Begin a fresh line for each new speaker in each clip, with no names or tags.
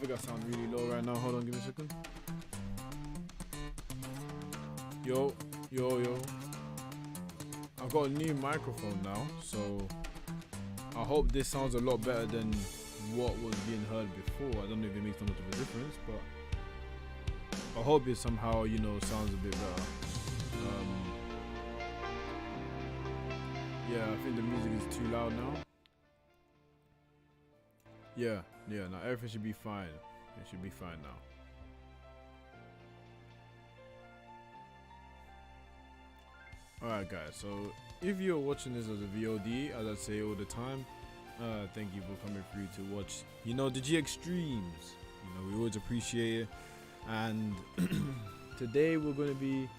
think I sound really low right now. Hold on, give me a second. Yo. I've got a new microphone now, so I hope this sounds a lot better than what was being heard before. I don't know if it makes that much of a difference, but I hope it somehow, sounds a bit better. Yeah, I think the music is too loud now. Yeah, now everything should be fine. It should be fine now. Alright guys, so if you're watching this as a VOD, as I say all the time, thank you for coming through to watch, the GX streams. We always appreciate it. And today we're going to be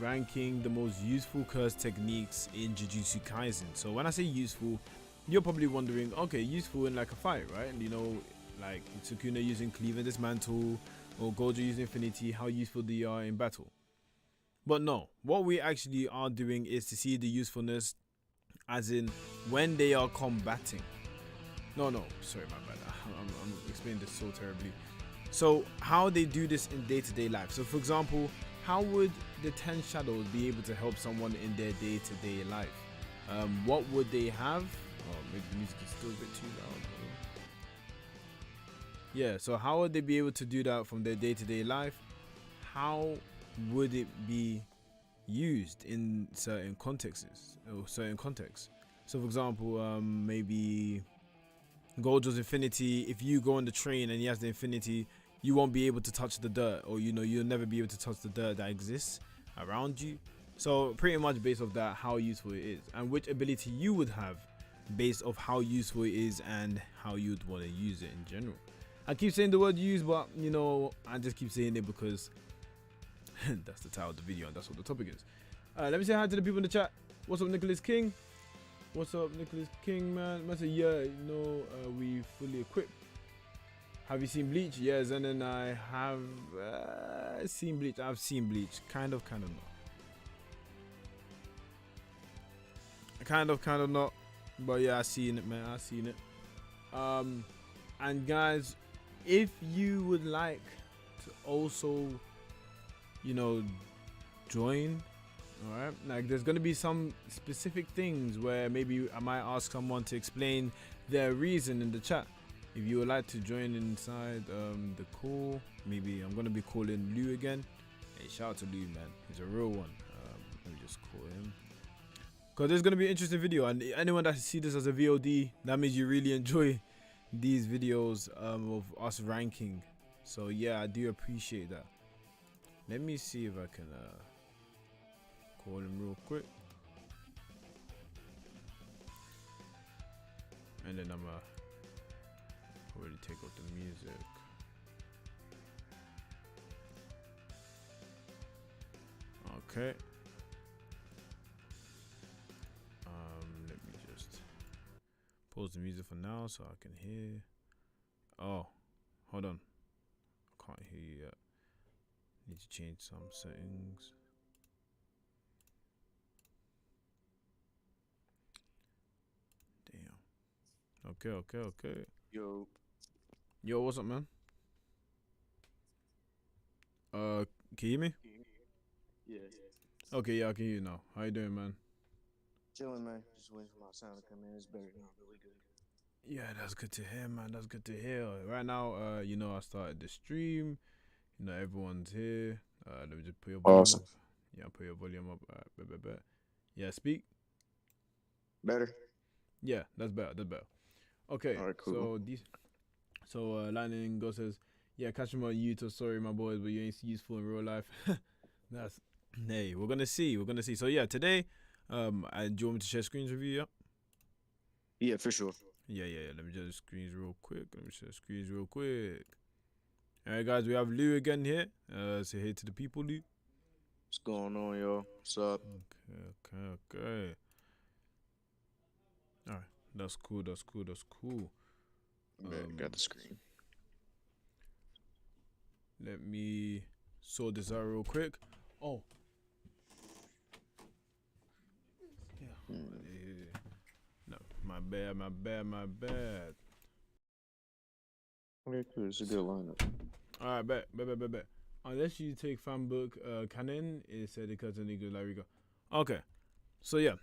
ranking the most useful curse techniques in Jujutsu Kaisen. So when I say useful, you're probably wondering, okay, useful in like a fight, right? Like Sukuna using Cleave and Dismantle, or Gojo using Infinity, how useful they are in battle. But no, what we actually are doing is to see the usefulness as in when they are combating. No, sorry, my bad. I'm explaining this so terribly. So how they do this in day-to-day life. So for example, how would the 10 shadows be able to help someone in their day-to-day life? What would they have? Oh, maybe the music is still a bit too loud. Yeah, so how would they be able to do that from their day-to-day life? How would it be used in certain contexts or certain contexts? So for example, maybe Gojo's Infinity, if you go on the train and he has the Infinity, you won't be able to touch the dirt, or you'll never be able to touch the dirt that exists around you. So pretty much based off that, how useful it is, and which ability you would have based off how useful it is and how you'd want to use it in general. I keep saying the word use, but I just keep saying it because that's the title of the video and that's what the topic is. Let me say hi to the people in the chat. What's up, Nicholas King? What's up, Nicholas King, man? I say, yeah, we fully equipped. Have you seen Bleach? Yes, and then I have seen Bleach. I've seen Bleach. Kind of not. Kind of not. But yeah, I seen it, man. I seen it. And guys, if you would like to also, join, all right, like there's gonna be some specific things where maybe I might ask someone to explain their reason in the chat. If you would like to join inside the call, maybe I'm gonna be calling Lou again. Hey, shout out to Lou, man. He's a real one. Let me just call him. Because there's gonna be an interesting video, and anyone that see this as a VOD, that means you really enjoy these videos of us ranking. So yeah, I do appreciate that. Let me see if I can call him real quick, and then I'm already take out the music. Okay. Let me just pause the music for now so I can hear. Oh, hold on. I can't hear you yet. Need to change some settings. Damn. Okay. Yo, what's up, man? Can you hear me?
Yeah.
Okay, yeah, I can hear you now. How you doing, man?
Chilling, man. Just waiting for my sound to come in. It's better now. Really good.
Yeah, that's good to hear, man. That's good to hear. Right now, I started the stream. Everyone's here. Let me just put your volume
Awesome.
up. Yeah, put your volume up. Bet. Yeah, speak.
Better?
Yeah, that's better. Okay,
All right, cool.
Lightning Go says, yeah, catch him on YouTube. Sorry, my boys, but you ain't useful in real life. That's, hey, we're gonna see. So yeah, today, do you want me to share screens with you?
Yeah, for sure.
Yeah. Let me share screens real quick. All right, guys, we have Lou again here. Say hey to the people, Lou.
What's going on, y'all? What's up?
Okay. All right, that's cool.
Got the screen.
Let me sort this out real quick. Oh. Yeah. No, my bad.
Okay, cool. It's a good lineup.
All right, bet. Unless you take fan book canon, it said it cuts any good. There we go. Okay, so yeah.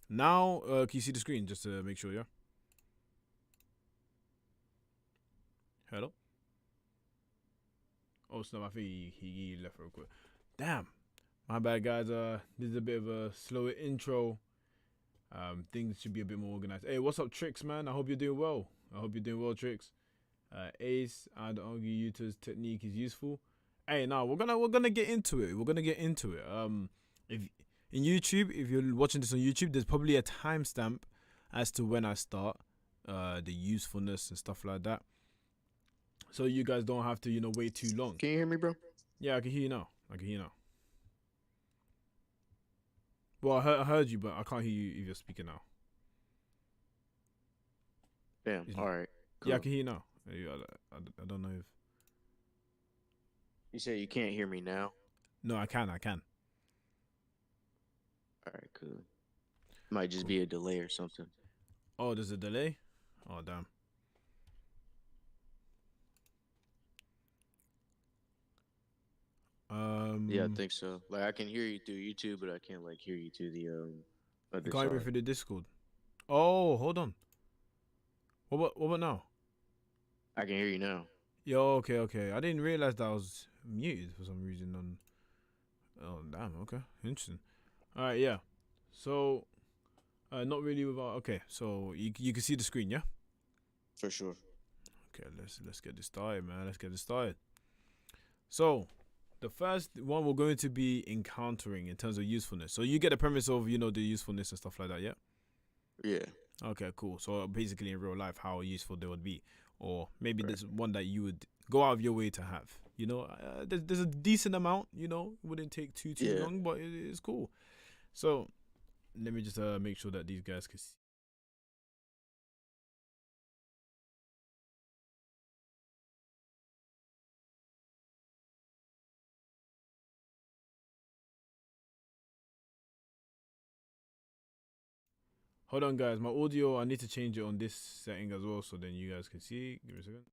Now, can you see the screen just to make sure? Yeah. Hello. Oh snap! I think he left real quick. Damn, my bad, guys. This is a bit of a slower intro. Things should be a bit more organized. Hey, what's up, Tricks, man? I hope you're doing well. Tricks. Ace, I'd argue Utah's technique is useful. Hey, now we're gonna get into it. If in YouTube, if you're watching this on YouTube, there's probably a timestamp as to when I start the usefulness and stuff like that. So you guys don't have to, wait too long.
Can you hear me, bro?
Yeah, I can hear you now. Well, I heard you, but I can't hear you if you're speaking now.
Damn. All right. Cool.
Yeah, I can hear you now. I don't know if.
You say you can't hear me now?
No, I can.
All right, cool. Might just be a delay or something.
Oh, there's a delay? Oh, damn.
Yeah, I think so. Like, I can hear you through YouTube, but I can't hear you through the other
you can't hear
side.
me through the Discord. Oh, hold on. What about now?
I can hear you now.
Yo, okay. I didn't realize that I was muted for some reason. Oh, damn. Okay, interesting. All right, yeah. So, not really without. Okay, so you can see the screen, yeah?
For sure.
Okay, let's get this started, man. Let's get this started. So, the first one we're going to be encountering in terms of usefulness. So you get the premise of the usefulness and stuff like that, yeah?
Yeah.
Okay, cool. So basically in real life, how useful they would be, or maybe there's one that you would go out of your way to have. There's a decent amount. It wouldn't take too long, but it's cool. So let me just make sure that these guys can see. Hold on, guys. My audio, I need to change it on this setting as well, so then you guys can see. Give me a second.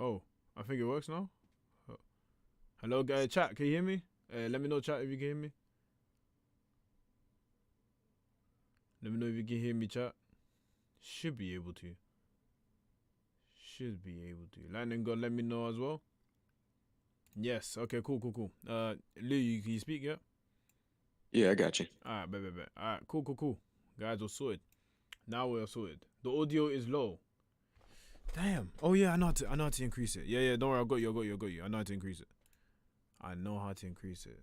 Oh, I think it works now. Hello, guys. Chat, can you hear me? Let me know, chat, if you can hear me. Let me know if you can hear me, chat. Should be able to. Lightning God, let me know as well. Yes. Okay. Cool. Lou, can you speak? Yeah.
Yeah, I got you.
All right. Bet. All right. Cool. Guys, we're sorted. Now we're sorted. The audio is low. Damn. Oh yeah, I know how to increase it. Yeah. Don't worry. I got you. I know how to increase it.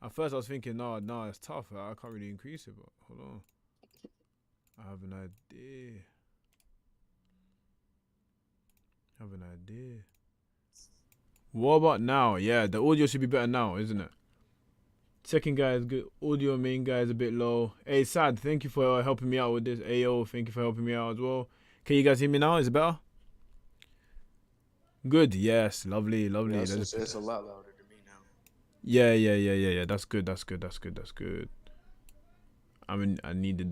At first, I was thinking, no, it's tough. I can't really increase it. But hold on. I have an idea. What about now? Yeah, the audio should be better now, isn't it? Second guy is good. Audio main guy is a bit low. Hey, Sad, thank you for helping me out with this. Ayo, thank you for helping me out as well. Can you guys hear me now? Is it better? Good. Yes. Lovely.
Yeah, it's a lot louder than me now.
Yeah. That's good. I mean, I needed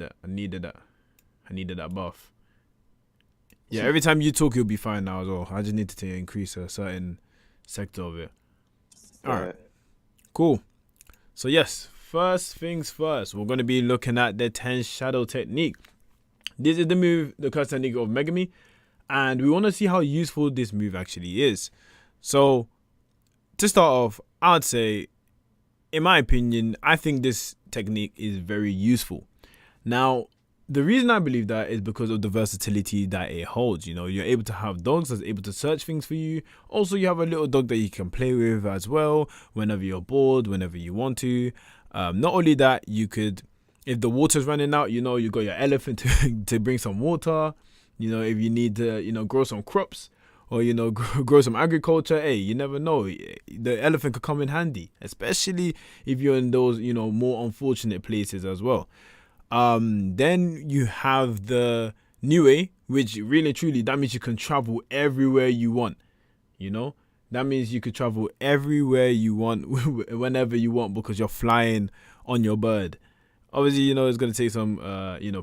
that buff. Yeah, every time you talk, you'll be fine now as well. I just need to increase a certain sector of it. All right. Cool. So yes, first things first, we're going to be looking at the 10 shadow technique. This is the move, the curse technique of Megami, and we want to see how useful this move actually is. So to start off, I would say, in my opinion, I think this technique is very useful. Now, the reason I believe that is because of the versatility that it holds. You're able to have dogs that's able to search things for you. Also, you have a little dog that you can play with as well whenever you're bored, whenever you want to. Not only that, you could, if the water's running out, you got your elephant to bring some water. If you need to, grow some crops, or grow some agriculture. Hey, you never know. The elephant could come in handy, especially if you're in those more unfortunate places as well. Then you have the new way, which really and truly that means you can travel everywhere you want. You know, that means you could travel everywhere you want, whenever you want, because you're flying on your bird. Obviously, it's gonna take some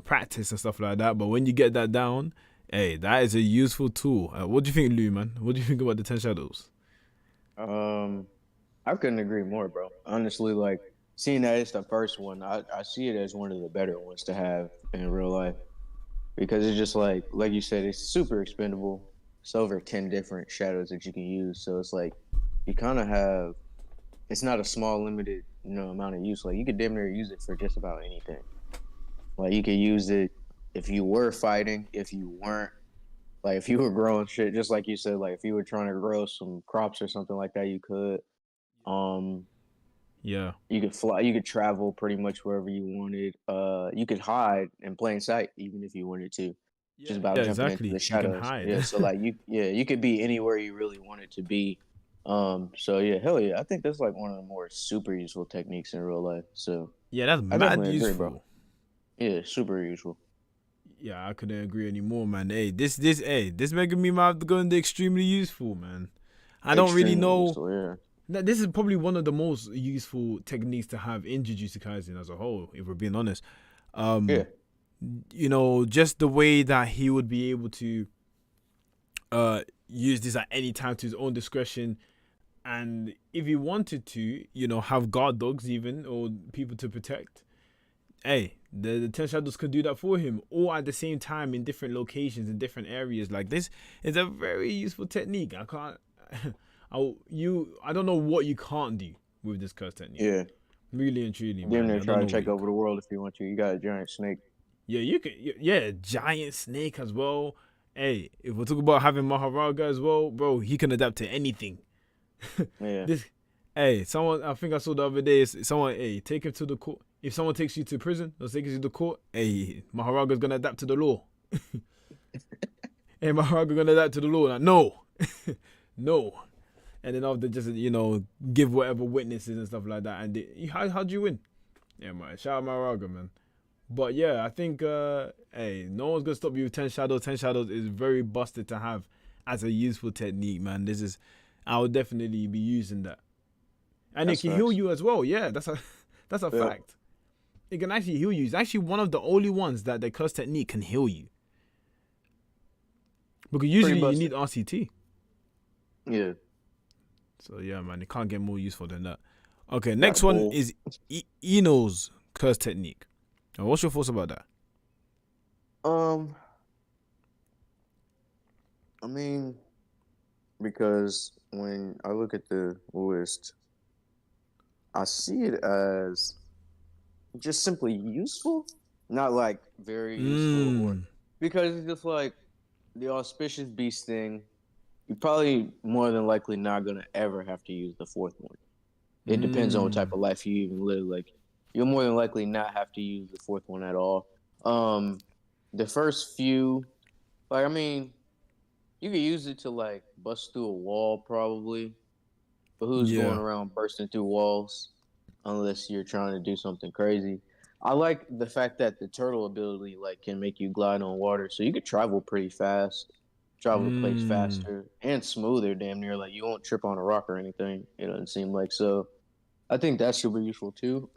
practice and stuff like that. But when you get that down, hey, that is a useful tool. What do you think, Lou, man? What do you think about the 10 Shadows?
Um, I couldn't agree more, bro. Honestly, like seeing that it's the first one, I see it as one of the better ones to have in real life because it's just like you said, it's super expendable. It's over 10 different shadows that you can use, so it's like you kind of have. It's not a small limited amount of use. Like you could damn near use it for just about anything. Like you could use it if you were fighting, if you weren't. Like if you were growing shit, just like you said, like if you were trying to grow some crops or something like that, you could. Um,
Yeah,
you could fly, you could travel pretty much wherever you wanted. You could hide in plain sight even if you wanted to, just about
yeah,
jumping into the
exactly. You can
shadows.
hide.
Yeah, so like you could be anywhere you really wanted to be. So yeah, hell yeah, I think that's like one of the more super useful techniques in real life. So
Yeah, that's
I
mad
definitely agree, bro.
useful.
Yeah, super useful.
Yeah, I couldn't agree anymore, man. Hey, this making me might have to go into extremely useful, man. I don't really
Extremely
know.
useful. Yeah,
This is probably one of the most useful techniques to have in Jujutsu Kaisen as a whole, if we're being honest.
yeah,
Um, just the way that he would be able to use this at any time to his own discretion, and if he wanted to, have guard dogs even or people to protect. Hey, the 10 Shadows could do that for him, or at the same time in different locations in different areas. Like this is a very useful technique. I can't, I don't know what you can't do with this curse technique.
yeah.
Really and truly,
Damn
man.
near
I don't
try to
know what
take
you.
over the world if you want to. You got a giant snake.
Yeah, you can. Yeah, giant snake as well. Hey, if we're talking about having Maharaga as well, bro, he can adapt to anything.
Yeah.
This, hey, someone I think I saw the other day. Someone, hey, take him to the court. If someone takes you to prison or takes you to court, hey, Maharaga's gonna adapt to the law. Hey, Maharaga gonna adapt to the law. Like, no, no. And then after just give whatever witnesses and stuff like that. And how'd you win? Yeah, man. Shout out Maharaga, man. But yeah, I think hey, no one's gonna stop you with 10 Shadows. 10 Shadows is very busted to have as a useful technique, man. I would definitely be using that. And it
That's
can heal
facts.
you as well. Yeah, that's a
Yeah.
fact. It can actually heal you. It's actually one of the only ones that the curse technique can heal you. Because
Pretty
usually you
busted.
need RCT.
Yeah.
So yeah, man, it can't get more useful than that. Okay,
Got a
next one
bull.
is Eno's curse technique. What's your thoughts about that?
Um, I mean, because when I look at the list, I see it as just simply useful, not like very useful or
Mmm.
because it's just like the auspicious beast thing. You're probably more than likely not gonna ever have to use the fourth one. It depends on what type
Mmm.
of life you even live. Like you'll more than likely not have to use the fourth one at all. Um, the first few, like I mean, you could use it to like bust through a wall probably, but who's going
Yeah.
around bursting through walls unless you're trying to do something crazy? I like the fact that the turtle ability like can make you glide on water, so you could travel pretty fast, travel to place
Mmm.
faster and smoother, damn near. Like you won't trip on a rock or anything. It doesn't seem like so. I think that's super useful too.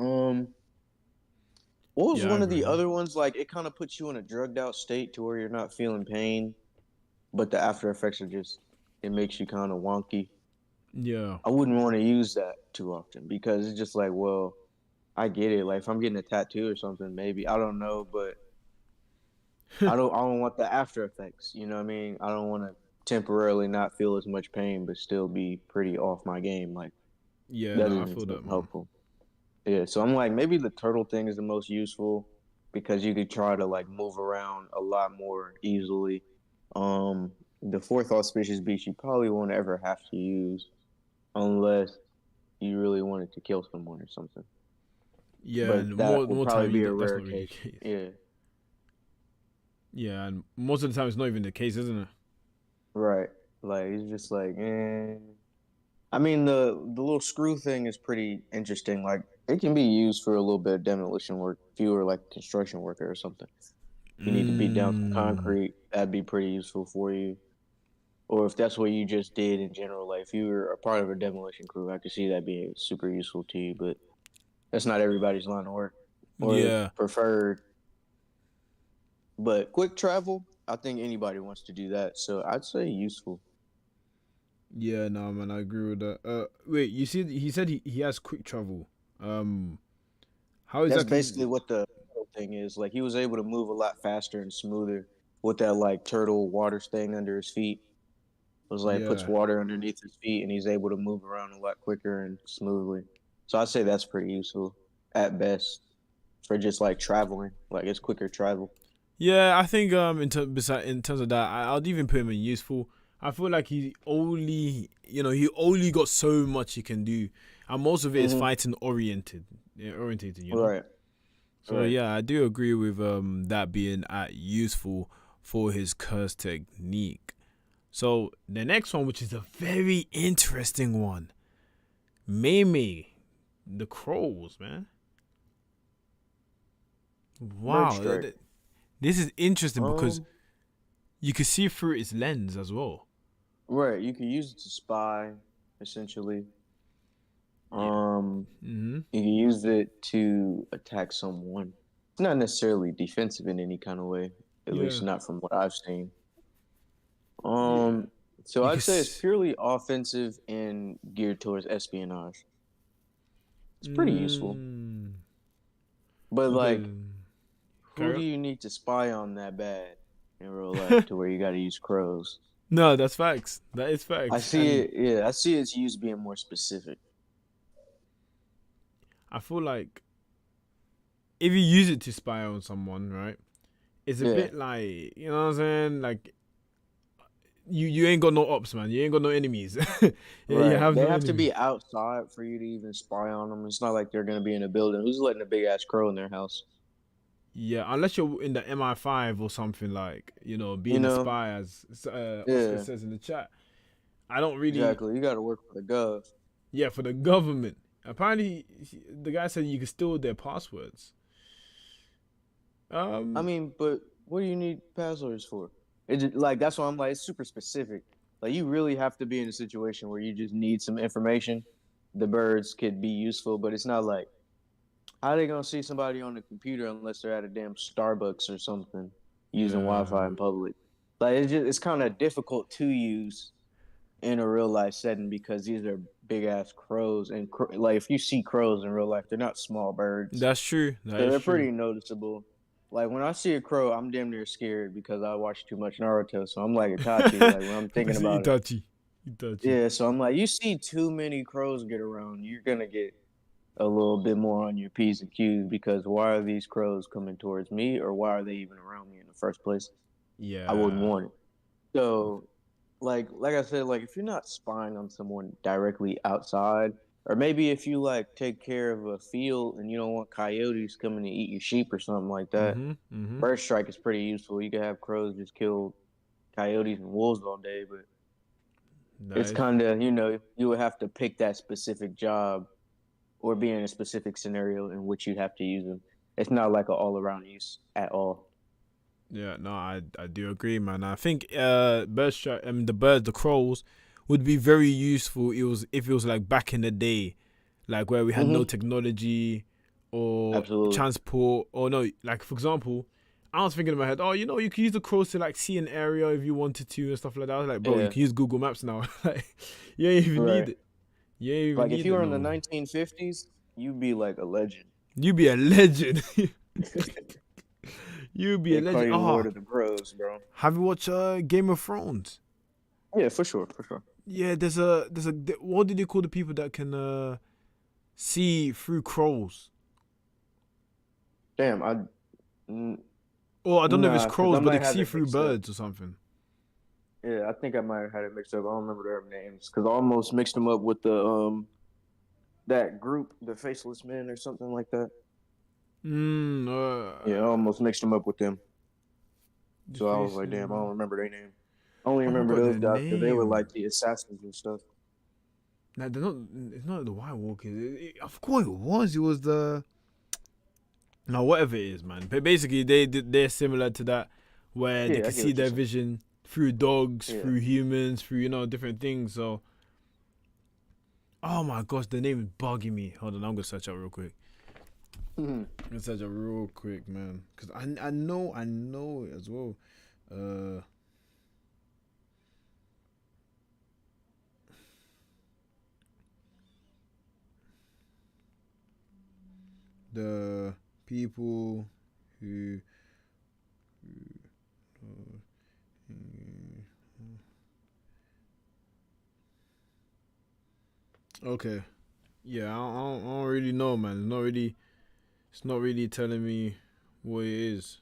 What was
Yeah, I
one of
agree,
the
man.
other ones? Like it kind of puts you in a drugged out state to where you're not feeling pain, but the after effects are just it makes you kind of wonky.
Yeah.
I wouldn't want to use that too often because it's just like, well, I get it. Like if I'm getting a tattoo or something, maybe I don't know, but I don't want the after effects. You know what I mean? I don't want to temporarily not feel as much pain, but still be pretty off my game. Like
Yeah,
that
no, I
doesn't
feel
seem
that, man.
helpful. Yeah, so I'm like maybe the turtle thing is the most useful because you could try to like move around a lot more easily. Um, the fourth auspicious beast you probably won't ever have to use unless you really wanted to kill someone or something.
Yeah,
But
and
that would
more
probably
time you
be a
that's
rare
not really the
case.
case.
Yeah,
Yeah, and most of the time it's not even the case, isn't it?
right. Like it's just like, I mean, the little screw thing is pretty interesting. Like it can be used for a little bit of demolition work if you were like a construction worker or something. You need to beat down some
Mm,
concrete. That'd be pretty useful for you. Or if that's what you just did in general, like if you were a part of a demolition crew, I could see that being super useful to you. But that's not everybody's line of work or
yeah.
preferred. But quick travel, I think anybody wants to do that. So I'd say useful.
Yeah, no, man, I agree with that. Wait, you see, he said he has quick travel. Um, how
That's
exactly?
basically what the thing is. Like he was able to move a lot faster and smoother with that like turtle water staying under his feet. It was like puts
Yeah,
water underneath his feet and he's able to move around a lot quicker and smoothly. So I'd say that's pretty useful at best for just like traveling. Like it's quicker travel.
yeah. I think in terms of that, I'd even put him in useful. I feel like he only got so much he can do, and most of it is
Mm-hmm.
fighting oriented, yeah, orientated.
Right.
So
Right.
yeah, I do agree with that being useful for his curse technique. So the next one, which is a very interesting one, Meme, the crows, man.
Bird
Wow,
strike.
this is interesting because
Um.
you can see through its lens as well.
Right. You can use it to spy, essentially.
Yeah.
Um.
Mm-hmm.
You can use it to attack someone. It's not necessarily defensive in any kind of way, at least
Yeah.
not from what I've seen.
Yeah.
Um, so
You
I'd
can.
say it's purely offensive and geared towards espionage. It's pretty useful.
Mm,
But
because
like, who
carry
do
on.
you need to spy on that bad in real life to where you got to use crows?
No, that's facts. That is
I
facts,
see
and
it. Yeah, I see its use being more specific.
I feel like if you use it to spy on someone, right? It's a
Yeah,
bit like you know what I'm saying. Like you ain't got no ops, man. You ain't got no enemies. Yeah, you
right.
have
They
no
have to
enemies.
be outside for you to even spy on them. It's not like they're gonna be in a building. Who's letting a big ass crow in their house?
Yeah, unless you're in the MI5 or something like
You
being a
know?
spy, as Oscar
Yeah,
says in the chat. I don't really.
exactly. You got to work for the gov.
Yeah, for the government. Apparently, the guy said you can steal their passwords.
I
Um,
mean, but what do you need passwords for? Like that's why I'm like it's super specific. Like you really have to be in a situation where you just need some information. The birds could be useful, but it's not like how are they gonna see somebody on the computer unless they're at a damn Starbucks or something using
yeah,
Wi-Fi in public. Like it's kind of difficult to use in a real life setting because these are big ass crows and like if you see crows in real life, they're not small birds.
that's true. That
So
is
they're
true.
pretty noticeable. Like when I see a crow, I'm damn near scared because I watch too much Naruto. So I'm like Itachi. Like when I'm thinking
Because
about it,
Itachi, Itachi.
yeah. So I'm like, you see too many crows get around, you're gonna get a little bit more on your p's and q's because why are these crows coming towards me, or why are they even around me in the first place? I wouldn't
Yeah.
want it. So like I said, like if you're not spying on someone directly outside, or maybe if you like take care of a field and you don't want coyotes coming to eat your sheep or something like that,
Mhm. Mhm.
bird strike is pretty useful. You could have crows just kill coyotes and wolves all day, but
That
it's
is.
kind of you would have to pick that specific job or be in a specific scenario in which you'd have to use them. It's not like an all around use at all.
Yeah. No, I do agree, man. I think the crows would be very useful. It was if it was like back in the day, like where we had no
Mm-hmm.
technology or
Absolutely.
transport or no, like for example, I was thinking in my head, oh, you can use the crows to like see an area if you wanted to and stuff like that. I was like, bro, you
Yeah.
can use Google Maps now. Like, you ain't even need
Right.
it. You ain't even
Like if
need
you
it
were in the
no.
1950s, you'd be like a legend.
You be a legend. You be a
They call
legend.
you
Oh,
Lord of the Bros, bro.
have you watched Game of Thrones?
Yeah, for sure, for sure.
Yeah, there's a what do they call the people that can see through crows?
Damn, n-
Or I don't know if it's
nah, because I
crows, but they
might
can
have
see
it
through
mixed up.
birds or something.
Yeah, I think I might have had it mixed up. I don't remember their names because I almost mixed them up with the that group, the Faceless Men or something like that.
Mm,
Yeah, I almost mixed them up with them.
the
So I was like, damn, I
faceless.
don't remember their name. Only
I
remember
forgot
those
their
guys because they were
name.
like the assassins and stuff.
Like they're not. It's not the White Walkers. I forgot what it was. It was the. No, whatever it is, man. But basically, they're similar to that, where they
Yeah, I
can
get
see
what you're
their
saying.
vision through dogs,
Yeah.
through humans, through different things. So, oh my gosh, the name is bugging me. Hold on, I'm gonna search out real quick.
Mhm.
I'm gonna search out real quick, man, because I know it as well. Uh, the people who. Okay, yeah, I don't really know, man. It's not really telling me what it is.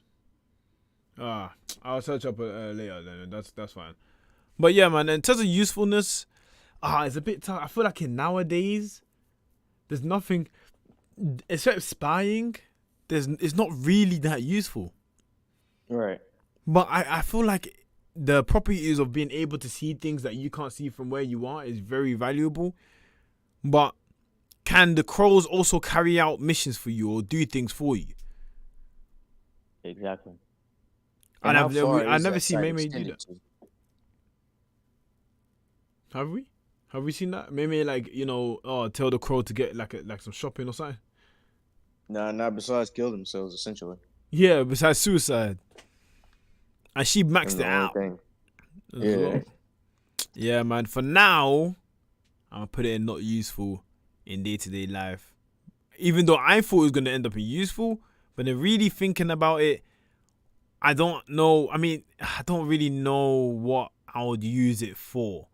Ah, I'll search up later. Then that's fine. But yeah, man. In terms of usefulness, it's a bit tough. I feel like in nowadays, there's nothing except spying. It's not really that useful.
Right.
But I feel like the properties of being able to see things that you can't see from where you are is very valuable. But can the crows also carry out missions for you or do things for you?
Exactly. And
And
how far
I
is
never
that
seen
sight
Maymay do
extended
that.
to?
Have we? Have we seen that? Maybe like tell the crow to get like some shopping or something.
Nah, not besides kill themselves, essentially.
Yeah, besides suicide, and she
And
maxed
the
it
only
out
thing.
as
Yeah.
well. Yeah, man. For now, I'm gonna put it in not useful in day to day life. Even though I thought it was gonna end up in useful, but then really thinking about it, I don't know. I mean, I don't really know what I would use it for,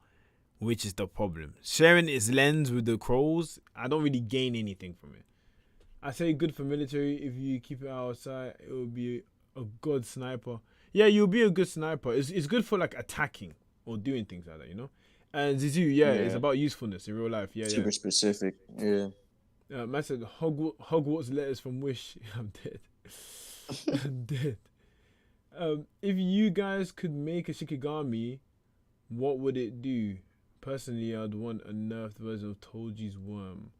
which is the problem. Sharing its lens with the crows, I don't really gain anything from it. I say good for military. If you keep it outside, it will be a good sniper. Yeah, you'll be a good sniper. It's good for like attacking or doing things like that. And Zizu, yeah, it's
Yeah.
about usefulness in real life. Yeah, yeah.
Super specific. Yeah.
Man said Hogwarts letters from Wish. I'm dead. I'm dead. If you guys could make a Shikigami, what would it do? Personally, I'd want a nerfed version of Toji's worm.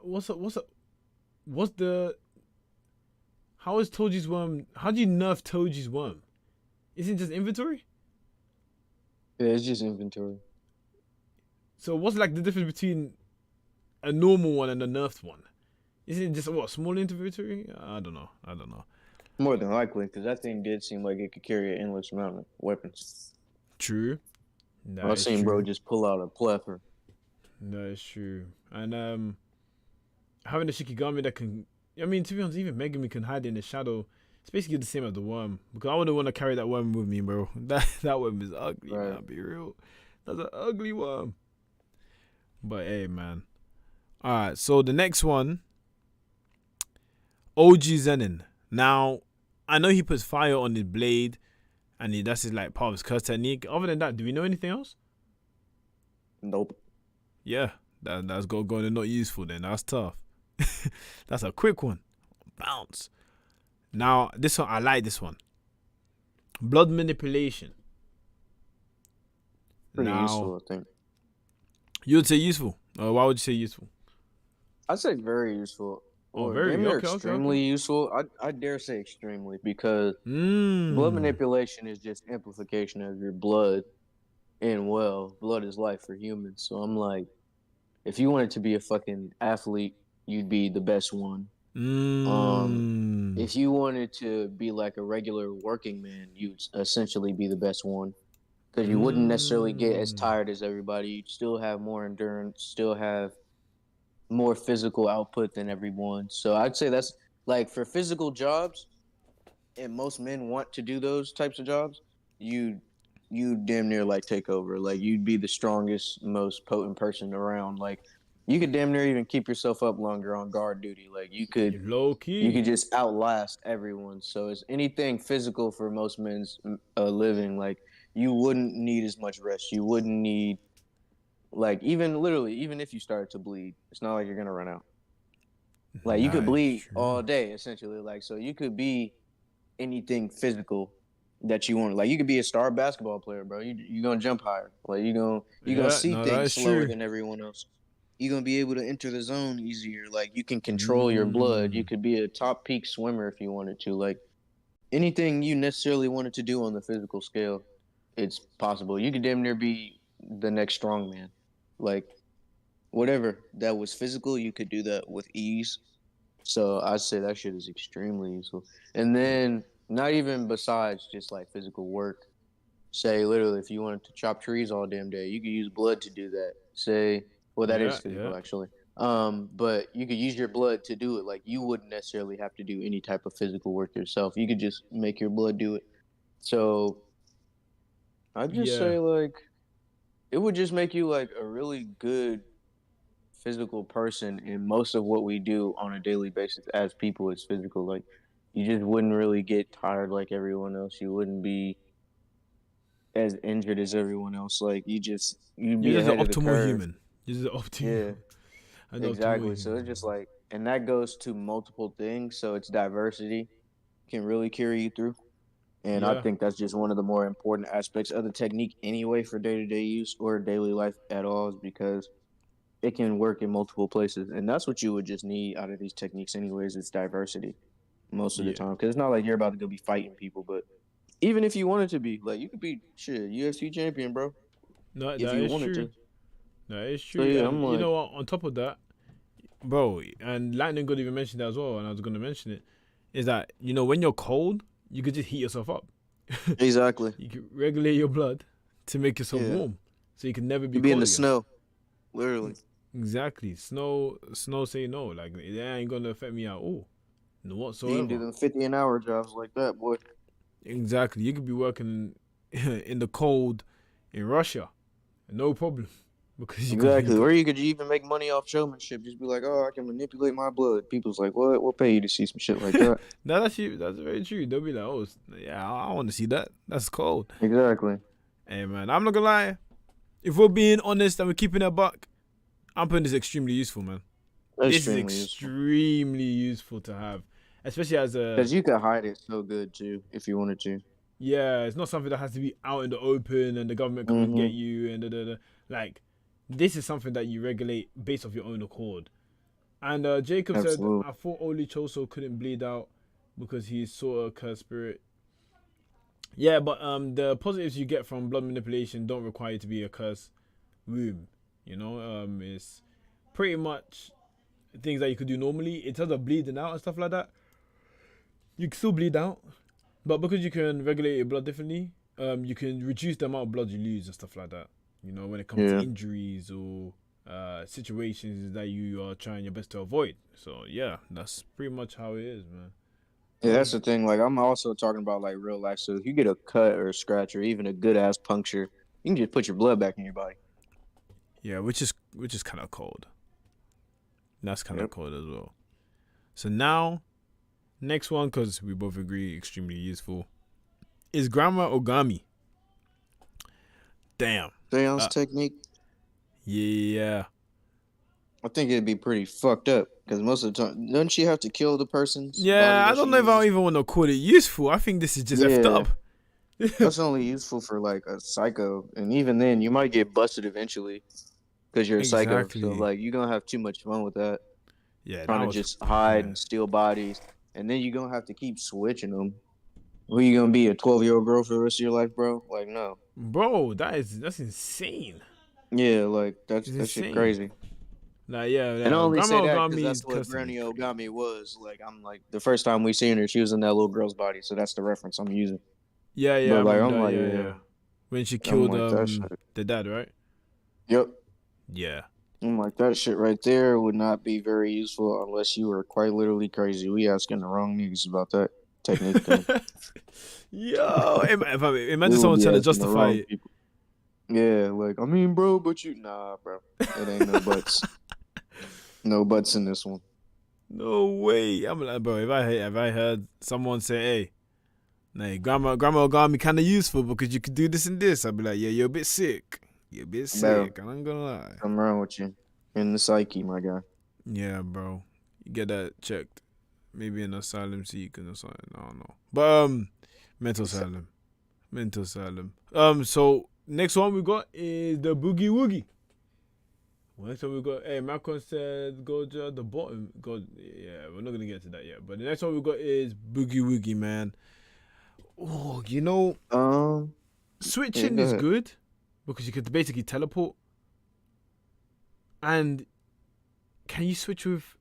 What's the how is Toji's worm? How do you nerf Toji's worm? Is it just inventory?
Yeah, it's just inventory.
So what's like the difference between a normal one and a nerfed one? Isn't it just what small inventory? I don't know.
More than likely, because that thing did seem like it could carry an endless amount of weapons.
True. That
I've
is
seen bro
true.
just pull out a plethora.
That is true. And having a Shikigami that can, I mean, to be honest, even Megami can hide in the shadow. It's basically the same as the worm because I wouldn't want to carry that worm with me, bro. That worm is ugly, man.
Right.
I'll be real. That's an ugly worm. But hey, man. All right. So the next one, OG Zenin. Now, I know he puts fire on his blade, and that's his like part of his curse technique. Other than that, do we know anything else?
Nope.
Yeah, that's going to not useful. Then that's tough. That's a quick one. Bounce. Now, this one, I like this one. Blood manipulation.
Pretty
Now,
useful, I think.
you would say useful. Why would you say useful?
I'd say very useful,
Oh,
or damn
very.
near
Okay.
extremely useful. I dare say extremely because blood
Mmm.
manipulation is just amplification of your blood, and well, blood is life for humans. So I'm like, if you wanted to be a fucking athlete, you'd be the best one. Um,
Mmm.
if you wanted to be like a regular working man, you'd essentially be the best one because you wouldn't necessarily get as
Mmm.
tired as everybody. You'd still have more endurance, still have more physical output than everyone. So I'd say that's like for physical jobs, and most men want to do those types of jobs. You damn near like take over. Like you'd be the strongest, most potent person around. Like you could damn near even keep yourself up longer on guard duty. Like
Low
you
key.
could just outlast everyone. So it's anything physical for most men's living. Like you wouldn't need as much rest. You wouldn't need like even literally even if you started to bleed, it's not like you're gonna run out. Like you could
That is
bleed
true.
all day essentially. Like so you could be anything physical that you want. Like you could be a star basketball player, bro. You gonna jump higher. Like you gonna
Yeah,
see
no, that
things
is
slower
true.
than everyone else. You're gonna be able to enter the zone easier. Like you can control your blood. You
Mm,
could be a top peak swimmer if you wanted to. Like anything you necessarily wanted to do on the physical scale, it's possible. You could damn near be the next strongman. Like whatever that was physical, you could do that with ease. So I'd say that shit is extremely useful. And then not even besides just like physical work. Say literally if you wanted to chop trees all damn day, you could use blood to do that. Say well that is
yeah, yeah,
physical actually. But you could use your blood to do it. Like you wouldn't necessarily have to do any type of physical work yourself. You could just make your blood do it. So I'd just
yeah.
say like it would just make you like a really good physical person, and most of what we do on a daily basis as people is physical. Like you just wouldn't really get tired like everyone else. You wouldn't be as injured as everyone else. Like you'd
You're
be
just the
ahead of the
optimal
curve.
human. You're just the optimal,
Yeah,
an optimal
exactly. So
human,
it's just
bro.
like, and that goes to multiple things. So it's diversity can really carry you through. And I
Yeah,
think that's just one of the more important aspects of the technique anyway for day to day use or daily life at all, is because it can work in multiple places. And that's what you would just need out of these techniques, anyways. It's diversity most of the
yeah.
time. Because it's not like you're about to go be fighting people, but even if you wanted to be, like, you could be, shit, UFC champion, bro,
No,
if
that
you
is
wanted
true.
to.
That is
So,
true.
yeah,
And
I'm
you
like,
know what? On top of that, bro, and Lightning God even mentioned that as well, and I was gonna mention it, is that when you're cold, you could just heat yourself up.
exactly.
You can regulate your blood to make yourself
Yeah.
warm, so you can never
You
be
be in
cold
the
again.
snow, literally.
Exactly. Snow say no. Like it ain't gonna affect me at all, no
You can do
whatsoever.
them 50 an hour jobs like that, boy.
Exactly. You could be working in the cold in Russia, no problem, because you got your
Exactly.
blood.
Or you could even make money off showmanship. Just be like, oh, I can manipulate my blood. People's like, what? We'll pay you to see some shit like that.
That's very true. They'll be like, oh yeah, I want to see that. That's cold.
Exactly.
Hey man, I'm not gonna lie. If we're being honest and we're keeping it a buck, I'm putting this extremely useful, man. This is
Extremely useful.
extremely useful to have, especially as a
Because you could hide it so good, too, if you wanted to.
yeah. It's not something that has to be out in the open and the government come and get
Mm-hmm.
you and like. This is something that you regulate based off your own accord. And Jacob said,
Absolutely.
I thought Oli Choso couldn't bleed out because he saw a cursed spirit. Yeah, but the positives you get from blood manipulation don't require you to be a cursed womb. It's pretty much things that you could do normally. In terms of bleeding out and stuff like that, you can still bleed out, but because you can regulate your blood differently, you can reduce the amount of blood you lose and stuff like that. When it comes to
Yeah.
injuries or situations that you are trying your best to avoid. So yeah, that's pretty much how it is, man.
Yeah, that's
Um,
the thing. Like, I'm also talking about, like, real life. So if you get a cut or a scratch or even a good ass puncture, you can just put your blood back in your body.
yeah, which is kind of cold. That's kind of
Yep.
cold as well. So now, next one, because we both agree, extremely useful, is Grandma Ogami. Damn.
Seance
Uh,
technique.
yeah.
I think it'd be pretty fucked up because most of the time, doesn't she have to kill the person's body
Yeah, I
that she
don't know if I
uses?
even want to call it useful. I think this is just effed
Yeah,
up.
that's only useful for like a psycho, and even then, you might get busted eventually because you're a psycho. So
Exactly.
like, you're gonna have too much fun with that,
Yeah,
trying
that
to
was.
just hide
Yeah.
and steal bodies, and then you're gonna have to keep switching them. Who you gonna be, a 12-year-old girl for the rest of your life, bro? Like, no.
Bro, that's insane.
Yeah, like
It's
that shit
insane.
crazy.
Like, yeah,
And I
yeah.
only say
Grandma
that because
Ogami
that's
is
what
cursing me
Granny
crazy.
Ogami was. Like, I'm like, the first time we seen her, she was in that little girl's body, so that's the reference I'm using.
Yeah, yeah, I
But like,
remember
I'm
that.
like,
Yeah,
yeah,
yeah. When she
I'm
killed
like that shit.
the dad, right?
Yep.
Yeah.
I'm like that shit right there would not be very useful unless you were quite literally crazy. We asking the wrong niggas about that technique then.
Yo,
We
imagine
would
someone
be
trying to
asking the
justify
wrong
it.
people. Yeah, like I mean, bro, but you nah, bro. It ain't no buts. No buts in this one.
No way. I'm like, bro, if I heard someone say, hey, nah, grandma Ogami kind of useful because you could do this and this, I'd be like, yeah, you're a bit sick. You're a bit
Bro,
sick. I ain't gonna lie.
something wrong with you. In the psyche, my guy.
Yeah, bro. You get that checked. Maybe an asylum seeker or something. I don't know. But mental asylum. Mental asylum. So next one we got is the boogie woogie. Next one we got. Hey, Malcolm said go to the bottom. Go. Yeah, we're not gonna get to that yet. But the next one we got is boogie woogie, man. Oh,
Yeah,
switching
go
is
ahead.
good because you could basically teleport. And can you switch with?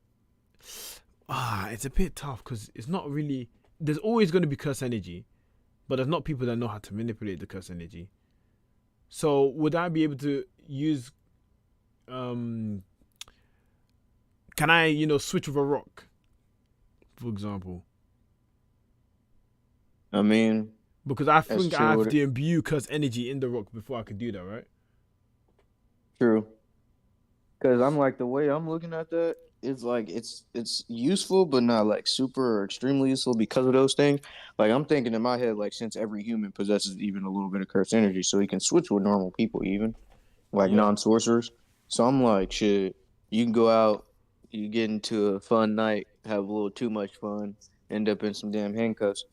It's a bit tough because it's not really. There's always going to be curse energy, but there's not people that know how to manipulate the curse energy. So would I be able to use? Um, can I, switch with a rock, for example?
I mean,
Because I
that's
think I have
true.
to imbue curse energy in the rock before I could do that, right?
True. Because I'm like the way I'm looking at that, it's like it's useful, but not like super or extremely useful because of those things. Like I'm thinking in my head, like since every human possesses even a little bit of cursed energy, so he can switch with normal people, even like
Yeah.
non-sorcerers. So I'm like, shit, you can go out, you get into a fun night, have a little too much fun, end up in some damn handcuffs.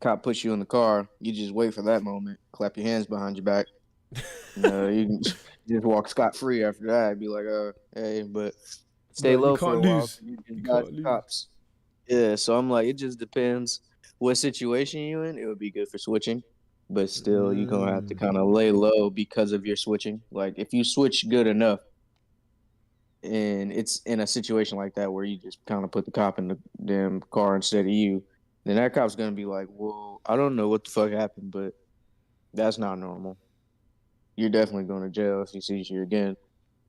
Cop puts you in the car, you just wait for that moment, clap your hands behind your back, no, you can just walk scot free after that. Be like, hey, but stay
But you
low for
can't
a while.
lose.
You
You
just dodge
can't
the
lose.
cops. Yeah, so I'm like, it just depends what situation you in. It would be good for switching, but still, you're gonna have to
Mm.
kind of lay low because of your switching. Like if you switch good enough, and it's in a situation like that where you just kind of put the cop in the damn car instead of you, then that cop's gonna be like, well, I don't know what the fuck happened, but that's not normal. You're definitely going to jail if he sees you again.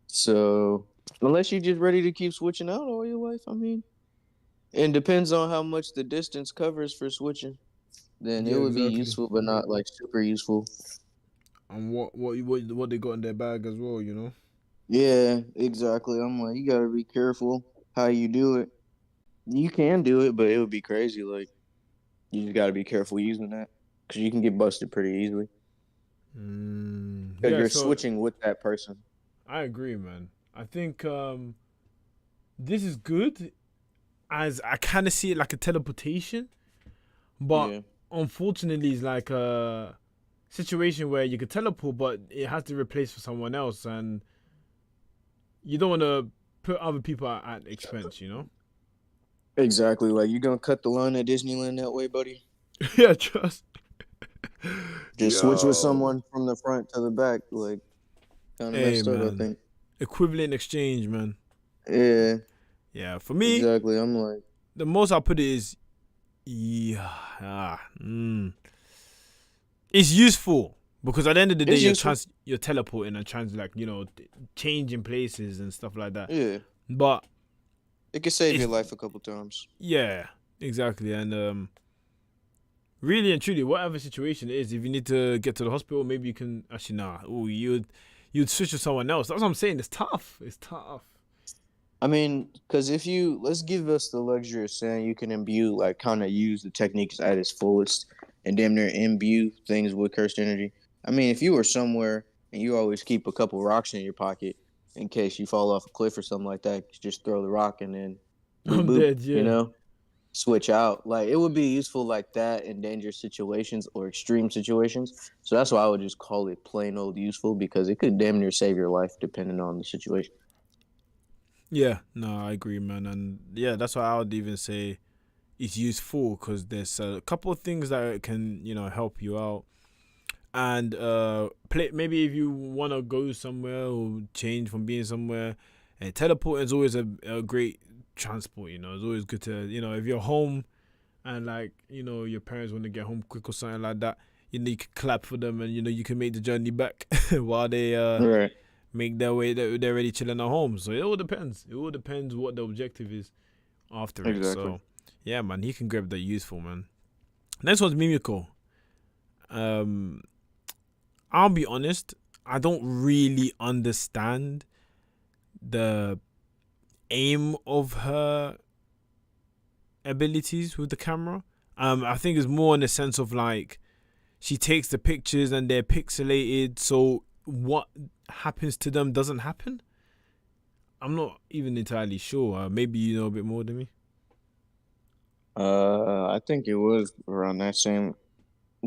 So unless you're just ready to keep switching out all your life, I mean, and depends on how much the distance covers for switching. Then it
Yeah,
would be
exactly.
useful, but not like super useful.
And what they got in their bag as well.
Yeah, exactly. I'm like, you gotta be careful how you do it. You can do it, but it would be crazy. Like you just gotta be careful using that because you can get busted pretty easily because
Yeah,
you're
so
switching with that person.
I agree, man. I think this is good as I kind of see it like a teleportation, but
Yeah,
unfortunately, it's like a situation where you could teleport, but it has to replace for someone else, and you don't want to put other people at expense.
exactly. Like you gonna cut the line at Disneyland that way, buddy?
Yeah, just
Just switch with
yo.
someone from the front to the back. Like kind of
Hey,
messed up, I
man,
think.
equivalent exchange, man.
Yeah,
Yeah, for me,
exactly. I'm like,
the most I put it is yeah, it's useful because at the end of the day,
it's useful.
you're teleporting and like changing places and stuff like that.
Yeah,
But
it could save
it's
your life a couple times.
yeah, exactly, and really and truly, whatever situation it is, if you need to get to the hospital, maybe you can actually nah. Oh, you'd switch to someone else. That's what I'm saying. It's tough. It's tough.
I mean, because if you let's give us the luxury of saying you can imbue, like, kind of use the techniques at its fullest and damn near imbue things with cursed energy. I mean, if you were somewhere and you always keep a couple rocks in your pocket in case you fall off a cliff or something like that, you just throw the rock and then boop
I'm
boop,
dead.
you
Yeah.
know, switch out. Like it would be useful like that in dangerous situations or extreme situations. So that's why I would just call it plain old useful because it could damn near save your life depending on the situation.
Yeah. No, I agree, man. And yeah, that's why I would even say it's useful because there's a couple of things that can help you out. And play maybe if you want to go somewhere or change from being somewhere, and teleport is always a great transport. It's always good to if you're home and like your parents want to get home quick or something like that. You can clap for them and you can make the journey back while they
Right.
make their way. They're already chilling at home. So it all depends. It all depends what the objective is after it.
Exactly.
So yeah, man, he can grab the useful, man. Next one's Mimiko. Um, I'll be honest, I don't really understand the aim of her abilities with the camera. I think it's more in the sense of like she takes the pictures and they're pixelated, so what happens to them doesn't happen. I'm not even entirely sure. Maybe you know a bit more than me.
I think it was around that same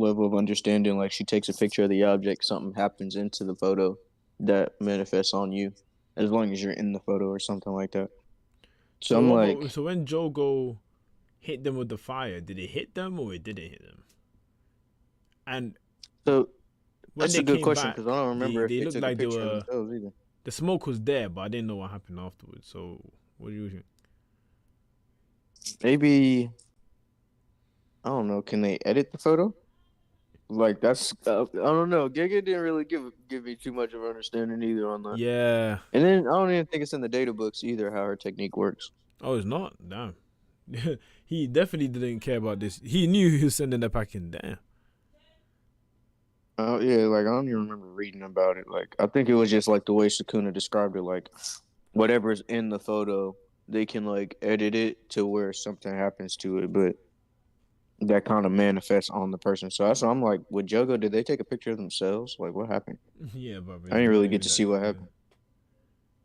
level of understanding. Like she takes a picture of the object, something happens into the photo that manifests on you, as long as you're in the photo or something like that. So
So
I'm
what about,
like,
so when Jogo hit them with the fire, did it hit them or it didn't hit them? And
so
when
that's
they
a good
came
question because I
back,
don't
they
remember if
they
they
looked
took a
like they
picture of
were,
themselves either.
the smoke was there, but I didn't know what happened afterwards. So what do you think?
Maybe I don't know. Can they edit the photo? Like that's I don't know. Giga didn't really give me too much of understanding either on that.
Yeah.
And then I don't even think it's in the data books either how her technique works.
Oh, it's not. Damn. He definitely didn't care about this. He knew he was sending that pack in. Damn.
Oh yeah, like I don't even remember reading about it. Like I think it was just like the way Sukuna described it. Like whatever's in the photo, they can like edit it to where something happens to it, but that kind of manifests on the person. So that's why I'm like, with Jogo, did they take a picture of themselves? Like what happened?
Yeah, but
I
it's
didn't
not
really get
even
to
that
see what
clear.
happened.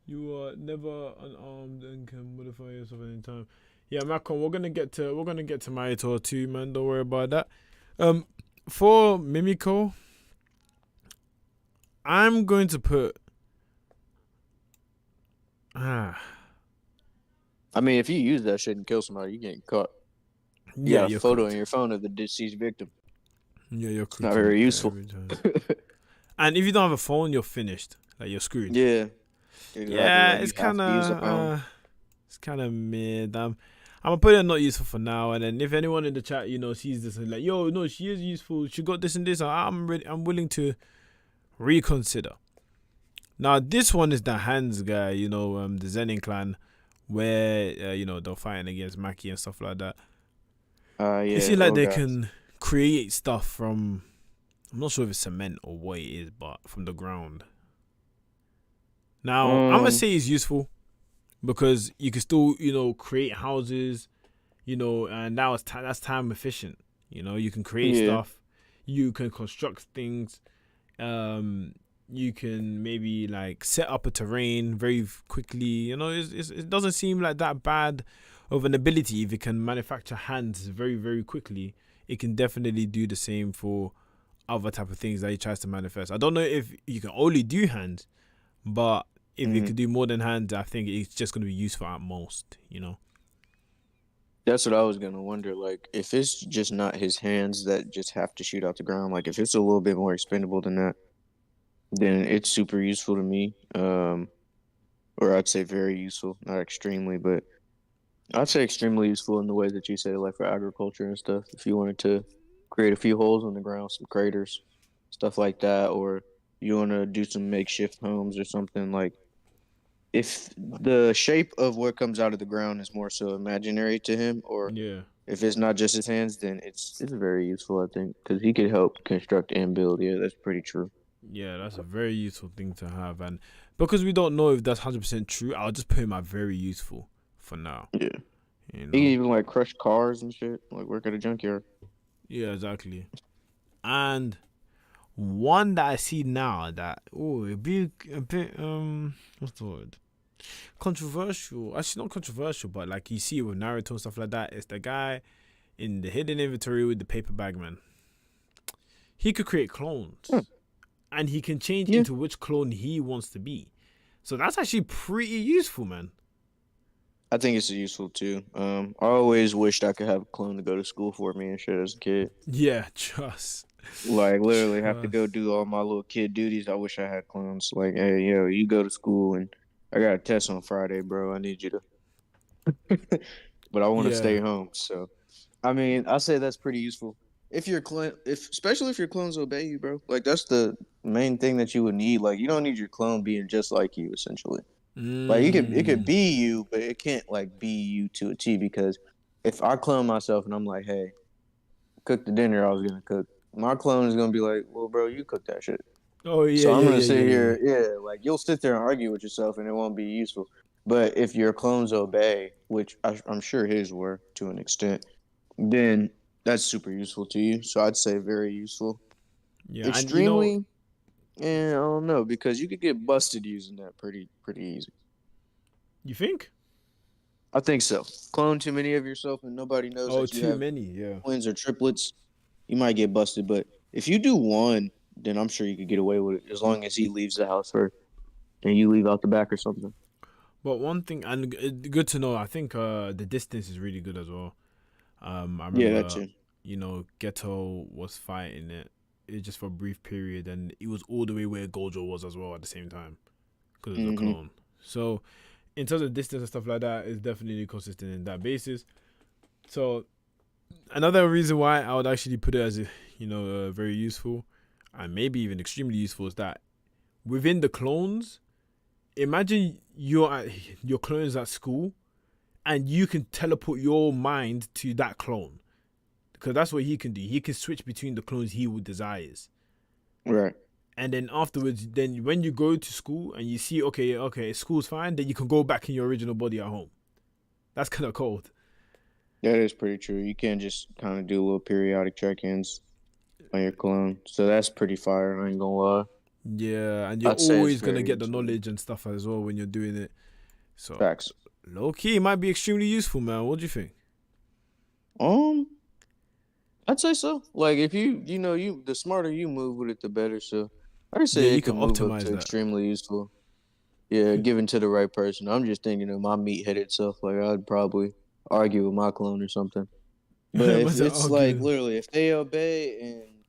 You are never unarmed and can modify yourself anytime. Yeah, Macron, we're gonna get to Marito too, man. Don't worry about that. Um, for Mimiko, I'm going to put ah
I mean, if you use that shit and kill somebody, you getting caught. You
yeah,
got a
you're
photo in
cooked.
your phone of the deceased victim.
Yeah, you're
It's not
cooked
very useful.
every time. And if you don't have a phone, you're finished. Like you're screwed.
Yeah, exactly.
Yeah,
Like
it's
you have to use a phone.
it's kind of mid. I'm gonna put it not useful for now, and then if anyone in the chat, sees this and like, yo, no, she is useful. She got this and this. I'm ready. I'm willing to reconsider. Now this one is the hands guy. The Zenin clan, where they're fighting against Maki and stuff like that. It
Yeah.
seems like
Oh
they
god.
can create stuff from. I'm not sure if it's cement or what it is, but from the ground. Now I'm gonna
Um.
say it's useful because you can still create houses, and that's time efficient. You can create
Yeah.
stuff, you can construct things, um you can maybe like set up a terrain very quickly. It doesn't seem like that bad of an ability. If it can manufacture hands very very quickly, it can definitely do the same for other type of things that he tries to manifest. I don't know if you can only do hands, but if it
Mhm.
could do more than hands, I think it's just going to be useful at most.
That's what I was gonna wonder. Like, if it's just not his hands that just have to shoot out the ground, like if it's a little bit more expendable than that, then it's super useful to me. Or I'd say very useful, not extremely, but I'd say extremely useful in the way that you said, like for agriculture and stuff. If you wanted to create a few holes in the ground, some craters, stuff like that, or you want to do some makeshift homes or something, like if the shape of what comes out of the ground is more so imaginary to him, or
Yeah.
if it's not just his hands, then it's very useful, I think, because he could help construct and build. Yeah, that's pretty true.
Yeah, that's a very useful thing to have, and because we don't know if that's 100% true, I'll just put him at very useful for now.
Yeah,
You
he can
know.
even like crush cars and shit, like work at a junkyard.
Yeah, exactly. And one that I see now that a bit what's the word? Controversial. Actually, not controversial, but like you see it with Naruto and stuff like that. It's the guy in the hidden inventory with the paper bag man. He could create
Hmm.
clones, and he can change
Yeah,
into which clone he wants to be. So that's actually pretty useful, man.
I think it's useful too. I always wished I could have a clone to go to school for me and shit as a kid.
Yeah, trust.
Like literally have to go
Trust.
do all my little kid duties. I wish I had clones. Like, hey, yo, you go to school and I got a test on Friday, bro. I need you to, but I want to
Yeah.
stay home. So, I mean, I say that's pretty useful. If your clone, if especially if your clones obey you, bro. Like that's the main thing that you would need. Like you don't need your clone being just like you, essentially. Like it could
Mm.
be you, but it can't like be you to a T because if I clone myself and I'm like, hey, cook the dinner I was gonna cook, my clone is gonna be like, well, bro, you cook that shit.
Oh yeah,
So I'm
yeah,
gonna
yeah,
sit
yeah, yeah.
here, yeah, like you'll sit there and argue with yourself and it won't be useful. But if your clones obey, which I'm sure his were to an extent, then that's super useful to you. So I'd say very useful.
Yeah, and
Extremely, I don't know because you could get busted using that pretty easy.
you think?
I think so. Clone too many of yourself and nobody knows
Oh,
that you
too
have
many. Yeah.
twins or triplets. you might get busted. But if you do one, then I'm sure you could get away with it as long as he leaves the house first and you leave out the back or something.
But one thing, and good to know, I think the distance is really good as well. I
Yeah, that
remember,
too.
Ghetto was fighting it just for a brief period, and it was all the way where Gojo was as well at the same time because of the
Hmm.
clone. So in terms of distance and stuff like that, it's definitely consistent in that basis. So another reason why I would actually put it as very useful and maybe even extremely useful is that within the clones, imagine your clones at school and you can teleport your mind to that clone because that's what he can do. He can switch between the clones he would desires.
Right.
And then afterwards, then when you go to school and you see, okay, school's fine, then you can go back in your original body at home. That's kind of cold.
That is pretty true. You can't just kind of do little periodic check-ins on your clone. So that's pretty fire. I ain't gonna lie.
Yeah, and you're
I'd say it's
always gonna
very
get the
useful.
knowledge and stuff as well when you're doing it. So
Facts.
low key, it might be extremely useful, man. What do you think?
Um, I'd say so. Like if you the smarter you move with it, the better. So I'd
Yeah,
say
you
it
can
can move up
optimize
to
that.
extremely useful. Yeah, given to the right person. I'm just thinking of my meatheaded self. Like I'd probably argue with my clone or something. But if
What's that
it's like
arguing?
literally, if they obey and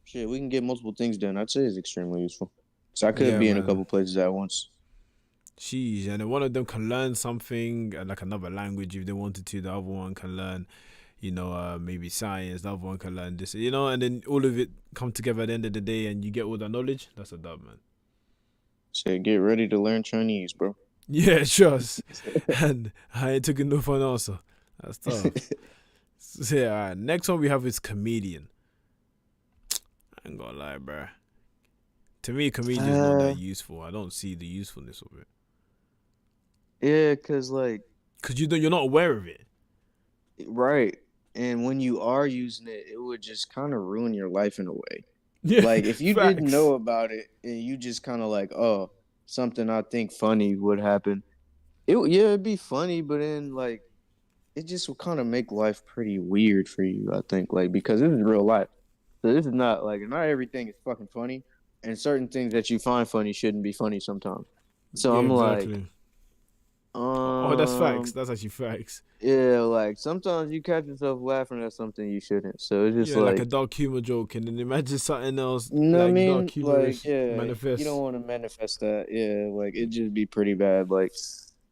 shit, we can get multiple things done. I'd say it's extremely useful. So I could
Yeah,
be in a
man.
couple places at once.
Sheesh, and then one of them can learn something like another language if they wanted to. The other one can learn, maybe science. The other one can learn this, and then all of it come together at the end of the day, and you get all that knowledge. That's a dub, man.
Say, get ready to learn Chinese, bro.
Yeah, trust. And I ain't took no for an answer. That's tough. So, yeah, all right. Next one we have is comedian. I ain't gonna lie, bruh. To me, comedian's not that
uh,
useful. I don't see the usefulness of it
yeah, cause like
because you're not aware of it.
right, and when you are using it, it would just kind of ruin your life in a way.
Yeah,
Like if you didn't
facts.
know about it and you just kind of like, oh, something I think funny would happen. Yeah, it'd be funny, but then like it just would kind of make life pretty weird for you, I think, like because this is real life. So this is not like not everything is fucking funny, and certain things that you find funny shouldn't be funny sometimes. So
Yeah,
I'm like,
exactly. Oh, that's facts.
um,
That's actually facts.
yeah, like sometimes you catch yourself laughing at something you shouldn't. So it's just
Yeah, like a
like,
dark humor joke, and then imagine something else
you know what I
like dark
mean? Like,
humorous
yeah, you don't
manifests.
want to manifest that. Yeah, like it just be pretty bad. Like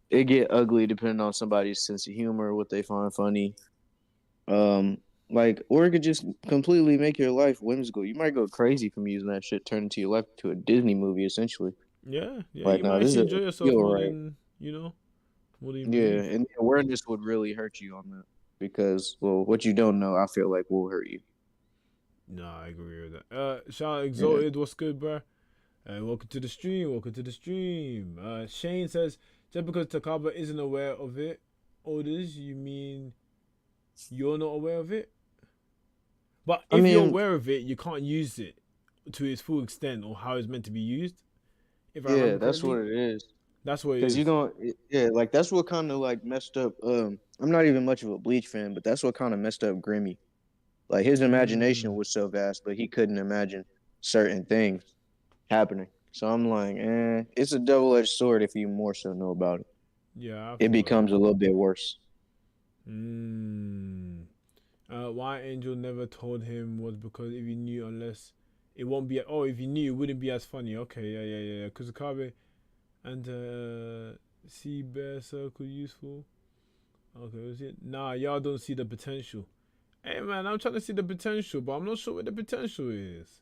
it get ugly depending on somebody's sense of humor, what they find funny. Um, like, or it could just completely make your life whimsical. You might go crazy from using that shit, turn into your life to a Disney movie, essentially.
Yeah,
Like,
you
no,
might
this is
actually
a
enjoy yourself
feel
more
right.
than more than you
Yeah,
believe.
and the awareness would really hurt you on that because, well, what you don't know, I feel like will hurt you.
Nah, I agree with that. Shout out
Yeah.
Exalted, what's good, bro? Welcome to the stream. Welcome to the stream. Shane says just because Takaba isn't aware of it, others, you mean you're not aware of it? But
I
if you're
mean,
aware of it, you can't use it to its full extent or how it's meant to be used. If I
yeah,
remember
that's what
correctly,
it is.
that's what it
Cause you
is.
don't, yeah, like that's what kind of like messed up. I'm not even much of a Bleach fan, but that's what kind of messed up Grimmy. Like his imagination
Mm,
was so vast, but he couldn't imagine certain things happening. So I'm like, it's a double-edged sword if you more so know about it.
yeah, I
It
feel that.
becomes a little bit worse.
Mm. Why Angel never told him was because if he knew, unless it won't be. Oh, if he knew, it wouldn't be as funny. Okay, yeah. Because Akabe and Sea Bear Circle useful. Okay, was it? Nah, y'all don't see the potential. Hey man, I'm trying to see the potential, but I'm not sure what the potential is.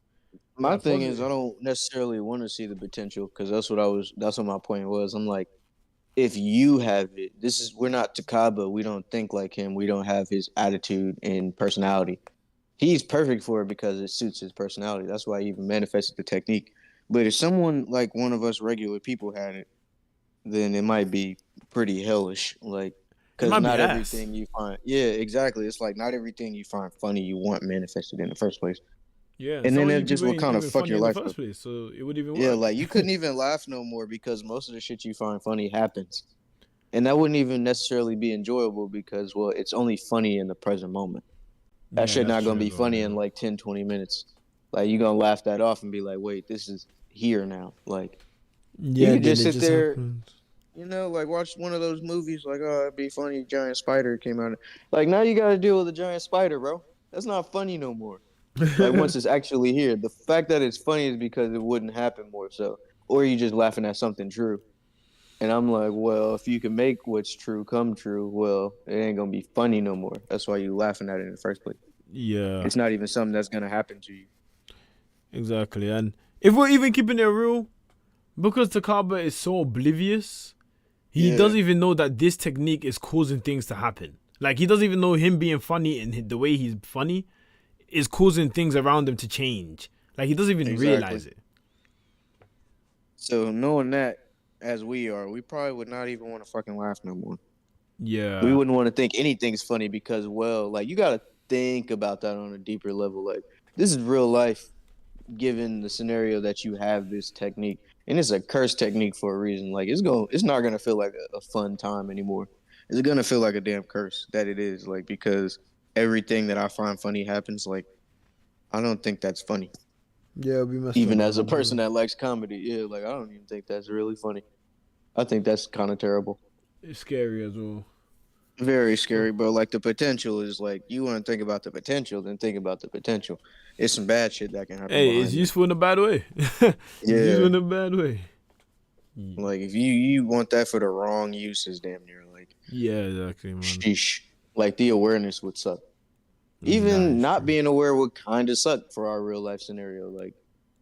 My
Like
thing is, I
positive.
don't necessarily want to see the potential because that's what I was. That's what my point was. I'm like, if you have it, we're not Takaba. We don't think like him. We don't have his attitude and personality. He's perfect for it because it suits his personality. That's why he even manifested the technique. But if someone like one of us regular people had it, then it might be pretty hellish. Like,
It
because
might be
not
ass.
everything you find, yeah, exactly. It's like not everything you find funny you want manifested in the first place,
Yeah, and
and
some
then
of
it
these
just
people
will
ain't
kind of
even
fuck
funny
your
in the
life
first
up.
place, so it would even
Yeah,
work.
like you couldn't even laugh no more because most of the shit you find funny happens, and that wouldn't even necessarily be enjoyable because well, it's only funny in the present moment. That
Yeah,
shit
that's
not gonna
true
be
though.
funny in like 10, 20 minutes. Like you gonna laugh that off and be like, wait, this is here now. Like you
Yeah,
could
then
just
it
sit
just
there,
happened.
like watch one of those movies. Like, oh, it'd be funny. Giant spider came out. Like now you got to deal with a giant spider, bro. That's not funny no more. Like once it's actually here, the fact that it's funny is because it wouldn't happen more so, or you just laughing at something true. And I'm like, well, if you can make what's true come true, well, it ain't gonna be funny no more. That's why you laughing at it in the first place.
Yeah,
It's not even something that's gonna happen to you.
exactly. And if we're even keeping it real, because Takaba is so oblivious, he
Yeah,
doesn't even know that this technique is causing things to happen. Like he doesn't even know him being funny and the way he's funny is causing things around him to change. Like he doesn't even
exactly.
realize it.
So knowing that as we are, we probably would not even want to fucking laugh no more. We
Yeah,
wouldn't want to think anything's funny because, well, like you gotta think about that on a deeper level. Like this is real life, given the scenario that you have this technique, and it's a curse technique for a reason. Like it's not gonna feel like a fun time anymore. It's gonna feel like a damn curse that it is. Like because everything that I find funny happens. Like I don't think that's funny.
yeah, we messed up,
Even as a
man,
person
bro.
that likes comedy, yeah, like I don't even think that's really funny. I think that's kind of terrible.
It's scary as well.
Very
So,
scary, but like the potential is like you want to think about the potential, then think about the potential. It's some bad shit that can happen
hey, it's
behind that.
useful in a bad way. It's useful
Yeah,
in a bad way.
like if you want that for the wrong uses, damn near like
Yeah, exactly, man.
sheesh. Like the awareness would suck.
That
Even
is
not
true.
being aware would kind of suck for our real life scenario. Like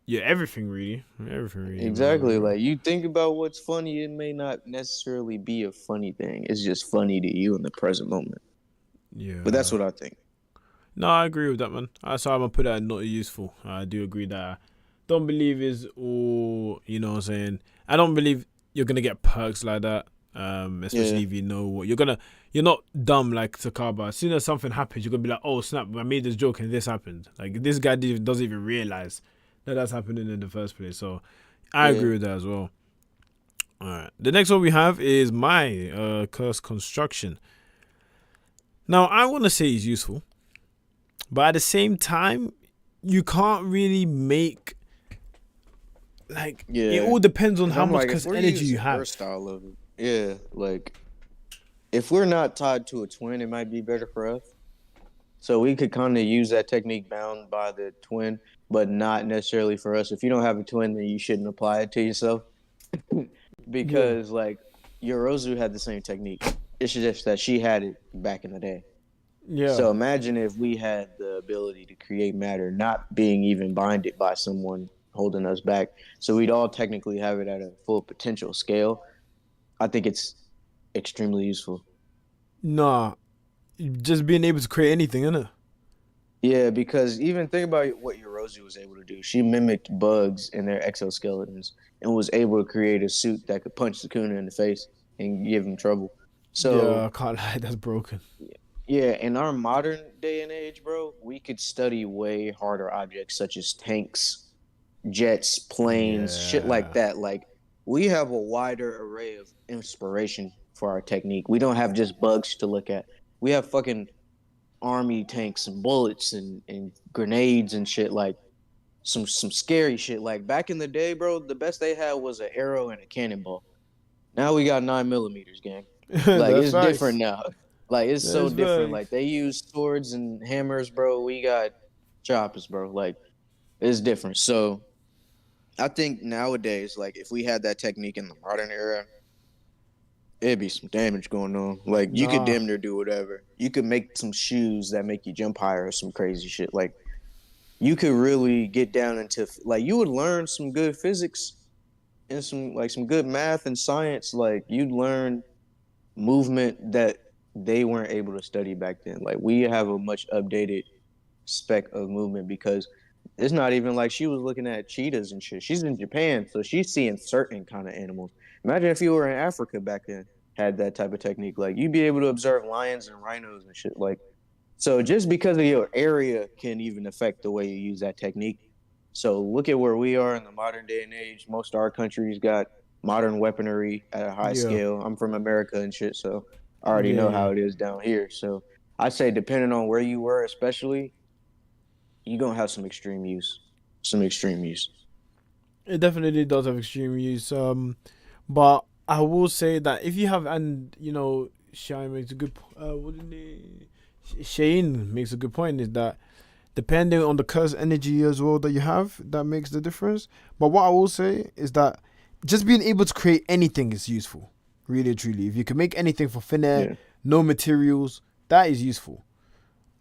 Yeah, everything really,
exactly,
man.
like you think about what's funny, it may not necessarily be a funny thing. It's just funny to you in the present moment. But that's
Yeah.
what I think.
No, I agree with that, man. So I'm gonna put that not useful. I do agree that I don't believe is all. You know what I'm saying? I don't believe you're gonna get perks like that.
Yeah,
Especially if you know what you're gonna. You're not dumb like Sakaba. As soon as something happens, you're gonna be like, "Oh snap! I made this joke and this happened." Like this guy doesn't even realize that that's happening in the first place. So I
yeah,
agree with that as well. All right. The next one we have is my curse construction. Now I want to say it's useful, but at the same time, you can't really make like it
yeah.
all depends on
Because
how
I'm
much
like, if
curse
we're
energy you
using her
have.
style of it, yeah, like if we're not tied to a twin, it might be better for us. So we could kind of use that technique bound by the twin, but not necessarily for us. If you don't have a twin, then you shouldn't apply it to yourself
Yeah.
because like Yorozu had the same technique. It's just that she had it back in the day.
Yeah.
So imagine if we had the ability to create matter, not being even binded by someone holding us back. So we'd all technically have it at a full potential scale. I think it's extremely useful.
Nah. Just being able to create anything, innit?
Yeah, because even think about what Yorozu was able to do. She mimicked bugs and their exoskeletons and was able to create a suit that could punch Sukuna in the face and give him trouble.
Yeah,
So
I can't lie, that's broken.
yeah, in our modern day and age, bro, we could study way harder objects such as tanks, jets, planes, shit like
Yeah.
that. Like we have a wider array of inspiration for our technique. We don't have just bugs to look at. We have fucking army tanks and bullets and grenades and shit like some scary shit. Like back in the day, bro, the best they had was an arrow and a cannonball. Now we got 9 millimeters, gang. Like
That's
it's different
facts.
now. Like it's so
That's
different.
facts.
Like they use swords and hammers, bro. We got choppers, bro. Like it's different. So I think nowadays, like if we had that technique in the modern era, it'd be some damage going on. Like you could
Nah.
damn near do whatever. You could make some shoes that make you jump higher or some crazy shit. Like you could really get down into like you would learn some good physics and some good math and science. Like you'd learn movement that they weren't able to study back then. Like we have a much updated spec of movement because it's not even like she was looking at cheetahs and shit. She's in Japan, so she's seeing certain kind of animals. Imagine if you were in Africa back then, had that type of technique. Like you'd be able to observe lions and rhinos and shit. Like so, just because of your area can even affect the way you use that technique. So look at where we are in the modern day and age. Most of our countries got modern weaponry at a high
Yeah.
scale. I'm from America and shit, so I already
Yeah,
know
yeah.
how it is down here. So I say depending on where you were, especially, you're gonna have some extreme use. Some extreme use.
It definitely does have extreme use. But I will say that if you have, and Shine makes a good. What did he? Shane makes a good point. Is that depending on the curse energy as well that you have, that makes the difference. But what I will say is that just being able to create anything is useful. Really, truly. If you can make anything for thin air,
Yeah.
no materials, that is useful.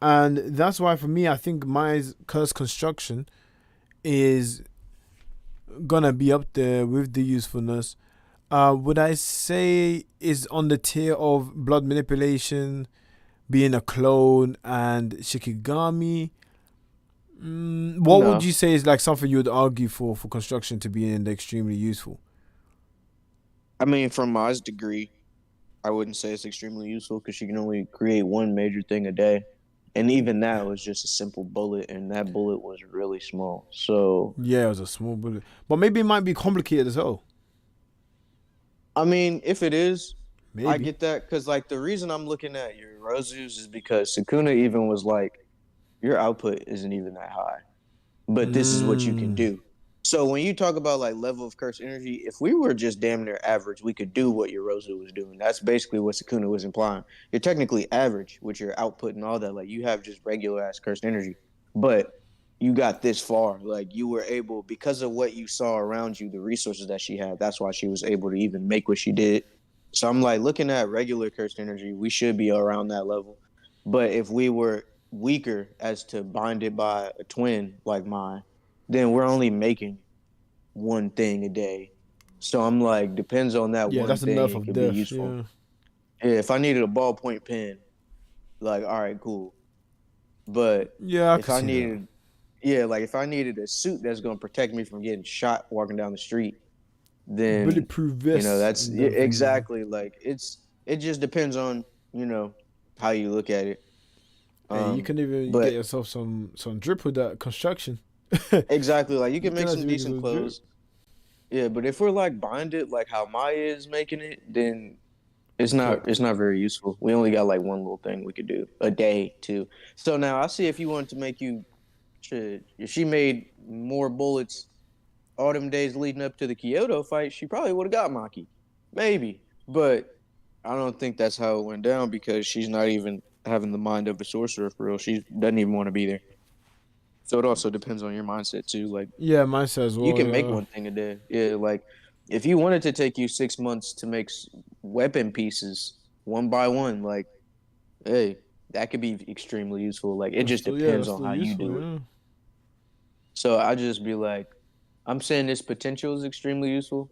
And that's why for me, I think my curse construction is gonna be up there with the usefulness. Would I say is on the tier of blood manipulation, being a clone, and Shikigami? What would
No.
you say is like something you would argue for construction to be in the extremely useful?
I mean, from Ma's degree, I wouldn't say it's extremely useful because she can only create one major thing a day. And even that was just a simple bullet, and that bullet was really small. So,
Yeah, it was a small bullet, but maybe it might be complicated as well.
I mean, if it is, I
Maybe.
get that because, like, the reason I'm looking at your Rosus is because Sukuna even was like, your output isn't even that high, but this is what you can
Mm.
do. So when you talk about like level of curse energy, if we were just damn near average, we could do what Yorozu was doing. That's basically what Sukuna was implying. You're technically average with your output and all that. Like you have just regular ass cursed energy, but you got this far. Like you were able because of what you saw around you, the resources that she had. That's why she was able to even make what she did. So I'm like looking at regular cursed energy, we should be around that level. But if we were weaker as to binded by a twin like mine, then we're only making one thing a day. So I'm like, depends on that
Yeah,
one
that's
thing,
enough
it
of
could be
death.
useful.
Yeah.
Yeah, if I needed a ballpoint pen, like, all right, cool. But
Yeah, I
if
could
I
see that.
needed, yeah, like if I needed a suit that's gonna protect me from getting shot walking down the street, then
Bulletproof vests
that's
and
yeah,
everything.
exactly like it just depends on you know how you look at it.
Hey, you
Um,
can even get
but
yourself some drip with that construction.
exactly, like you
You
can
can
make some
actually make
decent
some drip.
clothes. Yeah, but if we're like binded like how Maya is making it, then it's
Exactly.
not very useful. We only got like one little thing we could do a day too. So now I see if you wanted to make you if she made more bullets all them days leading up to the Kyoto fight, she probably would have got Maki. Maybe. But I don't think that's how it went down because she's not even having the mind of a sorcerer for real. She doesn't even want to be there. So it also depends on your mindset too. Like
Yeah, mine says
you
well.
can make
Yeah.
one thing a day. Yeah, like if you wanted to take you 6 months to make weapon pieces one by one, like hey, that could be extremely useful. Like it
That's
just
still yeah,
depends
that's
on
still
how you
useful.
do it.
Yeah.
So I just be like, I'm saying this potential is extremely useful,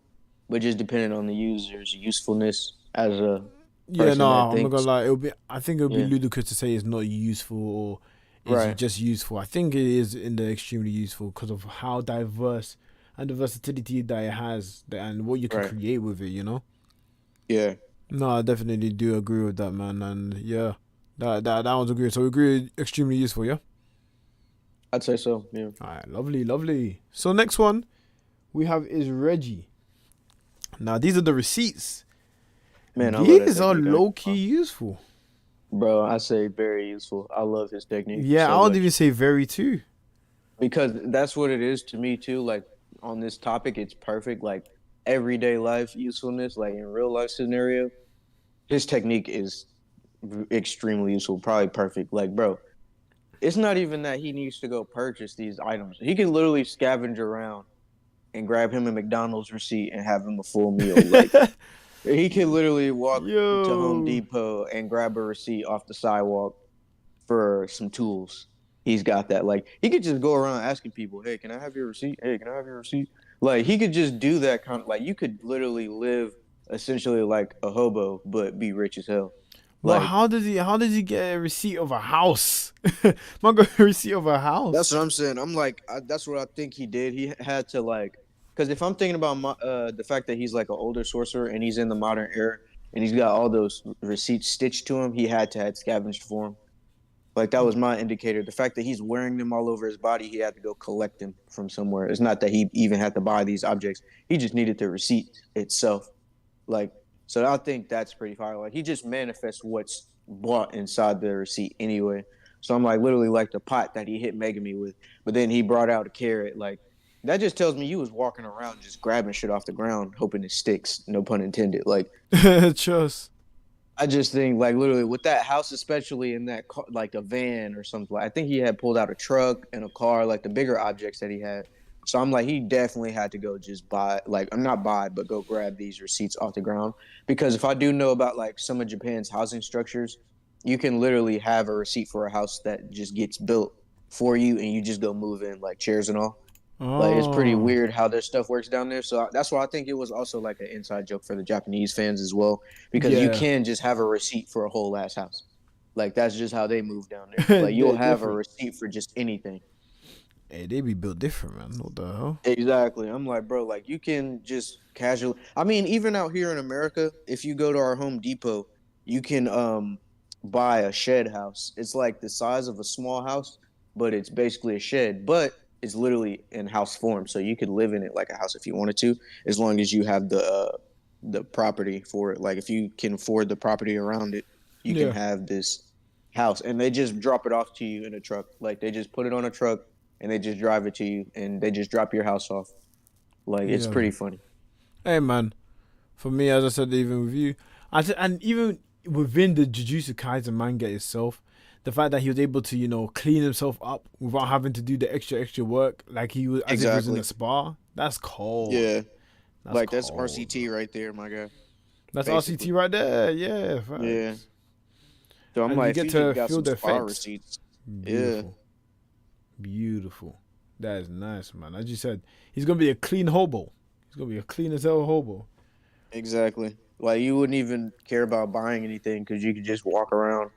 but just depending on the user's usefulness as a
Yeah,
person
no,
that
I'm not gonna
thinks.
lie. It'll be. I think it'll be
Yeah,
ludicrous to say it's not useful or is
right,
just useful. I think it is in the extremely useful because of how diverse and the versatility that it has and what you can
right.
create with it. You know.
Yeah,
No, I definitely do agree with that, man. And yeah, that one's agree. So we agree, extremely useful. Yeah.
I'd say so. Yeah,
All right, lovely, lovely. So next one we have is Reggie. Now these are the receipts.
man, I love that
These are
technique. I ain't
low key
gonna lie.
useful.
Bro, I say very useful. I love his technique
Yeah,
so
I would even
much.
say very too.
Because that's what it is to me too. Like on this topic, it's perfect. Like everyday life usefulness, like in real life scenario, his technique is extremely useful, probably perfect. Like, bro, it's not even that he needs to go purchase these items. He can literally scavenge around and grab him a McDonald's receipt and have him a full meal. Like he can literally walk to Home
Yo.
Depot and grab a receipt off the sidewalk for some tools. He's got that. Like he could just go around asking people, "Hey, can I have your receipt? Hey, can I have your receipt?" Like he could just do that kind of like you could literally live essentially like a hobo but be rich as hell.
But
Like
how does he get a receipt of a house? Man got a receipt of a
that's
house.
what I'm saying. I'm like that's what I think he did. He had to like because if I'm thinking about the fact that he's like an older sorcerer and he's in the modern era and he's got all those receipts stitched to him, he had to have scavenged for him. Like that was my indicator. The fact that he's wearing them all over his body, he had to go collect them from somewhere. It's not that he even had to buy these objects. He just needed the receipt itself. Like, so I think that's pretty fire. Like he just manifests what's bought inside the receipt anyway. So I'm like literally like the pot that he hit Megami with. But then he brought out a carrot. Like that just tells me you was walking around just grabbing shit off the ground, hoping it sticks. No pun intended. Like
Trust.
I just think like literally with that house, especially in that car, like a van or something. I think he had pulled out a truck and a car, like the bigger objects that he had. So I'm like, he definitely had to go just buy, like, I'm not buy, but go grab these receipts off the ground. Because if I do know about like some of Japan's housing structures, you can literally have a receipt for a house that just gets built for you and you just go move in, like chairs and all. Like it's pretty
Oh,
weird how their stuff works down there. So that's why I think it was also like an inside joke for the Japanese fans as well, because you
yeah.
can just have a receipt for a whole ass house. Like that's just how they move down there. Like you'll
They're
have a
different.
receipt for just anything.
Hey, they be built different, man. What the hell?
Exactly. I'm like, bro, like you can just casually. I mean, even out here in America, if you go to our Home Depot, you can buy a shed house. It's like the size of a small house, but it's basically a shed, but it's literally in house form. So you could live in it like a house if you wanted to, as long as you have the property for it. Like if you can afford the property around it, you can
Yeah.
have this house, and they just drop it off to you in a truck. Like they just put it on a truck and they just drive it to you and they just drop your house off. Like it's
Yeah,
pretty
man.
funny.
Hey, man. For me, as I said, even with you, and even within the Jujutsu Kaisen manga itself, the fact that he was able to, clean himself up without having to do the extra work, like he was as if he was in a
Exactly.
spa. That's cold.
Yeah.
That's
Like that's
cold,
RCT
bro.
right there, my guy.
That's
Basically.
RCT right there. Yeah,
Yeah.
facts.
So I'm
And you
like, if
get
you just
to
got
feel
some
the
spa
effects.
receipts, yeah,
Beautiful, beautiful. That is nice, man. As you said, he's gonna be a clean hobo. He's gonna be a clean as hell hobo.
exactly. Like you wouldn't even care about buying anything because you could just walk around.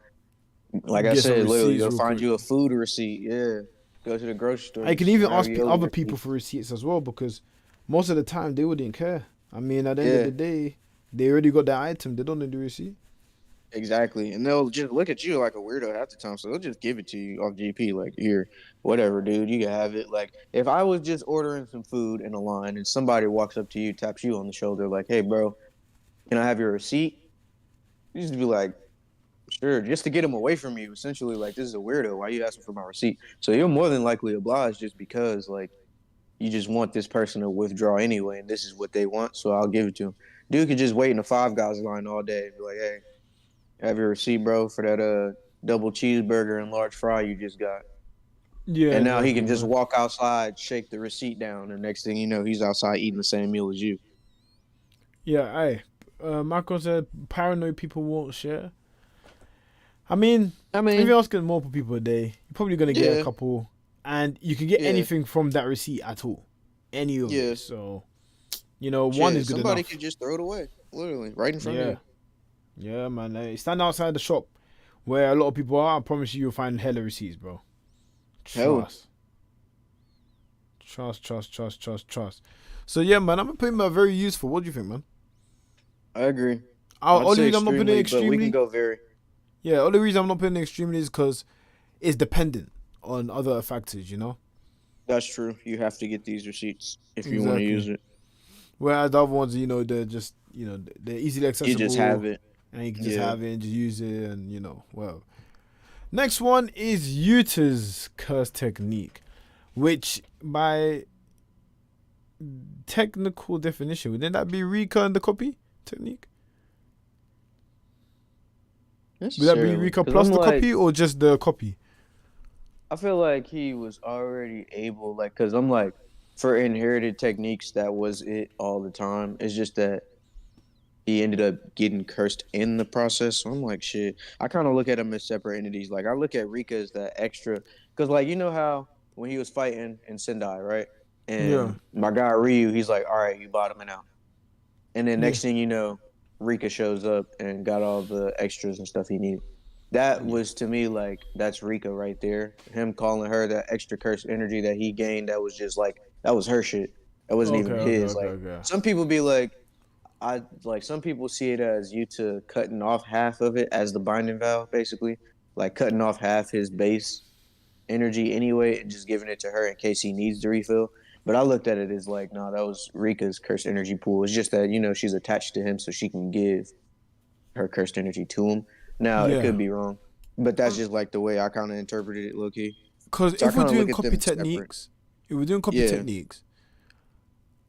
Like I
Get some
said, literally
receipts
go
real
find
quick.
you a food receipt. Yeah. Go to the grocery store,
I
get
can
you some
even ask
ravioli
other people for
receipts.
receipts as well because most of the time they wouldn't care. I mean, at the end of
Yeah.
the day, they already got the item. They don't need the receipt.
Exactly. And they'll just look at you like a weirdo half the time. So they'll just give it to you off GP, like, here, whatever, dude, you can have it. Like, if I was just ordering some food in a line and somebody walks up to you, taps you on the shoulder, like, hey, bro, can I have your receipt? You just be like, sure, just to get them away from you. Essentially, like, this is a weirdo. Why are you asking for my receipt? So you're more than likely obliged just because, like, you just want this person to withdraw anyway, and this is what they want, so I'll give it to him. Dude could just wait in a Five Guys line all day and be like, hey, have your receipt, bro, for that double cheeseburger and large fry you just got.
Yeah,
And now he
exactly,
can just
man.
walk outside, shake the receipt down, and next thing you know, he's outside eating the same meal as you.
Yeah, hey, Michael said paranoid people won't share. I mean,
I
if
mean,
you're asking multiple people a day, you're probably gonna get a
yeah,
couple, and you can get
yeah,
anything from that receipt at all, any of
yeah.
it. So one is
Shit,
good
somebody
enough.
could just throw it away, literally, right in front of
Yeah,
you.
yeah, man. Stand outside the shop where a lot of people are. I promise you'll find hella receipts, bro.
Hell,
Trust, trust. So yeah, man, I'm gonna put him at very useful. What do you think, man?
I agree. I'd
Only
say
reason I'm not putting it
extremely, but we can
extremely.
go very.
Yeah, only reason I'm not putting it extremely is because it's dependent on other factors.
That's true. You have to get these receipts if you want to
Exactly.
use it.
Whereas the other ones, they're just, they're easily
You just have
accessible
it.
and you can just
Yeah.
have it and just use it and, well. Next one is Utah's curse technique, which by technical definition, wouldn't that be Rika and the copy technique? Would that be
Necessarily,
Rika
because
plus
I'm
the
like,
copy or just the copy?
I feel like he was already able, like, because I'm like, for inherited techniques, that was it all the time. It's just that he ended up getting cursed in the process. So I'm like, shit. I kind of look at them as separate entities. Like, I look at Rika as that extra, because, like, you know how when he was fighting in Sendai, right?
Yeah,
And my guy Ryu, he's like, all right, you bottoming out. And then
yeah,
next thing you know, Rika shows up and got all the extras and stuff he needed. That
yeah.
was to me like that's Rika right there. Him calling her that extra curse energy that he gained, that was just like that was her shit. That wasn't
Okay,
even
okay,
his.
okay,
Like
okay.
some people be like, I like some people see it as Yuta cutting off half of it as the binding vow, basically. Like cutting off half his base energy anyway and just giving it to her in case he needs to refill. But I looked at it as like, no, that was Rika's cursed energy pool. It's just that, she's attached to him so she can give her cursed energy to him. Now it
Yeah.
could be wrong, but that's just like the way I kind of interpreted it, low key.
Because
So I
if we're
kind of
doing
look at
copy
them separate.
techniques, if we're doing copy
Yeah,
techniques,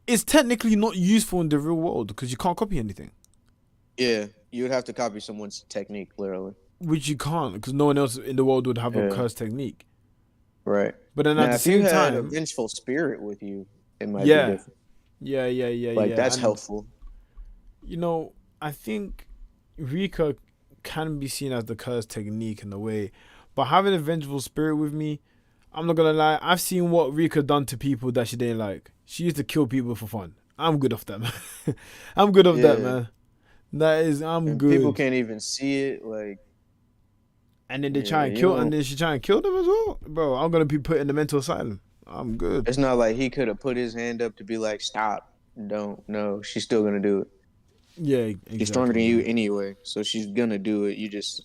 it's technically not useful in the real world because you can't copy anything,
yeah. You would have to copy someone's technique, literally.
which you can't because no one else in the world would have a
Yeah,
cursed technique.
right.
But then at
Now,
the
if you
same
had a
time,
vengeful spirit with you, it might be
yeah,
different. Like
yeah.
that's
And,
helpful.
you know, I think Rika can be seen as the cursed technique in a way. But having a vengeful spirit with me, I'm not gonna lie, I've seen what Rika done to people that she didn't like. She used to kill people for fun. I'm good off that, man. I'm good off that,
Yeah,
man. That is, I'm
and people
good.
can't even see it. Like,
And then they try
yeah,
and
you
kill, and
don't.
then she try and kill them as well, bro. I'm gonna be put in the mental asylum. I'm good.
It's not like he could have put his hand up to be like, "Stop, don't." No, she's still gonna do it.
Yeah,
She's stronger
exactly,
than you
man.
anyway, so she's gonna do it. You just,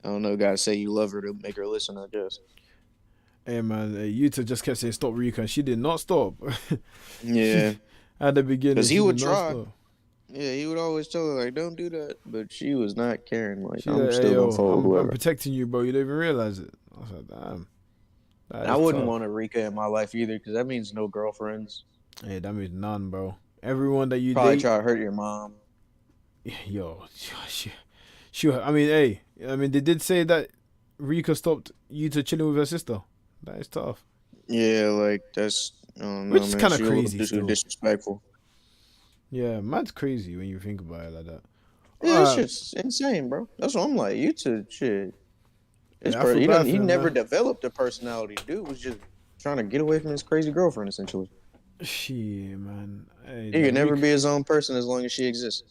I don't know, gotta say you love her to make her listen. I guess.
Hey, man, Yuta just kept saying stop Rika, and she did not stop. she
Yeah,
at the beginning,
because he
she did
would
not
try.
stop.
Yeah, he would always tell her like, "Don't do that," but she was not caring. Like,
She
I'm
like, hey
still gonna
yo,
follow
I'm
whoever.
protecting you, bro. You don't even realize it. I was like, damn, that
And I
is
wouldn't
tough.
want a Rika in my life either, because that means no girlfriends.
Hey, that means none, bro. Everyone that you
Probably
date,
try to hurt your mom.
yo, she, I mean, hey, I mean, they did say that Rika stopped Yuta chilling with her sister. That is tough.
Yeah, like that's I don't know,
Which is
man.
kind of
She a little
crazy
too
still.
disrespectful.
Yeah, man's crazy when you think about it like that.
Yeah, it's
Alright,
just insane, bro. That's what I'm like. You two shit.
yeah, I feel
He
bad
didn't.
for
He
him,
never
man.
developed a personality. Dude was just trying to get away from his crazy girlfriend. Essentially,
Shit, man. Hey,
he
that
could never
Rick.
be his own person as long as she exists.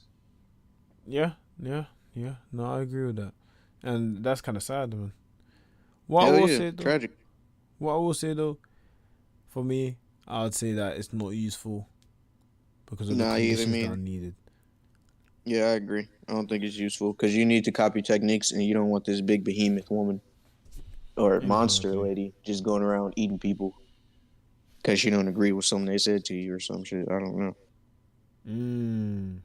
Yeah, yeah, yeah. No, I agree with that. And that's kind of sad, man. What I
Hell
will
yeah,
say though,
tragic.
what I will say though, for me, I would say that it's not useful because of the
Nah, either
conditions that are
me.
needed.
Yeah, I agree. I don't think it's useful because you need to copy techniques, and you don't want this big behemoth woman or monster
Exactly.
lady just going around eating people because she don't agree with something they said to you or some shit. I don't know.
Mm.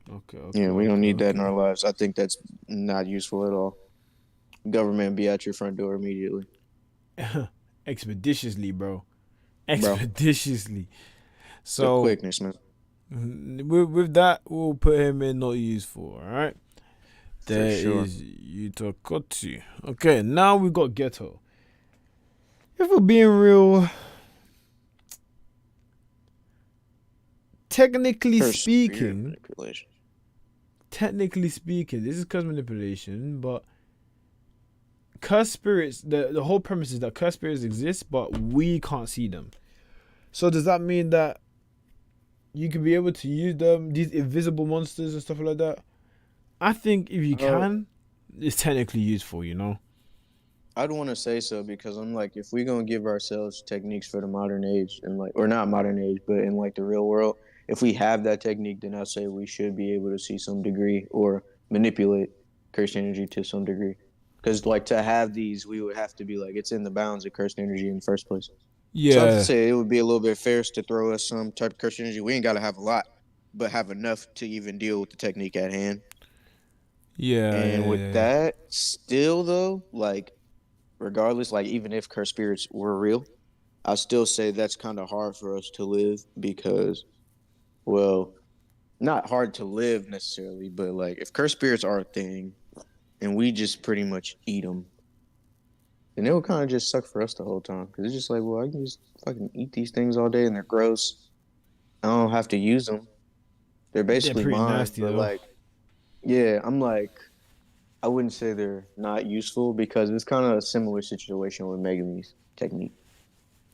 Okay,
Yeah,
okay,
we don't
okay,
need that in our
okay.
lives. I think that's not useful at all. Government be at your front door immediately,
Expeditiously, bro.
bro.
Expeditiously.
The
So
quickness, man,
with that, we'll put him in not useful. All right.
for
There
sure.
is Yutakotsu. Okay, now we got Ghetto. If we're being real, technically
Her spirit
speaking,
manipulation.
this is curse manipulation, but curse spirits, the whole premise is that curse spirits exist, but we can't see them. So does that mean that you can be able to use them, these invisible monsters and stuff like that? I think if you
Uh,
can, it's technically useful, you know?
I'd want to say so because I'm like, if we gonna give ourselves techniques for the modern age and like, or not modern age, but in like the real world, if we have that technique, then I'll say we should be able to see some degree or manipulate cursed energy to some degree. Because like to have these, we would have to be like, it's in the bounds of cursed energy in the first place. So I'd
Yeah.
say it would be a little bit fair to throw us some type of cursed energy. We ain't got to have a lot, but have enough to even deal with the technique at hand.
Yeah,
And
yeah,
with
yeah, yeah.
that, still though, like regardless, like even if cursed spirits were real, I still say that's kind of hard for us to live because, well, not hard to live necessarily, but like if cursed spirits are a thing and we just pretty much eat them, then it would kind of just suck for us the whole time because it's just like, well, I can just fucking eat these things all day and they're gross. I don't have to use them. They're
They're
basically
pretty
mine,
nasty
but
though.
like, yeah, I'm like, I wouldn't say they're not useful because it's kind of a similar situation with Megami's technique.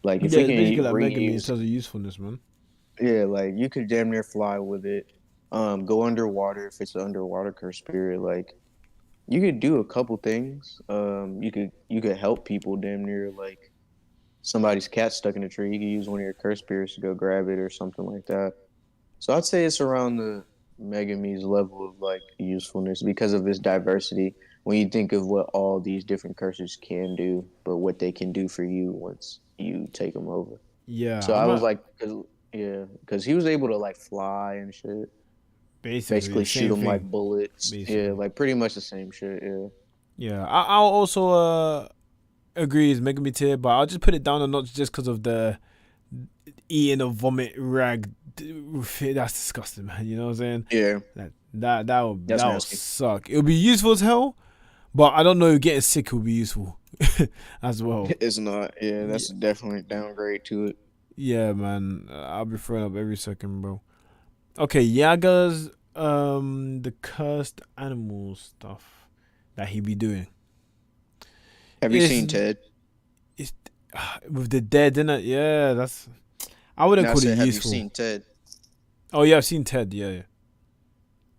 Like if
Yeah,
we
it's
can
basically like Megami in
reuse,
terms of usefulness, man.
yeah, like you could damn near fly with it. Go underwater if it's an underwater curse spirit. Like you could do a couple things. You could help people damn near like somebody's cat stuck in a tree. You could use one of your curse spirits to go grab it or something like that. So I'd say it's around the Megumi's level of like usefulness because of this diversity. When you think of what all these different curses can do, but what they can do for you once you take them over.
Yeah,
So I
I'm
was
a
like, yeah, because he was able to like fly and shit.
basically
Basically,
the
shoot
same
them like
thing.
bullets. Yeah,
Basically.
like pretty much the same shit. Yeah,
Yeah, I'll also agree it's making me tear, but I'll just put it down a notch just because of the eating a vomit rag. That's disgusting, man. You know what I'm saying?
Yeah,
That
that's
would
nasty.
suck. It would be useful as hell, but I don't know if getting sick will be useful as well.
It's not. Yeah,
Yeah,
that's definitely a downgrade to it.
yeah, man. I'll be throwing up every second, bro. Okay, Yaga's the cursed animal stuff that he be doing.
Have you
It's
seen Ted?
it's with the dead, innit? Yeah, that's I wouldn't
No, I
call it
said, have you
useful.
seen Ted?
Oh yeah, I've seen Ted. Yeah, yeah.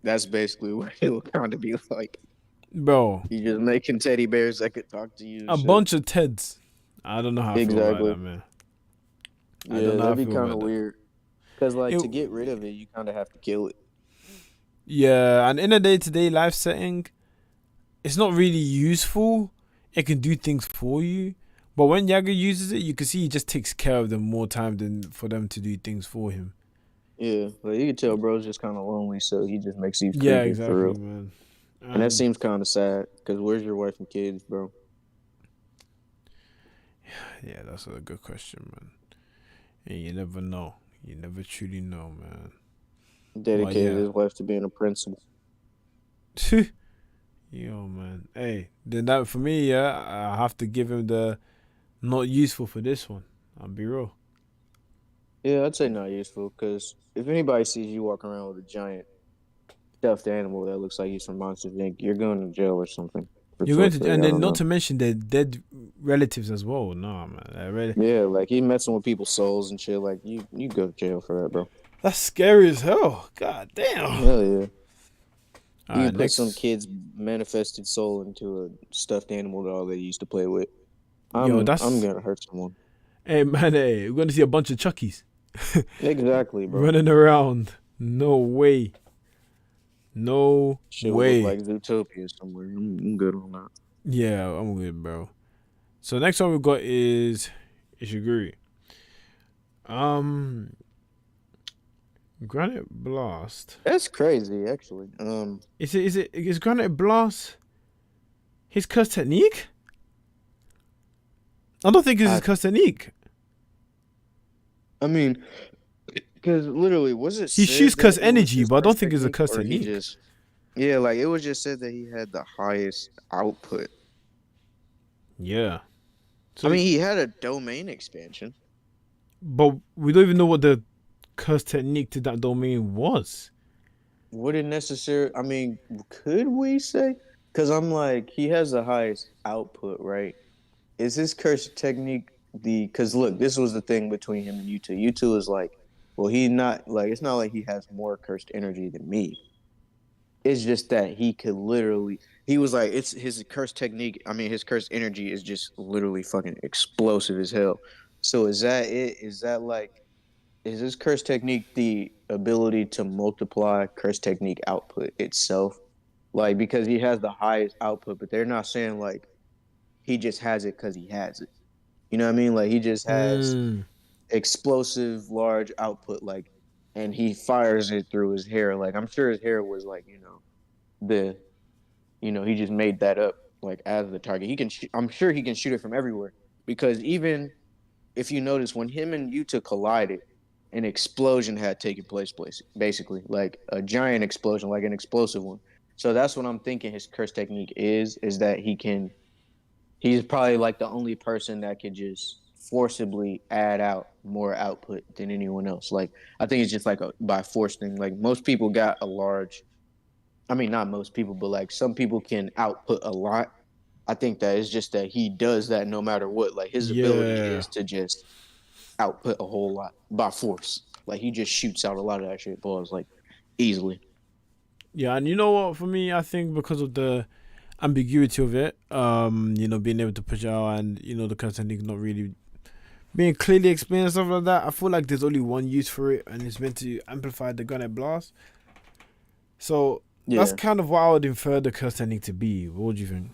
That's basically what it will kind of be like.
Bro,
You just making teddy bears that could talk to you and
a
shit.
bunch of Teds. I don't know how I feel about
Exactly.
that, man. I don't
Yeah,
know how I
that'd be
feel
kind of
about that.
weird. Cause like
It,
to get rid of it, you kind of have to kill it.
yeah, and in a day-to-day life setting, it's not really useful. It can do things for you, but when Yaga uses it, you can see he just takes care of them more time than for them to do things for him.
Yeah, like you can tell, bro's just kind of lonely, so he just makes these
Yeah,
creatures for
exactly,
real.
man.
And that
And
seems kind of sad. Cause where's your wife and kids, bro?
yeah, that's a good question, man. And you never know. You never truly know, man. But
Dedicated
yeah.
his life to being a principal.
Yo, man. Hey, then that for me, yeah, I have to give him the not useful for this one. I'll be real.
Yeah, I'd say not useful. Cause if anybody sees you walking around with a giant stuffed animal that looks like he's from Monsters Inc., you're going to jail or something
You're going to,
respectfully.
and
I
then
don't
not
know.
to mention their dead relatives as well. Nah, man.
Yeah, like he messing with people's souls and shit. Like you go to jail for that, bro.
That's scary as hell. God damn.
Hell yeah.
All
You
right,
could put some
next.
kid's manifested soul into a stuffed animal doll they used to play with.
Yo,
I'm
that's.
gonna hurt someone.
Hey, man, hey, we're going to see a bunch of Chuckies
Exactly, bro.
running around. No way. No
Shit would look
way.
like Zootopia somewhere. I'm good on that.
Yeah, I'm good, bro. So next one we got is Ishiguri. Um, Granite Blast.
That's crazy, actually.
Is Granite Blast his curse technique? I don't think it's his
I
curse technique.
I mean, because literally, was it
He shoots
said
curse
that it was
energy,
his
but I
curse
don't think it's a
technique,
curse
or he
technique.
just yeah, like it was just said that he had the highest output.
Yeah.
I
So,
mean, he had a domain expansion.
but we don't even know what the curse technique to that domain was.
Wouldn't necessarily. I mean, could we say? Because I'm like, he has the highest output, right? Is his curse technique the? Because look, this was the thing between him and you two. You two is like, well, he not like it's not like he has more cursed energy than me. It's just that he could literally. He was like, it's his curse technique. I mean, his curse energy is just literally fucking explosive as hell. So is that it? Is that like? Is this curse technique the ability to multiply curse technique output itself? Like because he has the highest output, but they're not saying like he just has it because he has it. You know what I mean? Like he just has
Hmm.
explosive large output, like, and he fires it through his hair. Like I'm sure his hair was like the he just made that up like as the target. He can. I'm sure he can shoot it from everywhere because even if you notice when him and Yuta collided, an explosion had taken place, basically, like a giant explosion, like an explosive one. So that's what I'm thinking his curse technique is that he's probably like the only person that could just forcibly add out more output than anyone else. Like I think it's just like a by force thing. Like most people got a large I mean not most people, but like some people can output a lot. I think that it's just that he does that no matter what. Like his ability
Yeah.
is to just output a whole lot by force. Like he just shoots out a lot of that shit balls like easily.
Yeah, and you know what? For me, I think because of the ambiguity of it, being able to push out and the curse technique not really being clearly explained and stuff like that, I feel like there's only one use for it, and it's meant to amplify the Granite Blast. So that's
Yeah,
kind of what I would infer the curse technique to be. What do you think?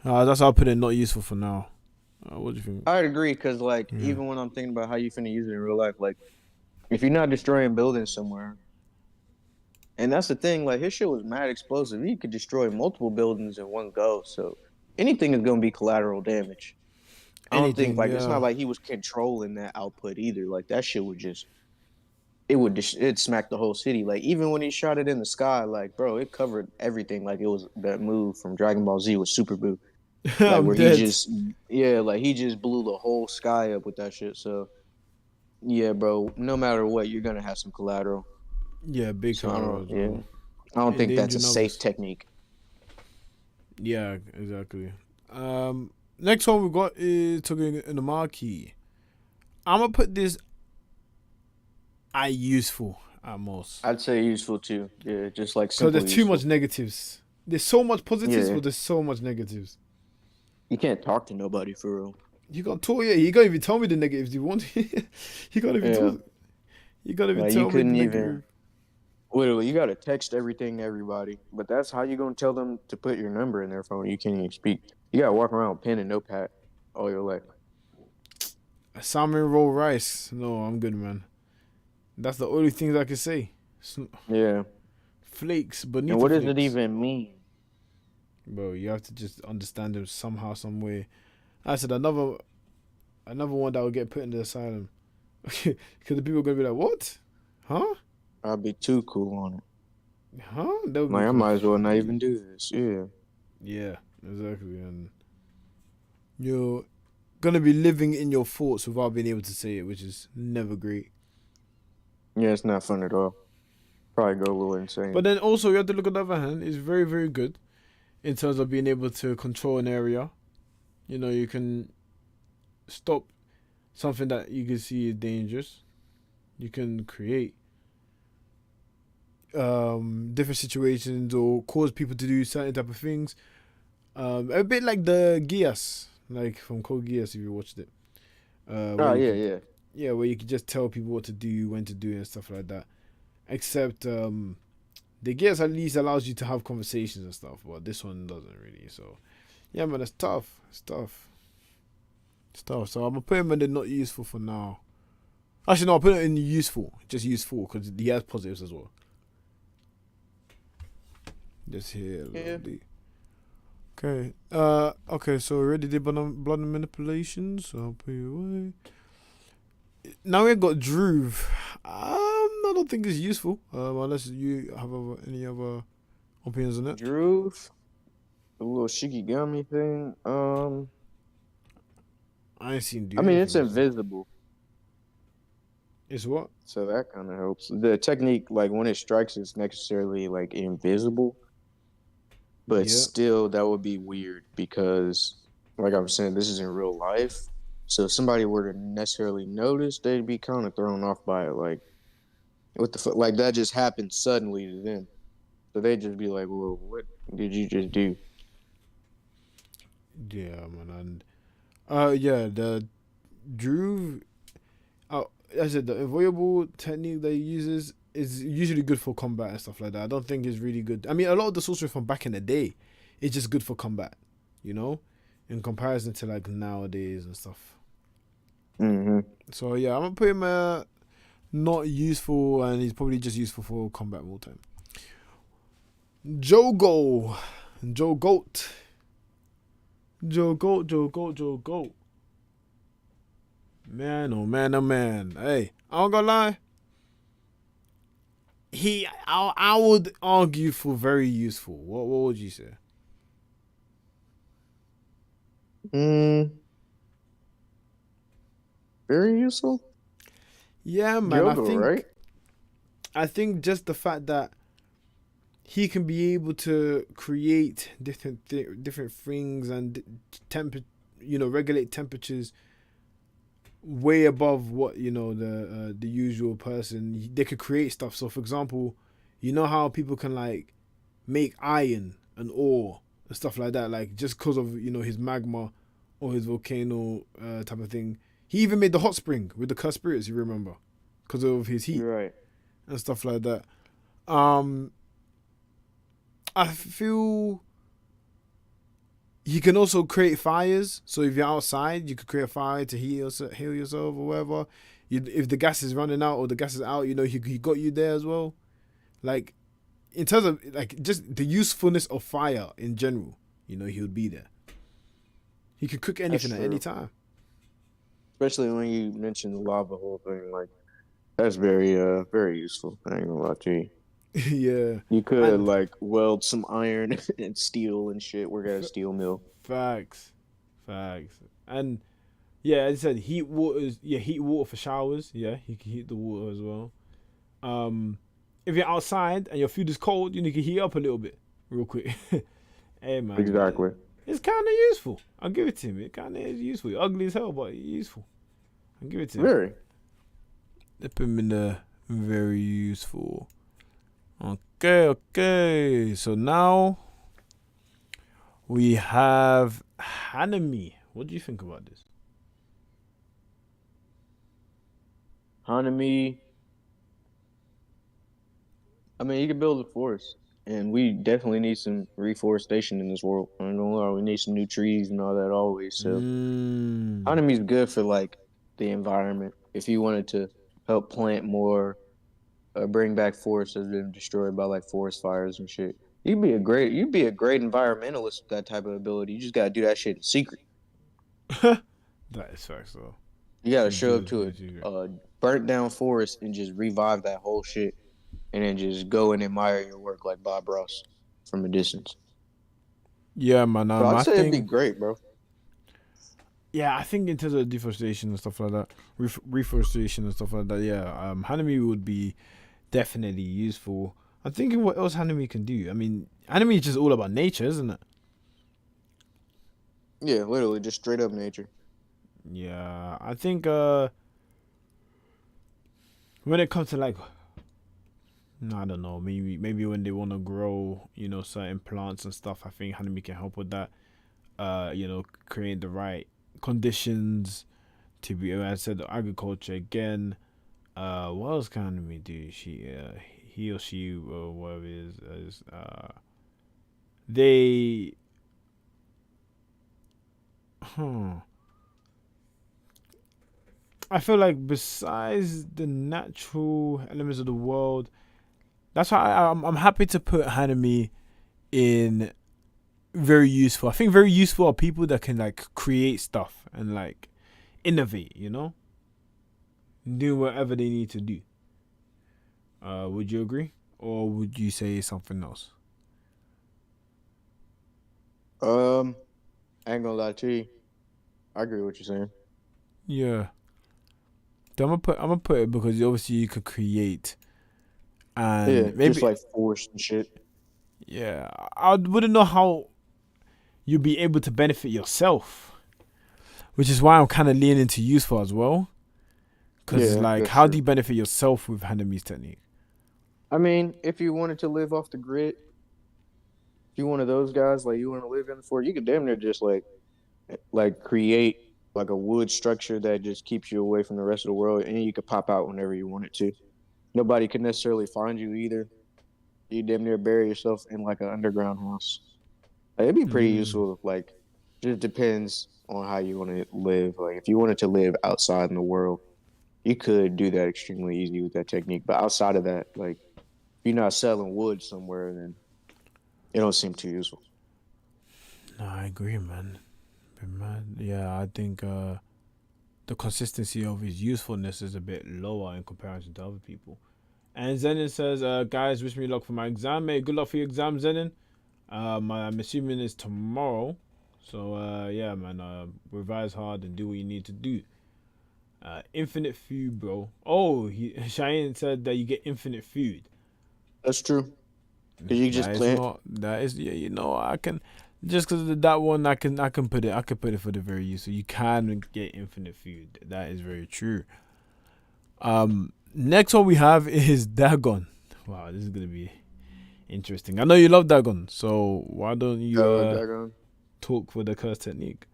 That's how I put it. Not useful for now. What do you think?
I'd agree because like
Yeah.
even when I'm thinking about how you finna use it in real life, like if you're not destroying buildings somewhere, and that's the thing, like his shit was mad explosive. He could destroy multiple buildings in one go. So anything is gonna be collateral damage. I don't think
Anything,
like it's
yeah.
not like he was controlling that output either. Like that shit would just it'd smack the whole city. Like even when he shot it in the sky, like bro, it covered everything. Like it was that move from Dragon Ball Z with Super Boo. Like
I'm
where he
dead.
just yeah, like he just blew the whole sky up with that shit. So yeah, bro, no matter what, you're gonna have some collateral.
Yeah, big
So I
collateral
don't
as
yeah.
well.
I don't think that's a
Endangering
safe
others.
technique.
Yeah, exactly. Next one we got is talking in the marquee. I'm gonna put this at useful at most
I'd say useful too. Yeah, just like
because
simple
there's too much
useful.
negatives. There's so much positives,
Yeah.
but there's so much negatives.
You can't talk to nobody for real.
You got to yeah. You can't even tell me the negatives you want. You can't even
Yeah.
tell. You can't even
Like you
tell me the
couldn't even
negative.
literally you gotta text everything to everybody. But that's how you gonna tell them to put your number in their phone. You can't even speak. You gotta walk around with pen and notepad all your life.
Salmon roll rice. No, I'm good, man. That's the only things I can say.
Yeah.
Flakes,
And
bonita
what does it
flakes.
even mean?
Bro, you have to just understand them somehow, some way. I said another one that will get put in the asylum. Because the people are gonna be like, what? Huh?
I'd be too cool on it.
Huh? That would be
Like I might as well not
confusing.
even do this. Yeah.
Yeah, exactly. And you're gonna be living in your thoughts without being able to say it, which is never great.
Yeah, it's not fun at all. Probably go a little insane.
But then also you have to look at the other hand, it's very, very good in terms of being able to control an area. You know, you can stop something that you can see is dangerous. You can create different situations or cause people to do certain type of things. A bit like the Geass, like from Code Geass if you watched it. Where
Oh
you
yeah,
could
yeah.
where you could just tell people what to do, when to do and stuff like that. Except the Geass at least allows you to have conversations and stuff, but this one doesn't really. So yeah, man, it's tough. It's tough. It's tough. So I'm gonna put him in the not useful for now. Actually, no, I'll put it in useful. Just useful because he has positives as well. Just here,
Yeah.
lovely. Okay. Okay. So we already did blood manipulations. So I'll put you away. Now we've got Droove. I don't think it's useful. Unless you have any other opinions on it.
Drew, the little Shikigami thing.
I ain't seen do
I mean it's
anything. So.
invisible.
It's what?
So that kind of helps. The technique, like when it strikes, is necessarily like invisible, but
Yeah.
still that would be weird because, like I was saying, this is in real life. So if somebody were to necessarily notice, they'd be kind of thrown off by it. Like, what the fuck? Like that just happened suddenly to them. So they'd just be like, "Well, what did you just do?"
Yeah, man. And yeah, the Droove. I said the avoidable technique that he uses is usually good for combat and stuff like that. I don't think it's really good. I mean, a lot of the sorcery from back in the day, it's just good for combat, you know, in comparison to like nowadays and stuff.
Mm-hmm.
So yeah, I'm gonna put him not useful, and he's probably just useful for combat all time. Jogo, Joe Goat, Joe Goat, Joe Goat, Joe Goat. Man, oh man, oh man. Hey, I don't gonna lie. I would argue for very useful. What would you say?
Mm, very useful.
Yeah, man.
Yoga, right?
I think just the fact that he can be able to create different things and regulate temperatures way above what the usual person. They could create stuff. So, for example, you know how people can like make iron and ore and stuff like that, like just because of his magma or his volcano type of thing. He even made the hot spring with the cursed spirits. You remember, because of his heat
You're right.
and stuff like that. Um, I feel you can also create fires. So if you're outside, you could create a fire to heal yourself or whatever. If the gas is running out or the gas is out, he got you there as well. Like in terms of like just the usefulness of fire in general, he would be there. He could cook
That's
anything at any
true.
time.
Especially when you mentioned the lava whole thing, like that's very useful. I ain't gonna lie to you.
Yeah,
You could
and
like weld some iron and steel and shit. Work at a
f-
steel mill.
facts, facts, and yeah, as I said, heat water is heat water for showers. Yeah, he can heat the water as well. Um, if you're outside and your food is cold, you need to heat up a little bit, real quick. Hey man,
Exactly.
it's kind of useful. I'll give it to him. It kind of is useful. Ugly as hell, but useful. I'll give it to him.
Very.
They put him in the very useful. Okay, okay. So now we have Hanami. What do you think about this?
Hanami. I mean, you can build a forest, and we definitely need some reforestation in this world. I ain't gonna lie, we need some new trees and all that always. So
Mmm.
Hanami's good for like the environment. If you wanted to help plant more, bring back forests that have been destroyed by like forest fires and shit. You'd be a great environmentalist with that type of ability. You just gotta do that shit in secret.
That is facts though.
You gotta
You
show
do
up
it
to
very secret.
a burnt down forest and just revive that whole shit, and then just go and admire your work like Bob Ross from a distance.
Yeah, man.
So I'd
I
say it'd be
think
great, bro.
yeah, I think in terms of deforestation and stuff like that, reforestation and stuff like that. Yeah, Hanami would be definitely useful. I'm thinking what else Hanami can do. I mean, Hanami is just all about nature, isn't it?
Yeah, literally just straight up nature.
Yeah, I think when it comes to like I don't know, maybe when they want to grow, certain plants and stuff, I think Hanami can help with that. Create the right conditions to be. As I said, the agriculture again. What else can Hanami do? He or she, whatever it is they. Huh. I feel like besides the natural elements of the world, that's why I'm happy to put Hanami in very useful. I think very useful are people that can like create stuff and like innovate, do whatever they need to do. Would you agree, or would you say something else?
Um, I ain't gonna lie to you. I agree with what you're saying.
Yeah, I'm gonna put it because obviously you could create
Yeah,
and
just
maybe
like forest and shit.
yeah. I wouldn't know how you'd be able to benefit yourself, which is why I'm kind of leaning into useful as well. Because it's
Yeah,
like,
that's
how do
true.
you benefit yourself with Hanami's technique?
I mean, if you wanted to live off the grid, if you one of those guys, like you want to live in the forest, you could damn near just like create like a wood structure that just keeps you away from the rest of the world, and you could pop out whenever you wanted to. Nobody could necessarily find you either. You damn near bury yourself in like an underground house. Like, it'd be pretty
Mm.
useful. Like, just depends on how you want to live. Like, if you wanted to live outside in the world, you could do that extremely easy with that technique. But outside of that, like, if you're not selling wood somewhere, then it don't seem too useful.
No, I agree, man. But man, yeah, I think the consistency of his usefulness is a bit lower in comparison to other people. And Zenin says, guys, wish me luck for my exam, mate. Good luck for your exam, Zenin. I'm assuming it's tomorrow. So, yeah, man, revise hard and do what you need to do. Infinite food, bro. Oh, Cheyenne said that you get infinite food.
That's true. Because you just
That is
plant.
not. That is yeah. I can just because of that one. I can put it. I can put it for the very use. So you can get infinite food. That is very true. Next one we have is Dagon. Wow, this is gonna be interesting. I know you love Dagon, so why don't you
Daggone.
talk for the curse technique?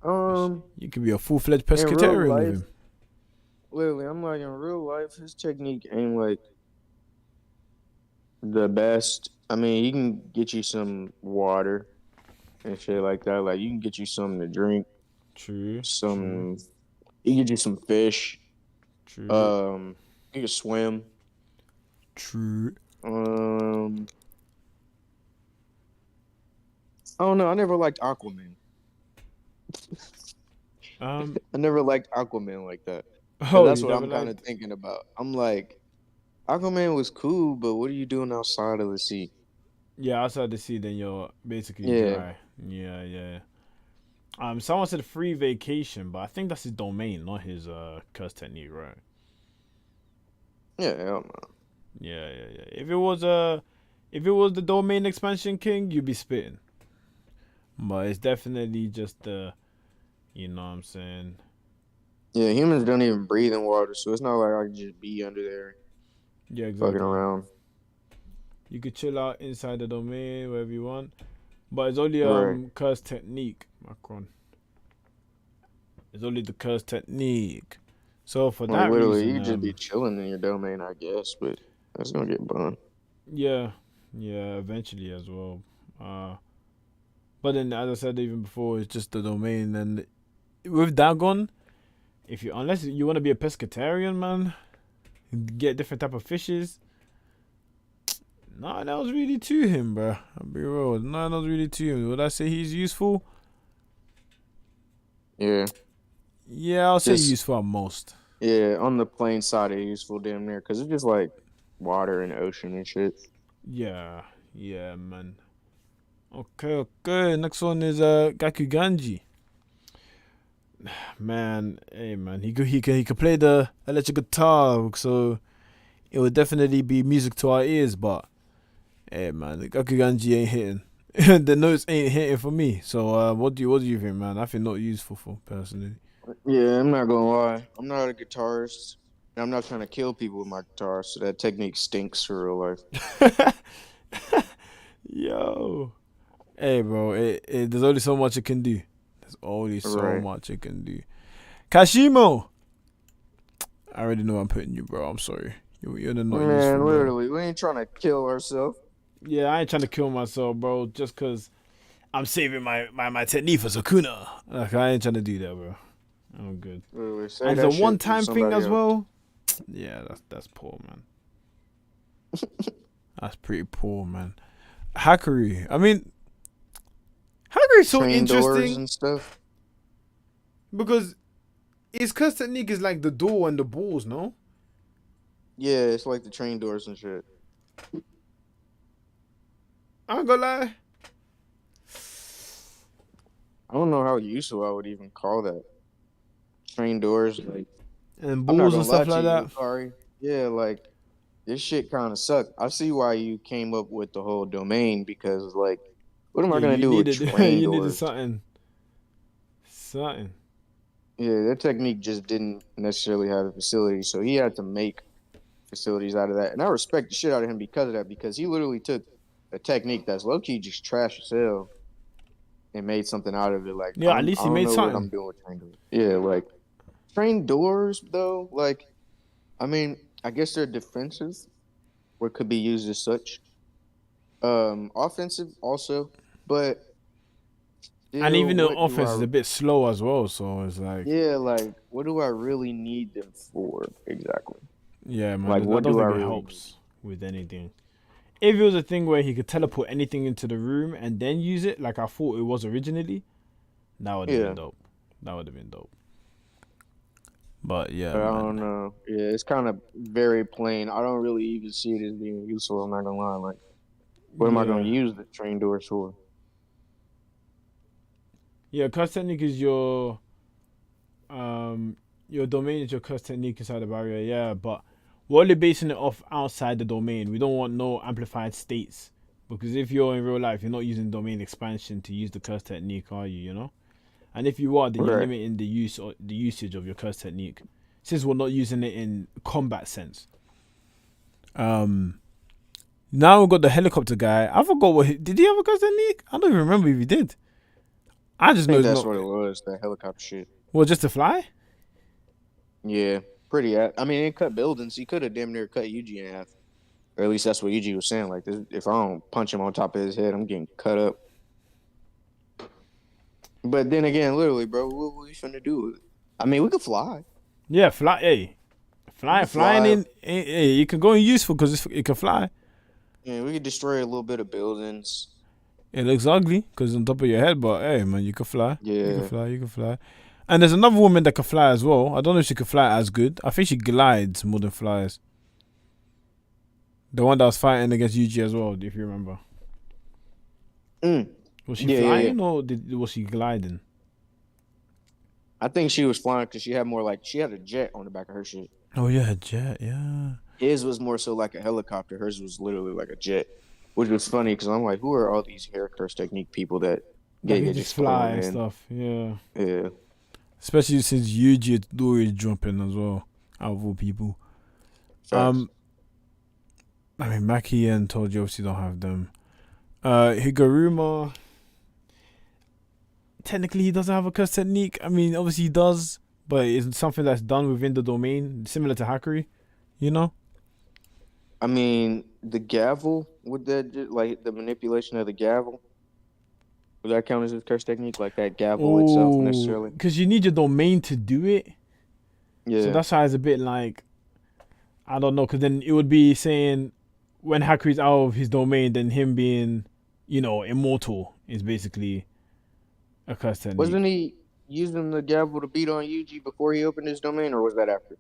Um,
You can be a full fledged
in real
pescatarian with
life,
him.
literally, I'm like in real life, his technique ain't like the best. I mean, he can get you some water and shit like that. Like, you can get you something to drink,
True, true,
some. He can get you some fish.
true,
You can swim.
true.
Um, I don't know. I never liked Aquaman.
Um.
I never liked Aquaman like that. Cause
Oh,
that's
you
what
never
I'm kind of
liked?
thinking about. I'm like, Aquaman was cool, but what are you doing outside of the sea?
Yeah, outside the sea, then you're basically
Yeah,
dry. Yeah, yeah. Someone said free vacation, but I think that's his domain, not his curse technique, right?
yeah, hell no.
Yeah, yeah, yeah. If it was the domain expansion king, you'd be spitting. But it's definitely just the, you know what I'm saying?
Yeah, humans don't even breathe in water, so it's not like I can just be under there
Yeah,
fucking
exactly.
around.
You could chill out inside the domain wherever you want, but it's only
Right.
curse technique, Macron. It's only the curse technique. So for
Like
that
literally, you
reason,
could just be chilling in your domain, I guess, but that's gonna get burned.
yeah, yeah, eventually as well. Uh, but then as I said even before, it's just the domain, and with Dagon, if you unless you want to be a pescatarian, man, get different type of fishes. Nah, that was really to him, bro. I'll be real. Nah, that was really to him. Would I say he's useful?
Yeah,
Yeah, I'll say
just
useful at most.
yeah, on the plain side of useful, damn near, because it's just like water and ocean and shit.
Yeah, yeah, man. Okay, okay. Next one is Gakuganji. Man, hey man, he could play the electric guitar, so it would definitely be music to our ears. But hey man, the Gakuganji ain't hitting. The notes ain't hitting for me. So what do you think, man? I think not useful for personally.
Yeah, I'm not gonna lie, I'm not a guitarist, and I'm not trying to kill people with my guitar, so that technique stinks for real life.
Yo, hey bro, there's only so much it can do. There's only so
Right,
much it can do. Kashimo, I already know I'm putting you, bro. I'm sorry. You're the not useful,
man.
bro.
Literally, we ain't trying to kill ourselves.
Yeah, I ain't trying to kill myself, bro, just cause I'm saving my technique for Sakuna. Like I ain't trying to do that, bro. I'm good.
Literally, say
And it's a
that
one
shit for
time thing
somebody
as
else.
well. Yeah, that's poor, man. That's pretty poor, man. Hakery. I mean, Hakery's so
Train doors
interesting
and stuff.
because his curse technique is like the door and the balls, no?
Yeah, it's like the train doors and shit.
I ain't gonna lie.
I don't know how useful I would even call that. Train doors, like
And
I'm not
balls and
gonna lie
stuff
to
like
you,
that.
Kari. Yeah, like this shit kind of sucked. I see why you came up with the whole domain because, like, what am I
Yeah,
gonna
you
do with
needed
train
you needed
doors?
something. Something.
Yeah, that technique just didn't necessarily have a facility, so he had to make facilities out of that. And I respect the shit out of him because of that, because he literally took a technique that's low key just trash as hell and made something out of it. Like
Yeah, at
I
least he
don't
made
know what I'm
something.
doing with train doors. Yeah, like train doors though, like I mean, I guess they're defensive or could be used as such. Offensive also, but
And
still,
even the
what do
offense is
I?
a bit slow as well, so it's like,
Yeah, like what do I really need them for exactly?
yeah,
Like
man, I
what
don't
do I
think it
really need?
helps with anything. If it was a thing where he could teleport anything into the room and then use it, like I thought it was originally, that would have been
Yeah,
dope. That would have been dope. But yeah,
but I
man.
don't know. Yeah, it's kind of very plain. I don't really even see it as being useful. I'm not gonna lie. Like, what am I gonna
Yeah.
use the train doors for?
Yeah, curse technique is your domain is your curse technique inside the barrier, yeah, but we're only basing it off outside the domain. We don't want no amplified states. Because if you're in real life, you're not using domain expansion to use the curse technique, are you, you know? And if you are, then you're
Right.
limiting the use or the usage of your curse technique. Since we're not using it in combat sense. Um Now we've got the helicopter guy. I forgot did he have a curse technique? I don't even remember if he did. I
I
just know
think
it's
that's
not
what it was. That helicopter shit.
well just to fly?
Yeah, pretty. I mean, it cut buildings. He could have damn near cut Yuji in half. Or at least that's what Yuji was saying. Like, this, if I don't punch him on top of his head, I'm getting cut up. But then again, literally, bro, what we finna do with it? I mean, we could fly.
Yeah, fly. Hey,
We could
flying
fly.
in. Hey, it can go in useful because it can fly.
And we could destroy a little bit of buildings.
It looks ugly because on top of your head, but hey, man, you can fly. You can
Yeah.
fly. You can fly. And there's another woman that can fly as well. I don't know if she can fly as good. I think she glides more than flies. The one that was fighting against Yuji as well, if you remember.
Mm.
Was she
Yeah.
flying or was she gliding?
I think she was flying because she had more like she had a jet on the back of her shit.
Oh yeah, jet. Yeah.
His was more so like a helicopter. Hers was literally like a jet, which was funny because I'm like, who are all these hair curse technique people that
That can
get
just
just thrown
fly and
in?
stuff. Yeah.
Yeah,
Especially since Yuji is jumping as well. Out of all people.
facts.
Um, I mean, Maki and Toji obviously don't have them. Higuruma, technically he doesn't have a curse technique. I mean, obviously he does, but it's something that's done within the domain, similar to Hakuri, you know?
I mean, the gavel would like the manipulation of the gavel would that count as a curse technique? Like that gavel itself
Oh,
necessarily?
because you need your domain to do it. So
Yeah.
that's why it's a bit like, I don't know, because then it would be saying when Hakuri's out of his domain, then him being, immortal is basically a curse
Wasn't
technique.
he using the gavel to beat on Yuji before he opened his domain, or was that after?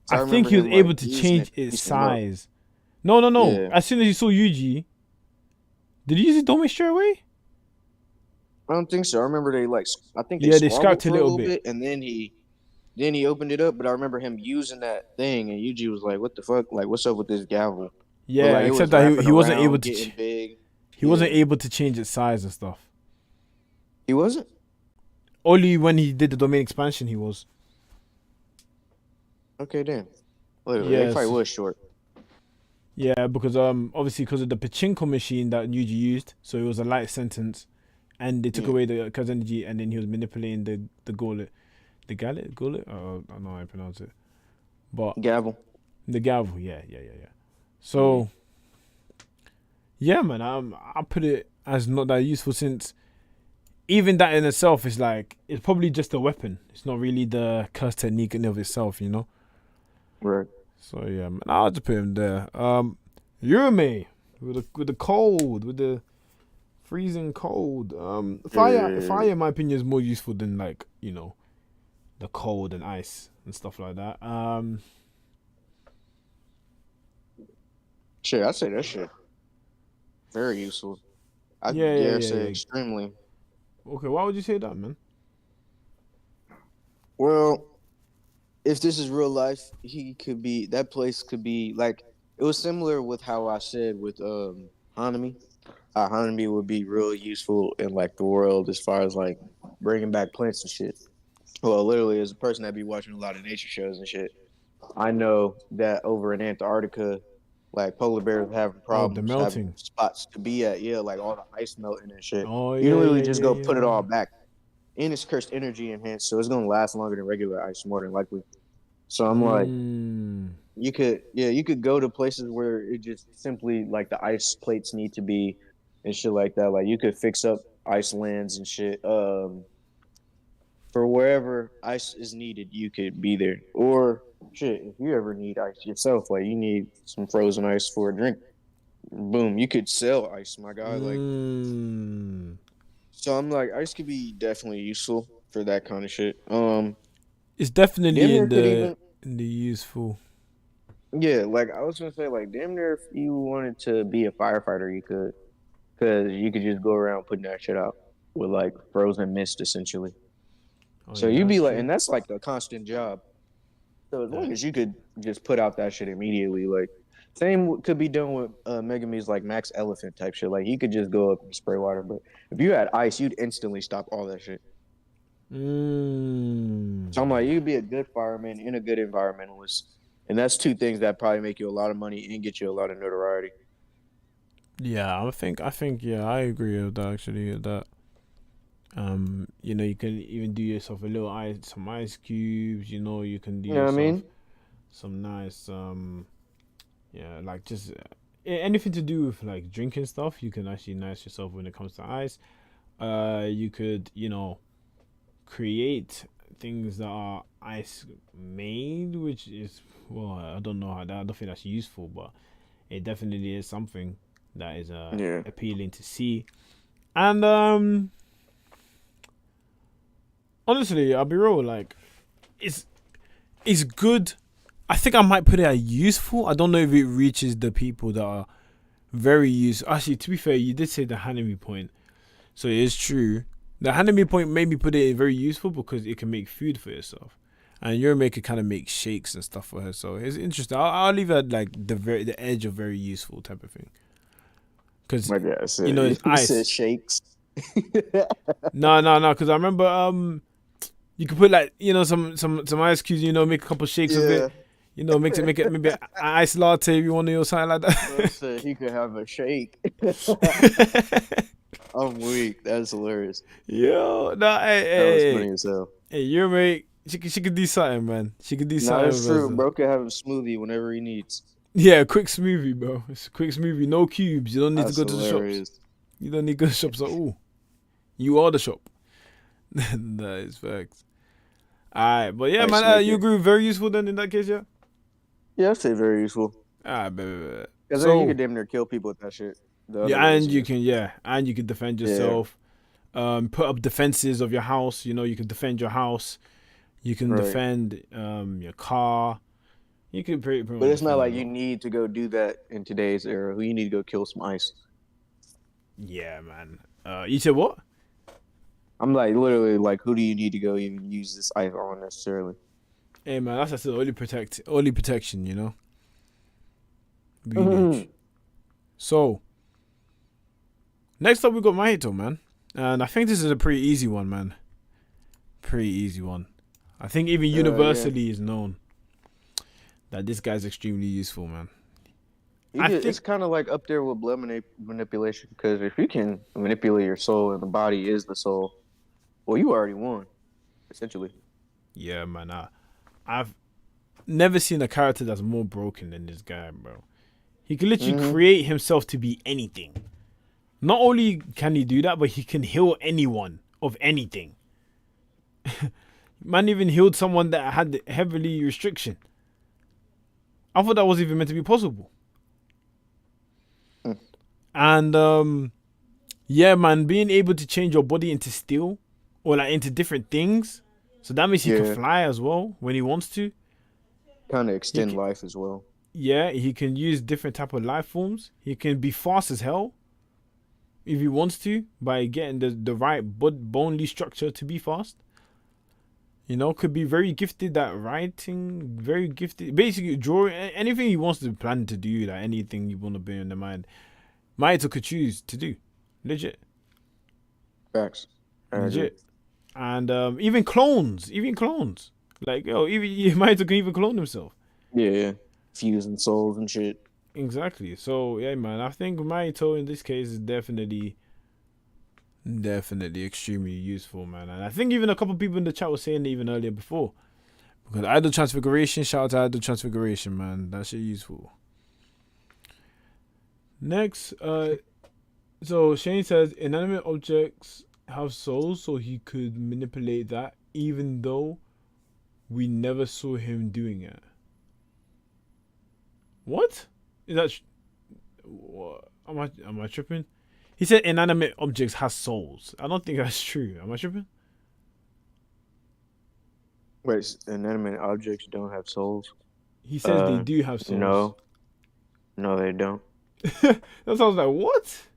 So
I
I
think
remember
he was
him like
able to
using
change
it to
its
piece him up.
size. No, no, no.
Yeah.
As soon as you saw Yuji, did he use his domain straight away?
I don't think so. I remember I think they
Yeah, they
squabbled
scrapped a
for a
little
little
bit.
bit, and then he opened it up. But I remember him using that thing, and Yuji was like, "What the fuck? Like, what's up with this gavel?" But
Yeah,
like, it
except
was
that he,
wrapping
he wasn't able
around,
to
getting big.
he wasn't
Yeah,
able to change its size and stuff.
he wasn't.
Only when he did the domain expansion he was.
Okay, damn. Literally, they probably
Yes.
was short.
Yeah, because obviously because of the pachinko machine that Yuji used, so it was a light sentence, and they took
Yeah,
away the curse energy, and then he was manipulating the gauntlet, the gallet, gauntlet. I don't know how I pronounce it, but
gavel.
the gavel. Yeah, yeah, yeah, yeah.
Yeah,
So yeah, man, I put it as not that useful since even that in itself is like it's probably just a weapon. It's not really the curse technique in of itself, you know.
right.
So yeah, man, I'll just put him there. Yume with the cold, with the freezing cold. Fire,
Yeah.
in my opinion, is more useful than like the cold and ice and stuff like that.
Shit, I say that shit very useful. I
Yeah, yeah,
dare
yeah,
say
yeah.
extremely.
Okay, why would you say that, man?
Well, if this is real life, he could be that place could be like it was similar with how I said with Hanami. Hanami would be real useful in like the world as far as like bringing back plants and shit. Well, literally, as a person that be watching a lot of nature shows and shit, I know that over in Antarctica, like polar bears having
Oh, the
problems having
melting.
spots to be at. Yeah, like all the ice melting and shit.
Oh
You can
yeah,
literally
yeah,
just
yeah,
go
yeah,
put it
yeah.
all back. And it's cursed energy enhanced, so it's gonna last longer than regular ice, more than likely. So I'm like,
Mm.
you could go to places where it just simply like the ice plates need to be and shit like that. Like you could fix up ice lands and shit. For wherever ice is needed, you could be there. Or shit, if you ever need ice yourself, like you need some frozen ice for a drink, boom, you could sell ice, my guy. Like,
Mm.
so I'm like, ice could be definitely useful for that kind of shit.
It's
Damn
definitely
near could even
in the useful.
yeah, like I was gonna say, like damn near if you wanted to be a firefighter, you could, because you could just go around putting that shit out with like frozen mist essentially.
Oh
So
yeah,
you'd
that's
be like,
true.
and that's like a constant job. So as
Yeah.
long as you could just put out that shit immediately, like same could be done with Megumi's like Max Elephant type shit. Like he could just go up and spray water, but if you had ice, you'd instantly stop all that shit. So I'm like,
Mm.
you could be a good fireman and a good environmentalist, and that's two things that probably make you a lot of money and get you a lot of notoriety.
Yeah, I think yeah, I agree with that actually. With that you can even do yourself a little some ice cubes. You can do
You know what I
yourself
mean?
some nice yeah, like just anything to do with like drinking stuff. You can actually nice yourself when it comes to ice. You could create things that are ice made, which is well, I don't know how that. I don't think that's useful, but it definitely is something that is
Yeah.
appealing to see. And honestly, I'll be real, like it's good. I think I might put it at useful. I don't know if it reaches the people that are very useful. Actually, to be fair, you did say the Hanami point, so it is true. The Hanami point made me put it very useful because it can make food for yourself, and your maker kind of makes shakes and stuff for her. So it's interesting. I'll leave it at like the edge of very useful type of thing, because
My God,
you know it's
he said
ice.
shakes.
No, because I remember you could put like some ice cubes. Make a couple shakes of
Yeah.
it. Make it maybe an ice latte if you want to or something like
Bro
that.
said he could have a shake. I'm weak. That's hilarious.
Yo, no,
That was
hey,
funny as hell.
your mate, she could do something, man. She could do
No,
something
that's
with us,
true.
though.
Bro could have a smoothie whenever he needs.
Yeah, quick smoothie, bro. It's a quick smoothie, no cubes. You don't need to
That's
go to the shops.
hilarious.
You don't need to go to the shops at all. You are the shop. That is facts. Alright, but yeah,
Ice
man, you
maker.
agree very useful then in that case, yeah?
Yeah, I'd say very useful.
Alright, bet.
Because you could
So,
damn near kill people with that shit. The other
yeah,
ones
and you
just
can defend yourself. Put up defenses of your house. You can defend your house. You can
right.
defend your car. You can pretty
But
much
it's not
defend
like
a
you
lot.
need to go do that in today's era. You need to go kill some ice.
Yeah, man. You said what?
I'm like literally like, who do you need to go even use this ice on necessarily?
Hey, man, that's the only protection. Really. So, next up we got Mahito, man, and I think this is a pretty easy one, man. Pretty easy one. I think even universally is known that this guy's extremely useful, man.
It's kind of like up there with blood manipulation because if you can manipulate your soul and the body is the soul, well, you already won, essentially.
Yeah, man. I've never seen a character that's more broken than this guy, bro. He can literally create himself to be anything. Not only can he do that, but he can heal anyone of anything. Man even healed someone that had heavily restriction. I thought that was even meant to be possible. And yeah, man, being able to change your body into steel or like into different things, so that means he can fly as well when he wants to.
Kind of extend life as well.
Yeah, he can use different type of life forms. He can be fast as hell if he wants to by getting the right bonely structure to be fast. Could be very gifted at writing, very gifted. Basically, drawing anything he wants to plan to do, like anything you want to bear in the mind, Mahito could choose to do. Legit.
Facts.
Legit. And even clones. Like, even Mahito can even clone himself.
Yeah. Fusing souls and shit.
Exactly. So, yeah, man, I think Mahito in this case is definitely extremely useful, man. And I think even a couple people in the chat were saying it even earlier before. Because idle transfiguration, shout out to idle transfiguration, man. That shit useful. Next, so Shane says inanimate objects have souls, so he could manipulate that, even though we never saw him doing it. What? Is that? What? Am I tripping? He said inanimate objects has souls. I don't think that's true. Am I tripping?
Wait, inanimate objects don't have souls?
He says they do have souls.
No, they don't.
That sounds like what?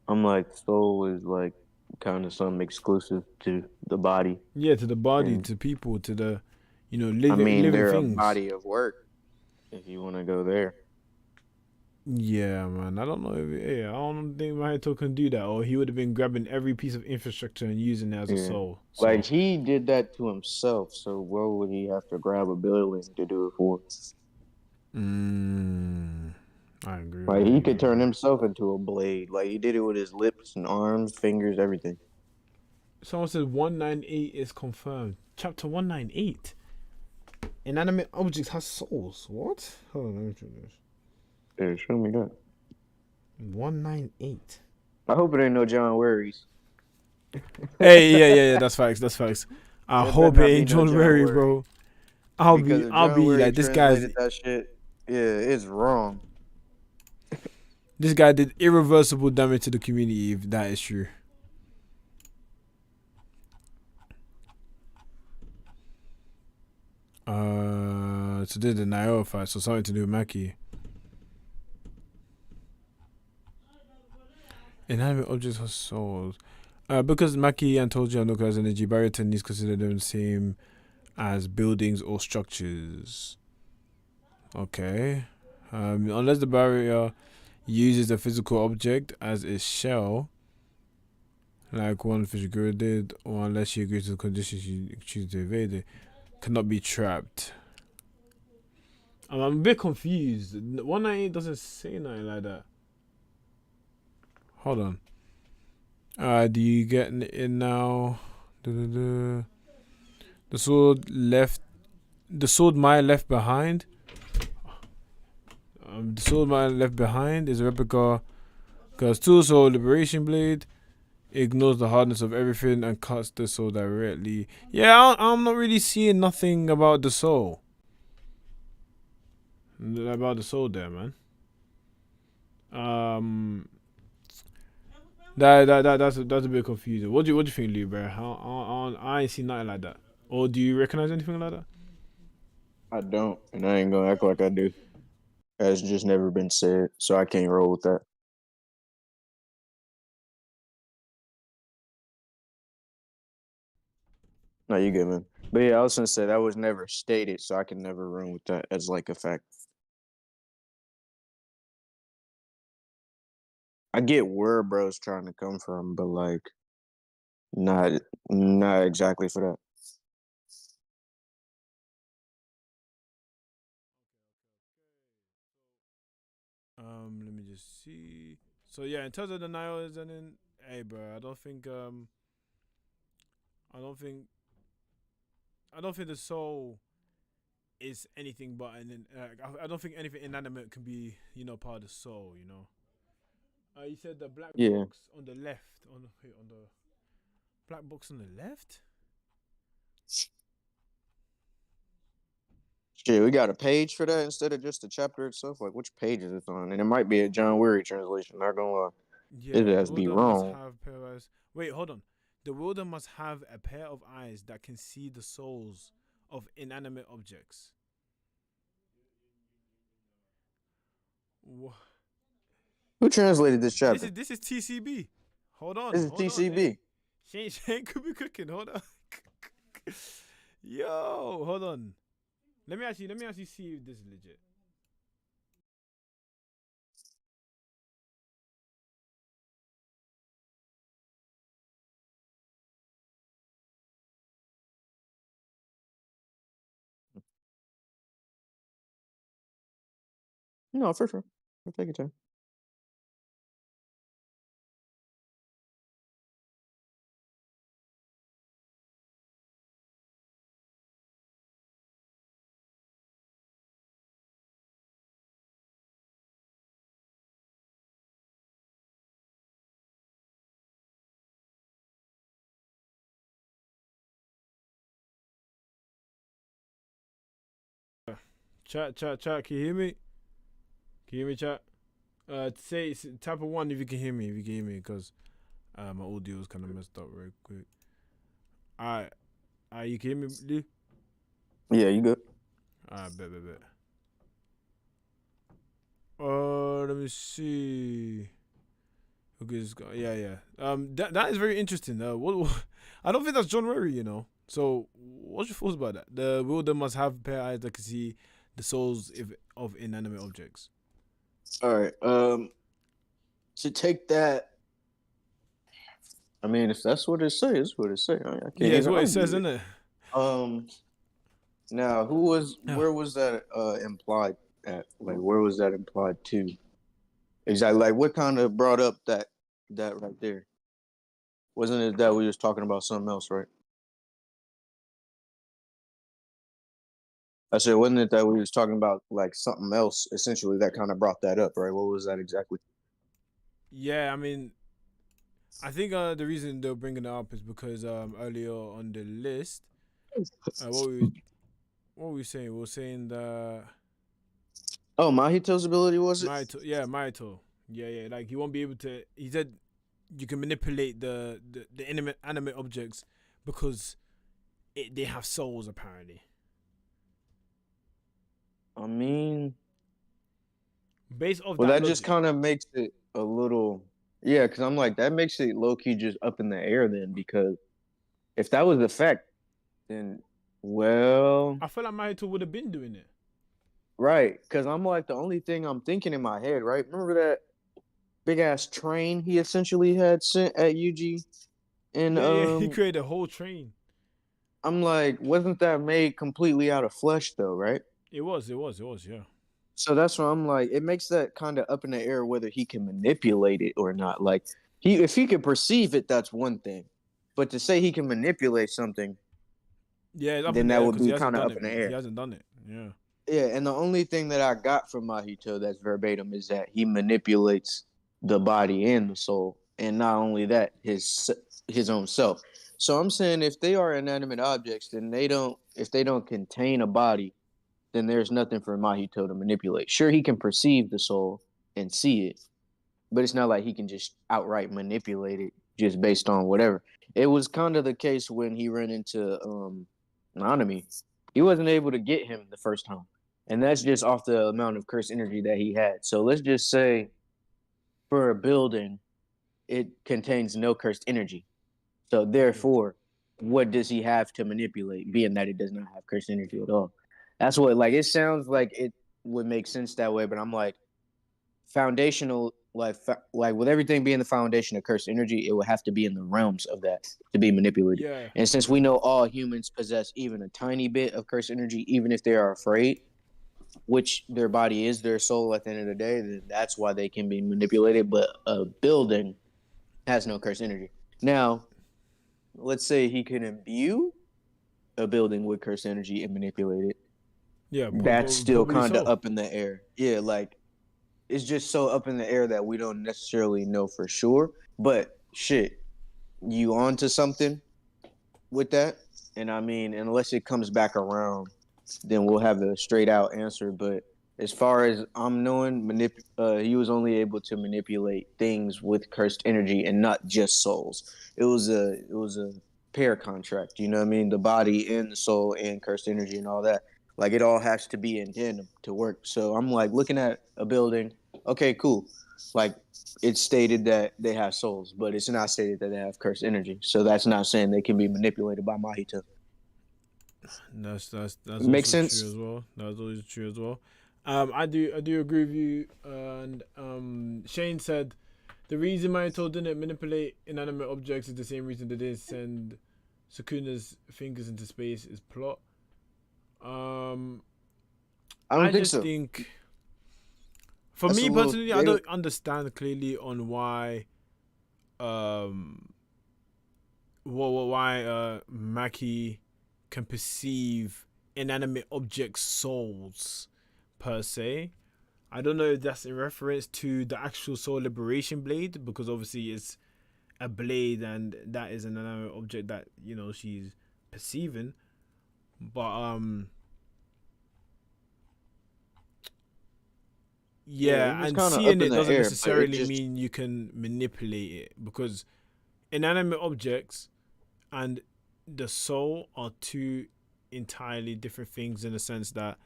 I'm like, soul is like kind of something exclusive to the body.
Yeah, to the body, to people, to the, living
they're
things.
a body of work. If you want to go there.
Yeah, man. I don't know I don't think Mahito can do that, or he would have been grabbing every piece of infrastructure and using it as a soul. So.
Like he did that to himself, so what would he have to grab a building to do it for?
I agree.
Like he could turn himself into a blade. Like he did it with his lips and arms, fingers, everything.
Someone says 198 is confirmed. Chapter 198. Inanimate objects has souls. What? Hold on, let me try this.
Yeah, show me that.
198.
I hope it ain't no John Worries.
Hey, yeah, that's facts. I hope it ain't John Worry, bro. I'll be like, this guy's
that shit. Yeah, it's wrong.
This guy did irreversible damage to the community. If that is true. So did the Nioh fight, so something to do with Maki. Inanimate objects have souls. Because Maki and Toji are no class energy, barrier techniques consider them the same as buildings or structures. Okay. Unless the barrier uses a physical object as its shell, like one Fishiguro did, or unless she agrees to the conditions you choose to evade it, cannot be trapped. I'm a bit confused. 198 doesn't say nothing like that. Hold on. Do you get in now? The sword left. The sword Maya left behind. The sword Maya left behind is a replica. Because two sword liberation blade ignores the hardness of everything and cuts the soul directly. Yeah, I'm not really seeing nothing about the soul. About the soul there, man. That's a bit confusing. What do you think, Lee, bro? I ain't seen nothing like that. Or do you recognize anything like that?
I don't, and I ain't gonna act like I do. That's just never been said, so I can't roll with that. No, you good, man. But yeah, I was gonna say that was never stated, so I can never run with that as like a fact. I get where bro's trying to come from, but like not not exactly for that.
Let me just see. So yeah, in terms of the Niles and then, hey, bro, I don't think, I don't think the soul is anything but an. I don't think anything inanimate can be, part of the soul. You said the black
Yeah.
box on the left. On the black box on the left.
Shit, we got a page for that instead of just the chapter itself. Like, which page is it on? And it might be a John Weary translation. Not gonna lie, it
Yeah, the
has to be
wielder must
wrong.
have pair of eyes. Wait, hold on. The wielder must have a pair of eyes that can see the souls of inanimate objects. Wha-
Who translated this
This
chapter?
is this is TCB.
This is
Hold on. Hey,
TCB.
Shane could be cooking. Hold on. Yo, hold on. Let me actually see if this is legit.
No, for sure. Take your time.
Chat. Can you hear me? Can you hear me, chat? Type of one if you can hear me. If you can hear me, because my audio is kind of messed up real quick. Alright, you can hear me, Lee?
Yeah, you good.
Alright, bet. Let me see. Okay, yeah. That is very interesting. I don't think that's John Murray, So, what's your thoughts about that? The wielder must have pair eyes that can see the souls of inanimate objects.
All right. To take that, I mean, if that's what it says, what it say. I can't
Yeah, it's
even
what it
argue
says,
it.
isn't it?
Um, now,
Yeah.
where was that implied at? Like, where was that implied to? Exactly. Like, what kind of brought up that right there? Wasn't it that we was talking about something else, right? I said, wasn't it that we was talking about like something else? Essentially, that kind of brought that up, right? What was that exactly?
Yeah, I mean, I think the reason they're bringing it up is because earlier on the list, what were we saying? We were saying that
Oh, Mahito's ability was it?
Maito, yeah, Maito, Yeah. Like he won't be able to. He said you can manipulate the animate objects because they have souls apparently.
I mean,
Based off
well,
that
that just
logic.
kind of makes it a little, yeah, because I'm like, that makes it low key just up in the air then, because if that was the fact, then, well,
I feel like Mahito would have been doing it.
right, because I'm like, the only thing I'm thinking in my head, right? Remember that big ass train he essentially had sent at UG? And
Yeah. He created a whole train.
I'm like, wasn't that made completely out of flesh though, right?
It was. Yeah.
So that's why I'm like, it makes that kind of up in the air whether he can manipulate it or not. Like if he can perceive it, that's one thing. But to say he can manipulate something,
Yeah, it's up in
then
the
that
air
would
because he
be
hasn't
kind of
done
up
it,
in the
mate. He
air.
hasn't done it. Yeah.
Yeah, and the only thing that I got from Mahito that's verbatim is that he manipulates the body and the soul, and not only that, his own self. So I'm saying if they are inanimate objects, then they don't if they don't contain a body, then there's nothing for Mahito to manipulate. Sure, he can perceive the soul and see it, but it's not like he can just outright manipulate it just based on whatever. It was kind of the case when he ran into Nanami. He wasn't able to get him the first time. And that's just off the amount of curse energy that he had. So let's just say for a building, it contains no cursed energy. So therefore, what does he have to manipulate, being that it does not have cursed energy at all? That's what like it sounds like it would make sense that way, but I'm like foundational like with everything being the foundation of cursed energy, it would have to be in the realms of that to be manipulated.
Yeah.
And since we know all humans possess even a tiny bit of cursed energy, even if they are afraid, which their body is their soul at the end of the day, then that's why they can be manipulated. But a building has no cursed energy. Now, let's say he can imbue a building with cursed energy and manipulate it.
Yeah.
That's still
Probably
kind of
so.
up in the air. Yeah, like it's just so up in the air that we don't necessarily know for sure. But shit, you onto something with that? And I mean, unless it comes back around, then we'll have a straight out answer. But as far as I'm knowing, he was only able to manipulate things with cursed energy and not just souls. It was a pair contract. You know what I mean? The body and the soul and cursed energy and all that. Like it all has to be in tandem to work. So I'm like looking at a building. Okay, cool. Like it's stated that they have souls, but it's not stated that they have cursed energy. So that's not saying they can be manipulated by Mahito.
That's
Makes
also true as
sense?
well. That's also true as well. I do agree with you. And Shane said the reason Mahito didn't manipulate inanimate objects is the same reason they didn't send Sukuna's fingers into space is plot. Um,
I don't
I
think
just
so.
think, for
That's a
me
little.
personally, I
They don't.
don't understand clearly on why um why Maki can perceive inanimate objects' souls per se. I don't know if that's in reference to the actual soul liberation blade because obviously it's a blade and that is an inanimate object that she's perceiving. But
Yeah, it
yeah,
was
and
kind of
seeing
up in
it
the
doesn't
air, but it
necessarily
just.
mean you can manipulate it because inanimate objects and the soul are two entirely different things in the sense that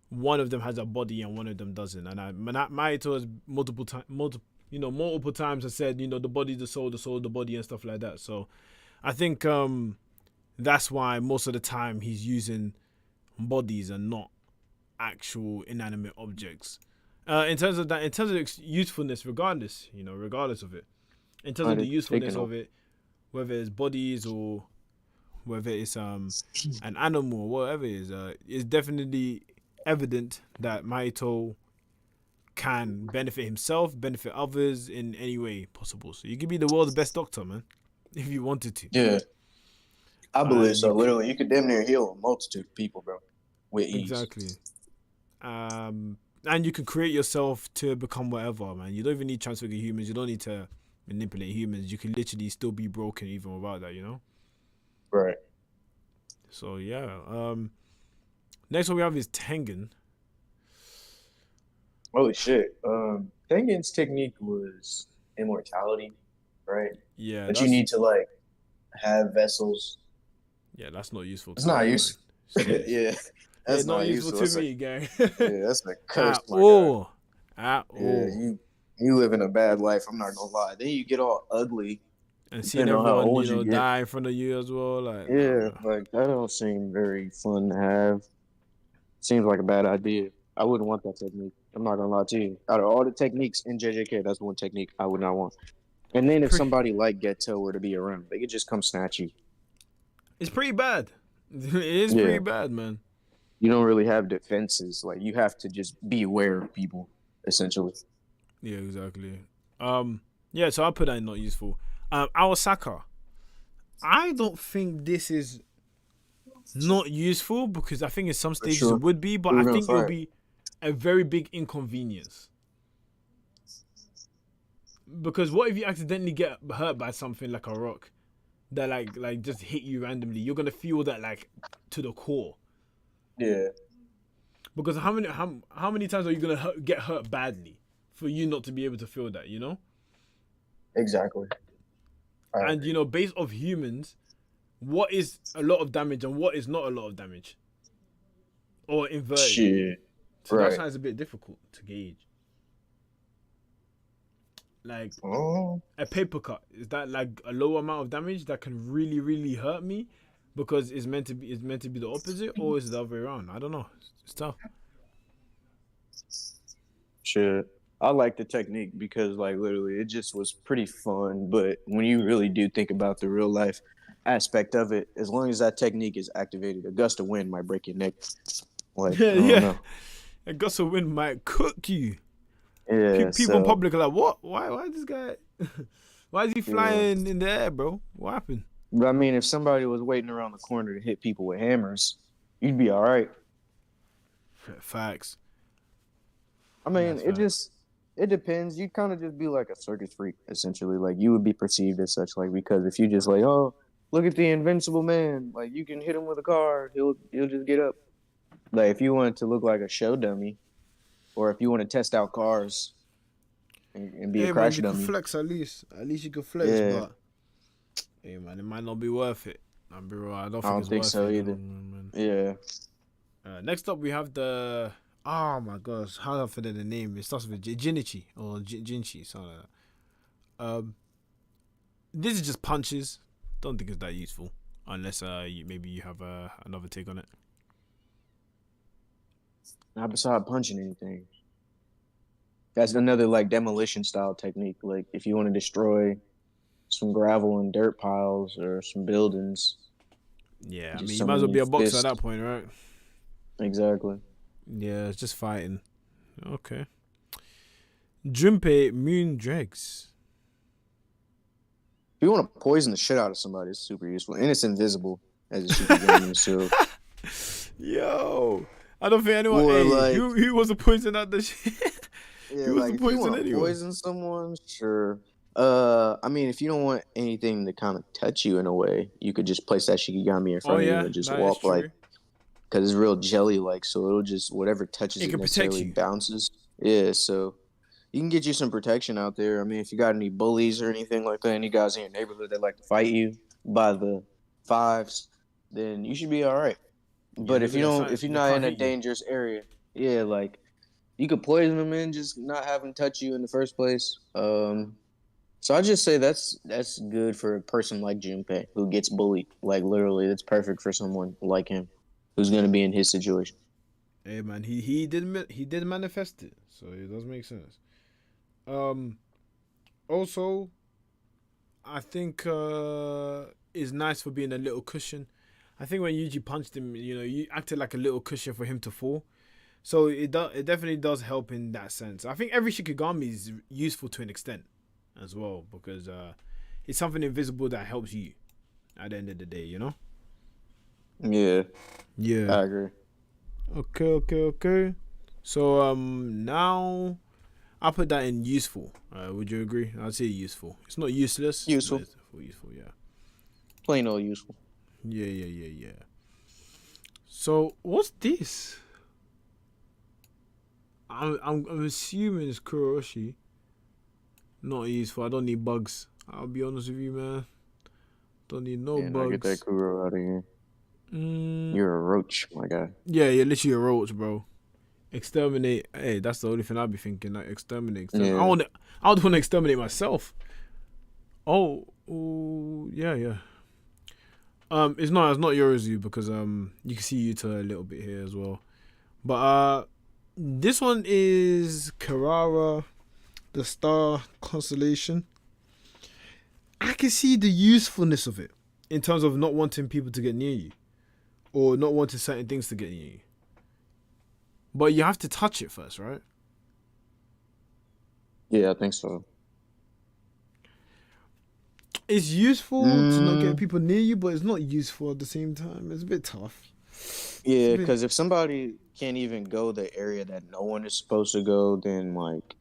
one of them has a body and one of them doesn't. And Maito has multiple times has said, the body, the soul, the body, and stuff like that. So I think that's why most of the time he's using bodies and not actual inanimate objects. In terms of that, in terms of usefulness, regardless of it, in terms
I
of the
didn't take
usefulness
it.
of it, whether it's bodies or whether it's an animal or whatever it is, it's definitely evident that Maito can benefit himself, benefit others in any way possible. So you could be the world's best doctor, man, if you wanted to,
Yeah, I believe
and
so.
you could
Literally, you could damn near heal a multitude of people, bro, with ease.
exactly. And you can create yourself to become whatever, man. You don't even need to transfigure humans. You don't need to manipulate humans. You can literally still be broken even without that.
Right.
So yeah. Next one we have is Tengen.
Holy shit. Tengen's technique was immortality, right?
Yeah,
But you
that's
need to like have vessels.
yeah, that's not useful
It's
to
not
me, man.
use.
Serious.
Yeah,
Yeah,
that's
not
not
useful
useful.
to
That's a
me, gang.
yeah, that's a curse,
At
my guy.
all. At
Yeah,
all.
you live in a bad life. I'm not gonna lie. Then you get all ugly,
And seeing
depending on how
everyone,
old you get.
die in front of you as well, like, nah,
Yeah,
bro.
like that don't seem very fun to have. Seems like a bad idea. I wouldn't want that technique. I'm not gonna lie to you. Out of all the techniques in JJK, that's one technique I would not want. And then if
Pre-
somebody like Geto were to be around, they could just come snatch you.
it's pretty bad. It is pretty
Yeah,
bad, man.
you don't really have defenses. Like you have to just be aware of people, essentially.
Yeah, exactly. Um, yeah, so I put that in not useful. Awasaka. I don't think this is not useful because I think in some
For
stages it
sure.
would be, but
Who
I
we gonna
think it would
fight?
be a very big inconvenience. Because what if you accidentally get hurt by something like a rock that like just hit you randomly? You're gonna feel that like to the core.
Yeah,
Because how many times are you gonna get hurt badly for you not to be able to feel that?
exactly. I
And
agree.
based off humans, what is a lot of damage and what is not a lot of damage, or inverted.
Shit.
So that's
Right.
why it's a bit difficult to gauge. Like
Oh,
a paper cut, is that like a low amount of damage that can really really hurt me because it's meant to be the opposite, or is it the other way around? I don't know. It's tough.
shit. I like the technique because, like, literally, it just was pretty fun. But when you really do think about the real life aspect of it, as long as that technique is activated, a gust of wind might break your neck. Like,
Yeah,
I don't
yeah.
know.
A gust of wind might cook you.
Yeah,
People in
so,
public are like, what? Why this guy? Why is he
yeah.
flying in the air, bro? What happened?
But I mean, if somebody was waiting around the corner to hit people with hammers, you'd be all right.
Facts.
I mean,
That's facts.
it depends. You'd kind of just be like a circus freak, essentially. Like you would be perceived as such, like because if you just like, oh, look at the invincible man, like you can hit him with a car, he'll just get up. Like if you wanted to look like a show dummy, or if you want to test out cars and be a
Hey man,
crash
you could
dummy,
flex at least. At least you could flex,
yeah,
but hey man, it might not be worth it. I'll be real. I don't
I
think
don't
it's
think
worth it
so
in the
either.
long run, man.
Yeah,
Next up, we have the. Oh my gosh, how do I forget the name? It starts with Jinichi or Jinchi, something like that. This is just punches. Don't think it's that useful, unless maybe you have another take on it.
not beside punching anything. That's another like demolition style technique. Like if you want to destroy some gravel and dirt piles or some buildings,
Yeah, I
just
mean you might as
summon
well
your
be a boxer at that
fist.
point, right?
Exactly.
Yeah, it's just fighting. Okay. Junpei Moon Dregs.
If you want to poison the shit out of somebody, it's super useful. And it's invisible as a Shikigami, so
Yo, I don't think anyone.
or
Hey,
like
who was the poison at the shit?
yeah,
Who was the
like if you
poison
want to
anyway?
poison someone, sure. I mean if you don't want anything to kind of touch you in a way, you could just place that Shikigami in
Oh
front of you
yeah,
and just
that is
walk like
true.
because it's real jelly like, so it'll just whatever touches
It
it
can protect
necessarily
you.
bounces. Yeah, so you can get you some protection out there. I mean, if you got any bullies or anything like that, any guys in your neighborhood that like to fight you by the fives, then you should be all right.
Yeah,
But
look
if
at
you
that
don't,
sign.
if you're
They
not
can't
in a
hit you.
dangerous area, yeah, like you could poison them and just not have them touch you in the first place. So I just say that's good for a person like Junpei who gets bullied. Like literally, it's perfect for someone like him who's gonna be in his situation.
Hey man, he did manifest it, so it does make sense. Um, Also, I think it's nice for being a little cushion. I think when Yuji punched him, you acted like a little cushion for him to fall. So it definitely does help in that sense. I think every Shikigami is useful to an extent as well because it's something invisible that helps you at the end of the day.
Yeah,
Yeah.
I agree.
Okay. So now I'll put that in useful. Would you agree? I'd say useful. It's not useless, but
Useful,
it's useful. Yeah.
plain old useful.
Yeah. So what's this? I'm assuming it's Kuroshi. Not useful. I don't need bugs. I'll be honest with you, man. Don't need no
Yeah, now get that
bugs.
Kuro out of here.
Mm,
You're a roach, my guy.
yeah, you're literally a roach, bro. Exterminate. Hey, that's the only thing I'd be thinking. Like exterminate.
Yeah.
I would want to exterminate myself. Oh, ooh, yeah. It's not Yorozu because you can see Yuta a little bit here as well. But this one is Karara, the star constellation. I can see the usefulness of it in terms of not wanting people to get near you or not wanting certain things to get near you. But you have to touch it first, right?
Yeah, I think so.
It's useful to not get people near you, but it's not useful at the same time. It's a bit tough.
Yeah, because if somebody can't even go the area that no one is supposed to go, then like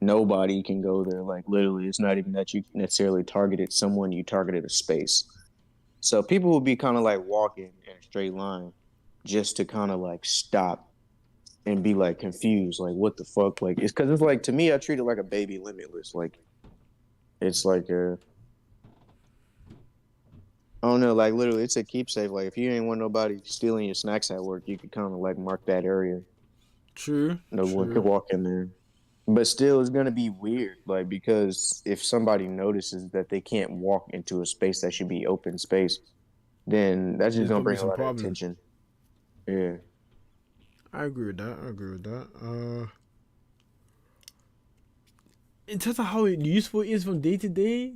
nobody can go there. Like literally, it's not even that you necessarily targeted someone, you targeted a space. So people will be kind of like walking in a straight line just to kind of like stop and be like confused, like what the fuck? Like it's because it's like to me, I treat it like a baby limitless. Like it's like I don't know, like literally, it's a keepsake. Like if you ain't want nobody stealing your snacks at work, you could kind of like mark that area.
True.
No one could walk in there. But still, it's gonna be weird, like because if somebody notices that they can't walk into a space that should be open space, then that's just
There's
gonna
gonna be
bring a
some
lot of
problems.
attention. Yeah.
I agree with that. In terms of how useful it is from day to day,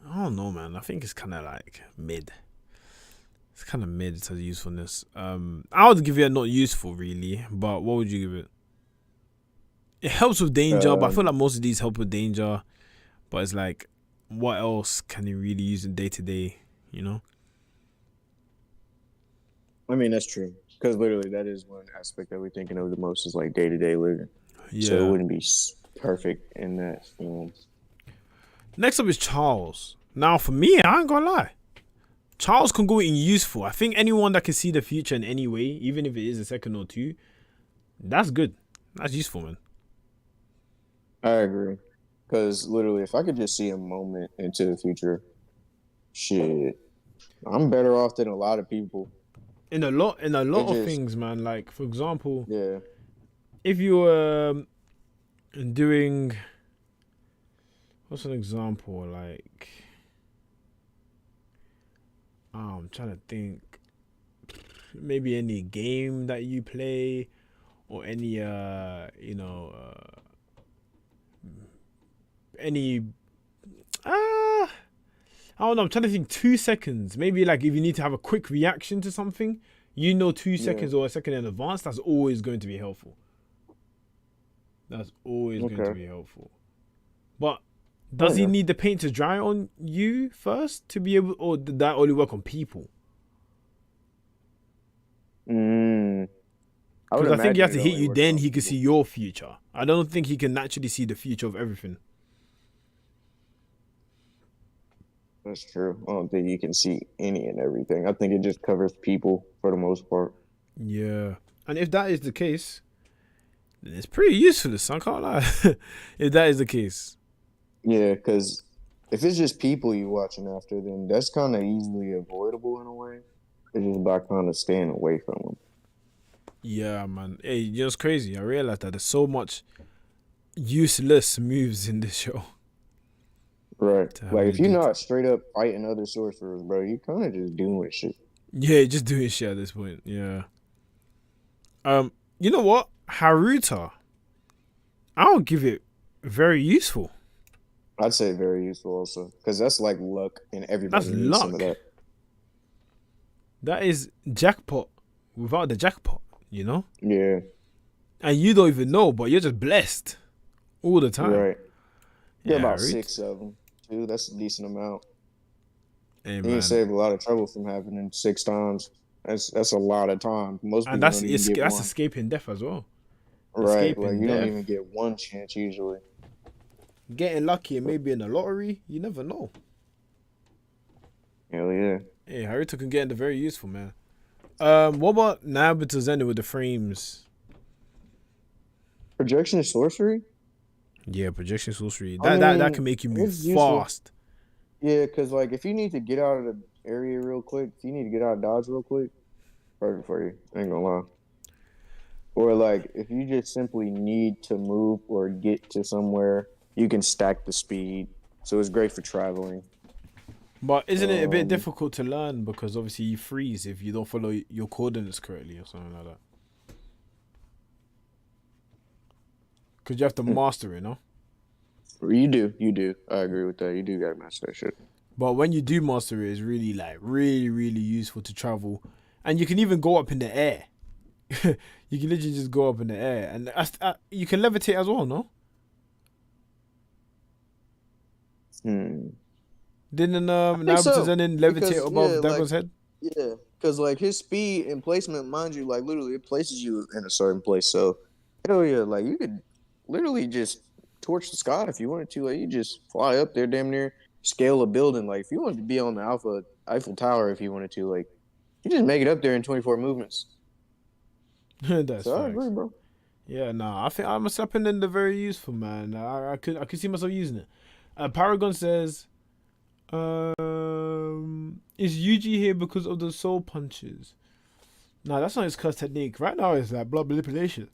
I don't know, man. I think it's kind of like mid. It's kind of mid to usefulness. I would give it a not useful, really. But what would you give it? It helps with danger, but I feel
Um,
like most of these help with danger. But it's like, what else can you really use in day to day? You know?
I mean that's true because literally that is one aspect that we're thinking of the most is like day to day living. So it
Yeah.
wouldn't be perfect in that.
Next up is Charles. Now, for me, I ain't gonna lie. Charles can go in useful. I think anyone that can see the future in any way, even if it is a second or two, that's good. That's useful, man.
I agree because literally, if I could just see a moment into the future, shit, I'm better off than a lot of people.
In a lot
It
of
just,
things, man. Like for example,
yeah,
if you were doing, what's an example? Like, I'm trying to think. Maybe any game that you play, or any any I don't know. I'm trying to think. 2 seconds. Maybe like if you need to have a quick reaction to something, 2
yeah,
seconds or a second in advance. That's always going to be helpful. That's always going to
okay,
be helpful. But
fair
does he
enough.
need the paint to dry on you first to be able, or did that only work on people?
Mm, I would
Because I think he
imagine
has to
it
hit
only
you,
works
then
on
he can see
people.
your future. I don't think he can naturally see the future of everything.
That's true. I don't think you can see any and everything. I think it just covers people for the most part.
Yeah. And if that is the case, then it's pretty useless. I can't lie. If that is the case.
Yeah, because if it's just people you watching after, then that's kind of easily avoidable in a way. It's just by kind of staying away from them.
Yeah, man. Hey, you know it's crazy. I realized that there's so much useless moves in this show
Right.
to have
Like
any
if you're
detail.
not straight up fighting other sorcerers, bro, you kind of just doing shit.
Yeah, just doing shit at this point. Yeah. You know what? Haruta. I'll give it very useful.
I'd say very useful also because that's like luck, and
That's
everybody needs some of
luck.
that.
That is jackpot without the jackpot, you know?
Yeah.
And you don't even know, but you're just blessed all the time.
Right. Get
Yeah,
about
Haruta.
6 of them too. That's a decent amount.
Hey,
You can
man.
save a lot of trouble from happening 6 times. That's a lot of time. Most
And
people don't even get
that's
one.
escaping death as well.
Right. Like
Escaping
you don't
death.
even get one chance usually.
Getting lucky and maybe in the lottery. You never know.
Hell yeah.
Hey, Haruta can get into very useful, man. What about Naruto Zen with the frames?
Projection sorcery.
Yeah, projection sorcery.
I
That
mean,
can make you move
it's useful.
fast.
Yeah, because like if you need to get out of the area real quick, if you need to get out of dodge real quick, perfect for you. Ain't gonna lie. Or like if you just simply need to move or get to somewhere, you can stack the speed. So it's great for traveling.
But isn't it a bit
Um,
difficult to learn because obviously you freeze if you don't follow your coordinates correctly or something like that? Because you have to master it, no?
you do. I agree with that. You do gotta master that shit.
But when you do master it, it's really like really useful to travel, and you can even go up in the air. You can literally just go up in the air, and you can levitate as well, no?
Hmm.
Didn't
I think
Naruto
so
Zenin levitate
because
above Dagon's head?
yeah, because like his speed and placement, mind you, like literally it places you in a certain place. So hell yeah, like you could literally just torch the sky if you wanted to. Like you just fly up there, damn near scale a building. Like if you wanted to be on the Eiffel Tower, if you wanted to, like you just make it up there in 24 movements.
That's
So I
facts.
agree, bro.
Yeah, I think I'm a stepping in the very useful, man. I could see myself using it. Paragon says, is Yuji here because of the soul punches? No, that's not his curse technique. Right now, it's like blood manipulation.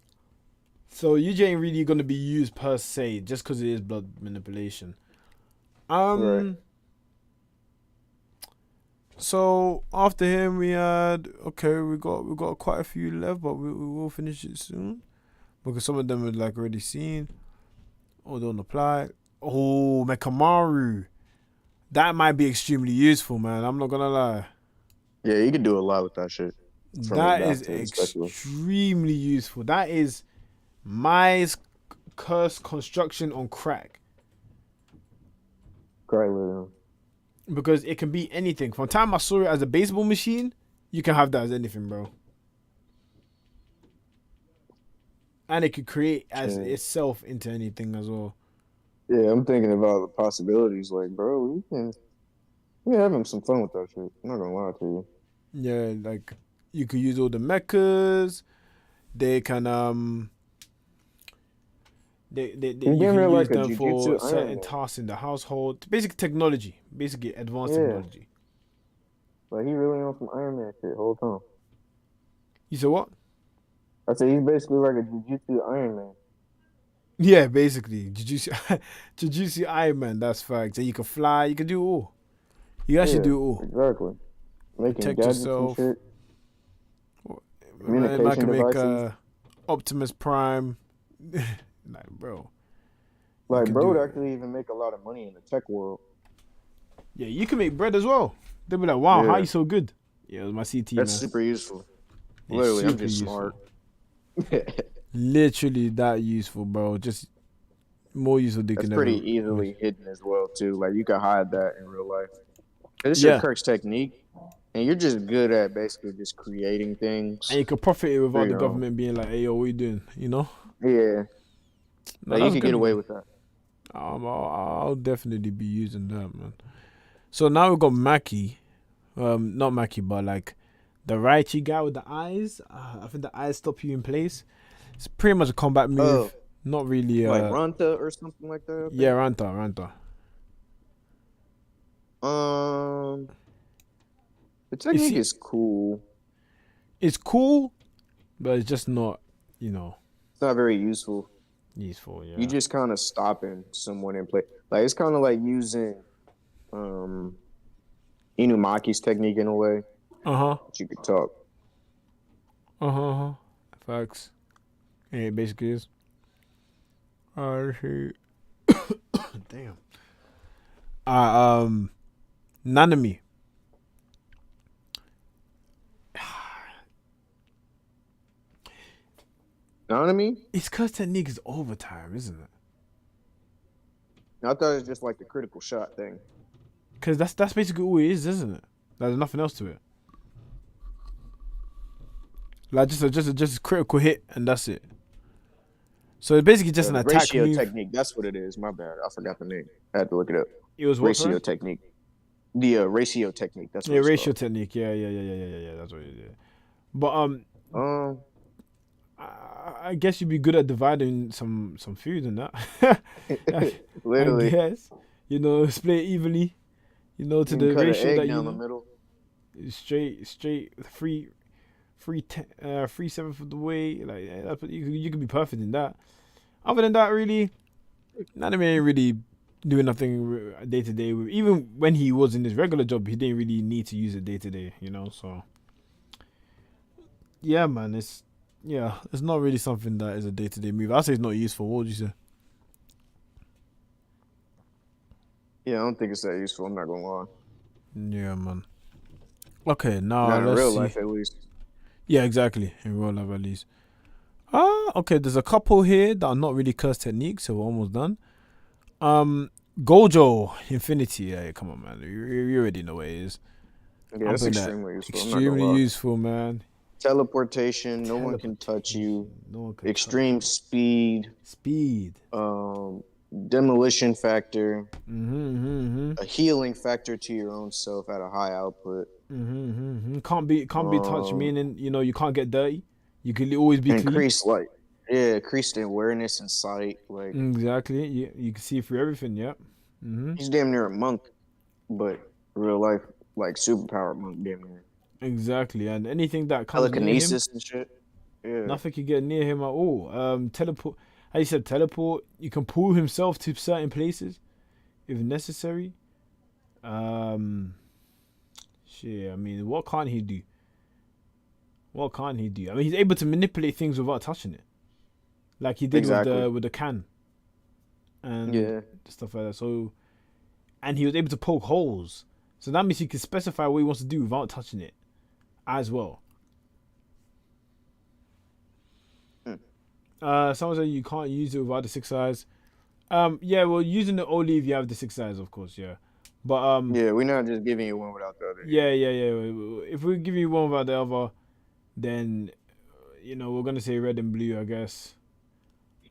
So Yuji ain't really gonna be used per se, just because it is blood manipulation.
Right.
Um. So after him, we had we got quite a few left, but we will finish it soon because some of them are like already seen or don't apply. Oh, Mekamaru. That might be extremely useful, man. I'm not gonna lie.
Yeah, you could do a lot with that shit from his
That is
bathtub, especially.
extremely useful. That is my curse construction on crack
Great with him.
because it can be anything. From the time I saw it as a baseball machine, you can have that as anything, bro. And it could create as
Shit.
itself into anything as well.
Yeah, I'm thinking about the possibilities. Like, bro, we having some fun with that shit. I'm not gonna lie to you.
Yeah, like you could use all the mechas. They can
You
you
give
can
me
use
like a
them for
jujutsu
certain
Iron Man.
tasks in the household. Basic technology, basically advanced
Yeah,
technology.
like he really on some Iron Man shit whole time.
You said what?
I said he's basically like a jujutsu Iron Man.
Yeah, basically. Jujutsu Iron Man, that's facts. And you can fly, you can do it all. You actually
Yeah,
do it all.
exactly. Making
Protect
gadgets and
yourself.
shit,
Man
communication
can make
devices.
Optimus Prime. Like, bro, you
Like,
can
bro
do
would
it.
actually even make a lot of money in the tech world.
Yeah, you can make bread as well. They'll be like, wow, how
Yeah,
you so good? Yeah, it was my CT,
that's
man.
super useful.
It's
Literally, I'm
super
just smart.
useful. Literally that useful, bro. Just more useful they
That's
can
pretty
ever.
easily hidden as well too. Like you can hide that in real life. It's your
Yeah,
Kirk's technique, and you're just good at basically just creating
and
things
you can profit it
for
without the
your own.
government being like, "Hey, yo, what you doing?" You know?
Yeah,
No,
like you
that's
could get
good,
away
man.
with that.
I'll definitely be using that, man. So now we've got Maki. Not Maki, but like the Raichi guy with the eyes. I think the eyes stop you in place. It's pretty much a combat
Oh,
move. Not really.
like Ranta or something like that. I
Yeah,
think.
Ranta.
Um, the
You
technique
see,
is cool.
it's cool, but it's just not, you know,
It's not very useful.
useful.
You
Yeah.
just kind of stopping someone in play. Like it's kind of like using um Inumaki's technique in a way
Uh huh.
that you could talk.
Uh huh. Facts. Yeah, it basically is. Let's see. Damn. Um, Nanami.
You know what I mean?
His curse technique is overtime, isn't it?
I thought it was just like the critical shot thing.
Because that's basically all it is, isn't it? There's nothing else to it. Like just a critical hit and that's it. So it's basically just an
The
attack
ratio
move.
technique. That's what it is. My bad. I forgot the name. I had to look it up.
It was what,
Ratio
sorry?
technique. The ratio technique. That's what
Yeah,
it's
ratio
called.
technique. Yeah. That's what it is. But
Um,
I guess you'd be good at dividing some food and that. I
literally,
guess, split it evenly, to
you can
the
cut an
ratio
egg
that
down the middle.
straight three seventh of the way. Like that's what you could be perfect in that. Other than that, really, Anime ain't really doing nothing day to day. Even when he was in his regular job, he didn't really need to use it day to day. So yeah, man, it's not really something that is a day to day move. I say it's not useful. What would you say?
Yeah, I don't think it's that useful. I'm not gonna lie.
Yeah, man. Okay, now
Not in
let's
real
see.
life, at least.
Yeah, exactly. In real life, at least. Okay. There's a couple here that are not really curse techniques, so we're almost done. Um, Gojo Infinity. Yeah, come on, man. You already know what it is.
Yeah,
I'm
that's
putting that
extremely useful. I'm not gonna
extremely
lie.
useful, man.
Teleportation. No one can touch you.
Teleportation. No one can touch
Extreme
you.
speed.
Speed.
Um, demolition factor.
Mm-hmm.
A healing factor to your own self at a high output.
Can't be touched.
Um,
Meaning, you can't get dirty. You can always be clean.
increase like yeah, increased awareness and sight. Like
Exactly. You can see through everything. Yep. Mm-hmm.
he's damn near a monk, but real life like superpower monk damn near.
Exactly. And anything that comes near him,
Telekinesis and shit. Yeah,
nothing can get near him at all. Teleport. How you said teleport? You can pull himself to certain places if necessary. Um, shit. I mean, what can't he do? What can't he do? I mean, he's able to manipulate things without touching it, like he did with
exactly.
the can and
Yeah,
stuff like that. So, and he was able to poke holes. So that means he can specify what he wants to do without touching it, as well.
hmm.
Someone said you can't use it without the six eyes. Yeah, well, using it only if you have the six eyes, of course, yeah. But
Yeah. We're not just giving you one without the other.
yeah, yeah, yeah. If we give you one without the other, then we're gonna say red and blue, I guess.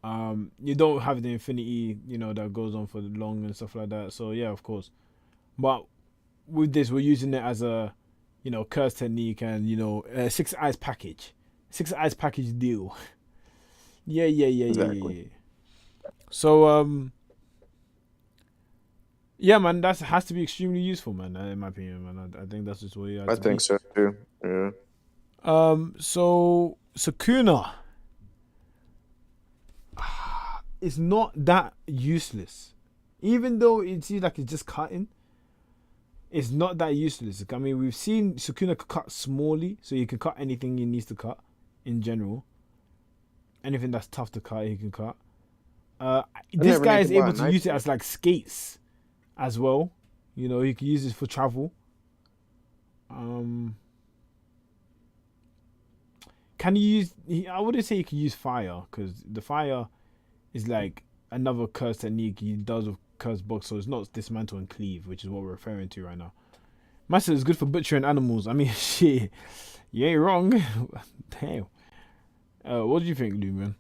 You don't have the infinity, that goes on for long and stuff like that. So yeah, of course. But with this, we're using it as a, curse technique and a six eyes package, deal. Yeah, yeah, yeah,
Yeah,
yeah,
exactly.
yeah, yeah. So yeah, man, that has to be extremely useful, man. In my opinion, man, I think that's just what it has
I
to
think
be.
so too. Yeah.
So Sakuna is not that useless, even though it seems like it's just cutting. It's not that useless. I mean, we've seen Sukuna cut smallly, so you can cut anything he needs to cut. In general, anything that's tough to cut, he can cut.
I
This
never
guy
need to
is
buy
able
a
to
knife
use it
again.
as like skates as well. He can use it for travel. Um, can you use? I wouldn't say you can use fire because the fire is like another curse technique he does with curse box, so it's not dismantle and cleave, which is what we're referring to right now. Master is good for butchering animals. I mean, shit, you ain't wrong. Damn. What do you think, Lumen?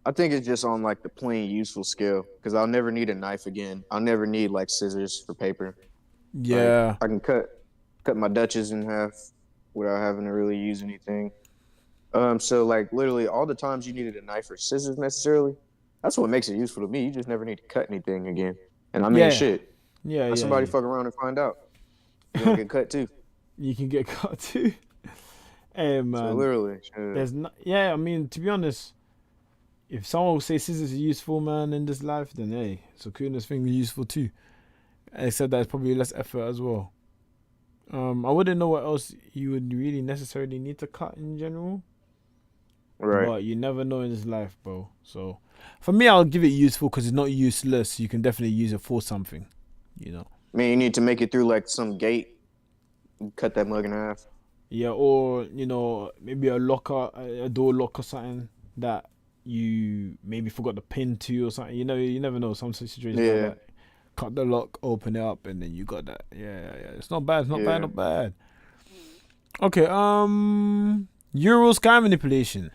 I think it's just on like the plain useful scale because I'll never need a knife again. I'll never need like scissors for paper. Like
Yeah,
I can cut my Dutches in half without having to really use anything. So like literally all the times you needed a knife or scissors necessarily, that's what makes it useful to me. You just never need to cut anything again. And I mean
yeah,
shit.
yeah,
Let somebody
yeah,
fuck around and find out. You're gonna
yeah.
get cut too.
You can get cut too. Hey
So
man,
literally, shit.
there's not. Yeah, I mean, to be honest, if someone will say scissors are useful, man, in this life, then hey, Sukuna's thing is useful too. Except that it's probably less effort as well. I wouldn't know what else you would really necessarily need to cut in general,
Right.
but you never know in this life, bro. So, for me, I'll give it useful because it's not useless. You can definitely use it for something, you know.
I mean you need to make it through like some gate, cut that mug in half.
Yeah, or maybe a locker, a door lock or something that you maybe forgot the pin to or something. You never know. Some situations like
Yeah,
that. Cut the lock, open it up, and then you got that. Yeah, yeah, yeah. It's not bad. It's not bad.
yeah.
Not bad. Okay. Euro sky manipulation.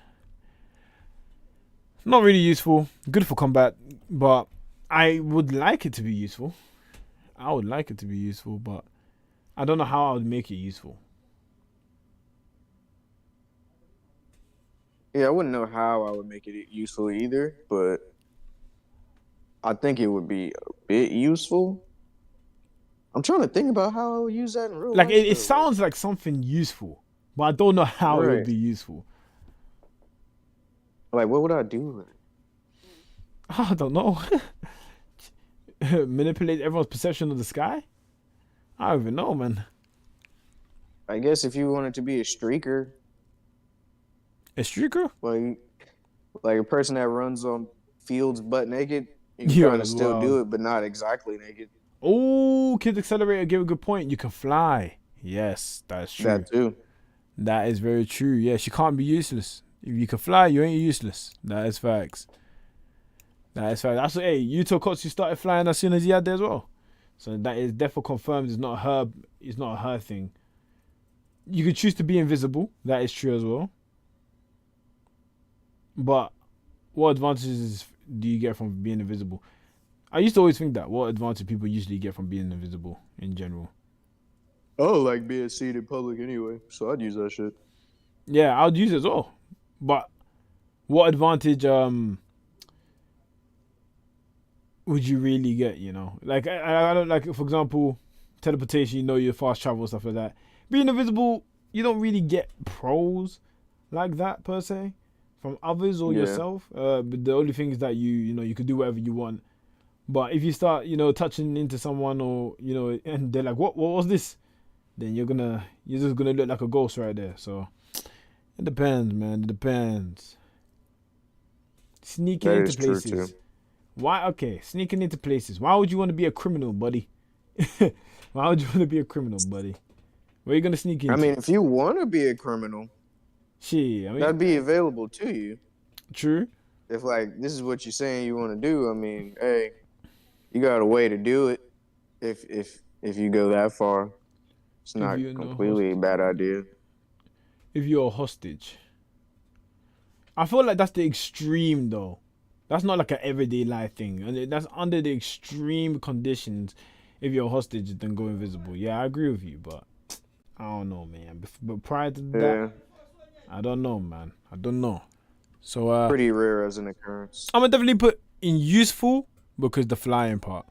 Not really useful. Good for combat, but I would like it to be useful. I would like it to be useful, but I don't know how I would make it useful.
Yeah, I wouldn't know how I would make it useful either, but I think it would be a bit useful. I'm trying to think about how I would use that in real
Like
life
it
though. Like,
sounds like something useful, but I don't know how it would
right.
be useful.
Like, what would I do with it?
I don't know. Manipulate everyone's perception of the sky? I don't even know, man.
I guess if you wanted to be a streaker,
A streaker?
like a person that runs on fields butt naked, you can
Yo,
kind of
that's
still do
wild.
it, but not exactly naked.
Oh, Kids Accelerator gave a good point. You can fly. Yes, that's true.
That too.
That is very true. Yes, you can't be useless. If you can fly, you ain't useless. That is facts. That is facts. That's what, hey, Yuto Kotsu started flying as soon as he had there as well. So that is definitely confirmed. It's not her thing. You could choose to be invisible. That is true as well. But what advantages do you get from being invisible? I used to always think that. What advantage people usually get from being invisible in general?
Oh, like being seen in public anyway, so I'd use that shit.
Yeah, I'd use it as well. But what advantage would you really get? You know, like I don't like, for example, teleportation. You know, your fast travel stuff like that. Being invisible, you don't really get pros like that per se from others or
Yeah,
yourself. But the only thing is that you know you could do whatever you want. But if you start touching into someone or and they're like, what was this? Then you're just gonna look like a ghost right there. So it depends, man. It depends. Sneaking
that
into
is true too.
places. Why? Okay, sneaking into places. Why would you want to be a criminal, buddy? Why would you want to be a criminal, buddy? Where are you gonna sneak
I
into?
mean, if you want to be a criminal,
Shit, I mean,
that'd be available to you.
true.
If like this is what you're saying you want to do, I mean, hey, you got a way to do it. If you go that far, it's
If
not
you're no
completely a
host,
bad idea.
if you're a hostage, I feel like that's the extreme though. That's not like an everyday life thing, and that's under the extreme conditions. If you're a hostage, then go invisible. Yeah, I agree with you, but I don't know, man. But prior to that,
Yeah,
I don't know, man. I don't know. So
pretty rare as an occurrence.
I'm gonna definitely put in useful because the flying part.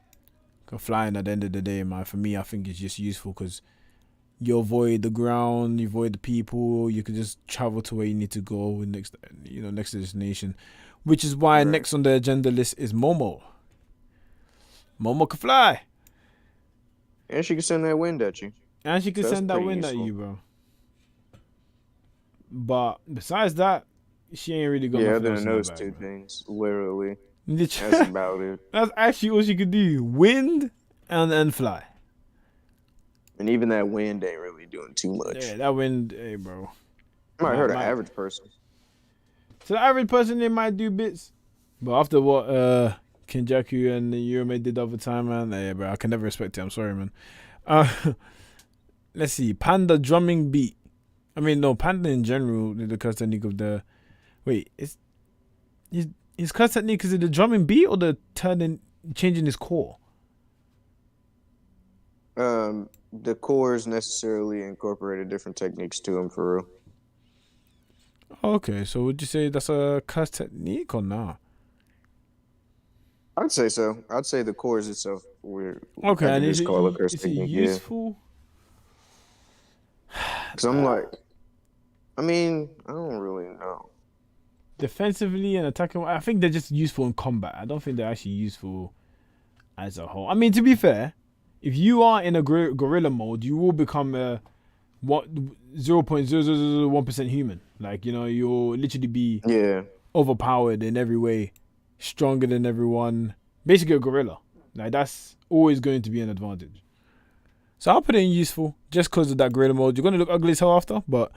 'Cause flying at the end of the day, man, for me, I think it's just useful because you avoid the ground, you avoid the people, you can just travel to where you need to go next destination, which is why
Right.
next on the agenda list is Momo. Momo can fly,
And she can send that wind at you.
and she can
So that's
send that
pretty
wind at
useful.
you, bro. But besides that, she ain't really got
Yeah,
nothing
other
else
than
in her
those
bag,
two
man.
things, literally, that's
That's
about it.
actually all she could do: wind and fly.
And even that wind ain't really doing too
Yeah,
much.
that wind, hey, bro.
I might hurt an
My
average person.
So the average person, they might do bits, but after what Kenjaku and Yurome did the other time, man, hey, bro, I can never respect it. I'm sorry, man. Uh, let's see, Panda drumming beat. I mean, no, Panda in general, the curse technique of the. Wait, his curse technique, is it the drumming beat or the changing his core?
The cores necessarily incorporated different techniques to them for real.
Okay, so would you say that's a curse technique or not?
I'd say so. I'd say the cores itself,
Okay,
I
and
could just call it curse
is it
technique. Yeah,
useful?
because I'm like, I mean, I don't really know.
Defensively and attacking, I think they're just useful in combat. I don't think they're actually useful as a whole. I mean, to be fair, if you are in a gorilla mode, you will become a 0.0001% human. Like, you'll literally be
Yeah,
overpowered in every way, stronger than everyone. Basically, a gorilla. Like, that's always going to be an advantage. So I'll put it in useful just because of that gorilla mode. You're gonna look ugly as hell after, but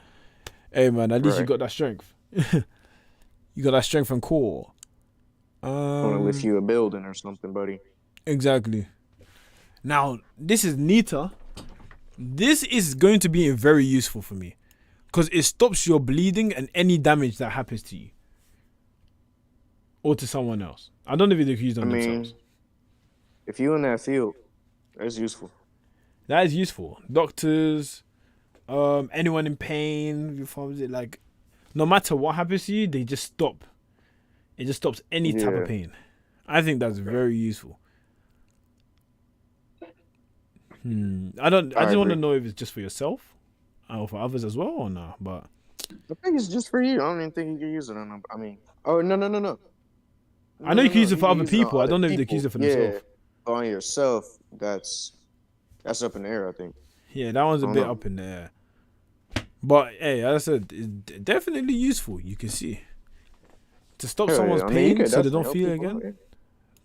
hey, man, at least you
right.
got that strength. You got that strength and core.
Want to lift you a building or something, buddy.
Exactly. Now, this is neater. This is going to be very useful for me because it stops your bleeding and any damage that happens to you or to someone else. I don't know if they can use
I
on
mean,
themselves.
if you in that field, that's useful.
That is useful. Doctors, anyone in pain. What is it like? no matter what happens to you, they just stop. It just stops any type of
Yeah.
pain. I think that's very useful. I
I
just want to
agree.
know if it's just for yourself or for others as well or not. But
I think it's just for you. I don't even think you can use it on. I mean, oh no no no no
I
no
know
no
you can
no.
use it
You
for
can
other
use it on
people. I
other
don't know if they can use
people.
it for
Yeah,
themselves.
but on yourself, that's up in the air. I think.
Yeah, that one's
I
a
don't
bit
know.
up in there. But hey, as I said, it's definitely useful. You can see to stop
Hell
someone's
yeah. I mean, you
pain
could
so they
definitely
don't
help
feel it
people out.
again.
Yeah.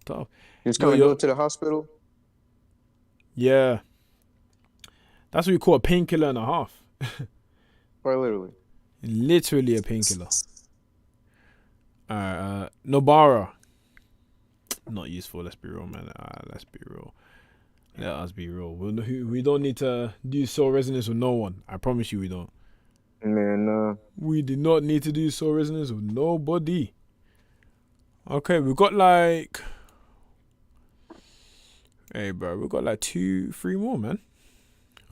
Tough.
Just
Yo,
kind of go
yo,
to the hospital.
yeah, that's what you call a painkiller and a half.
Quite literally.
Literally a painkiller. Alright, Nobara. Not useful, let's be real, man. Let's be real. Let us be real. We don't need to do soul resonance with no one. I promise you we don't.
Man,
We do not need to do soul resonance with nobody. Okay, we've got like... Hey, bro, we've got like 3 more, man.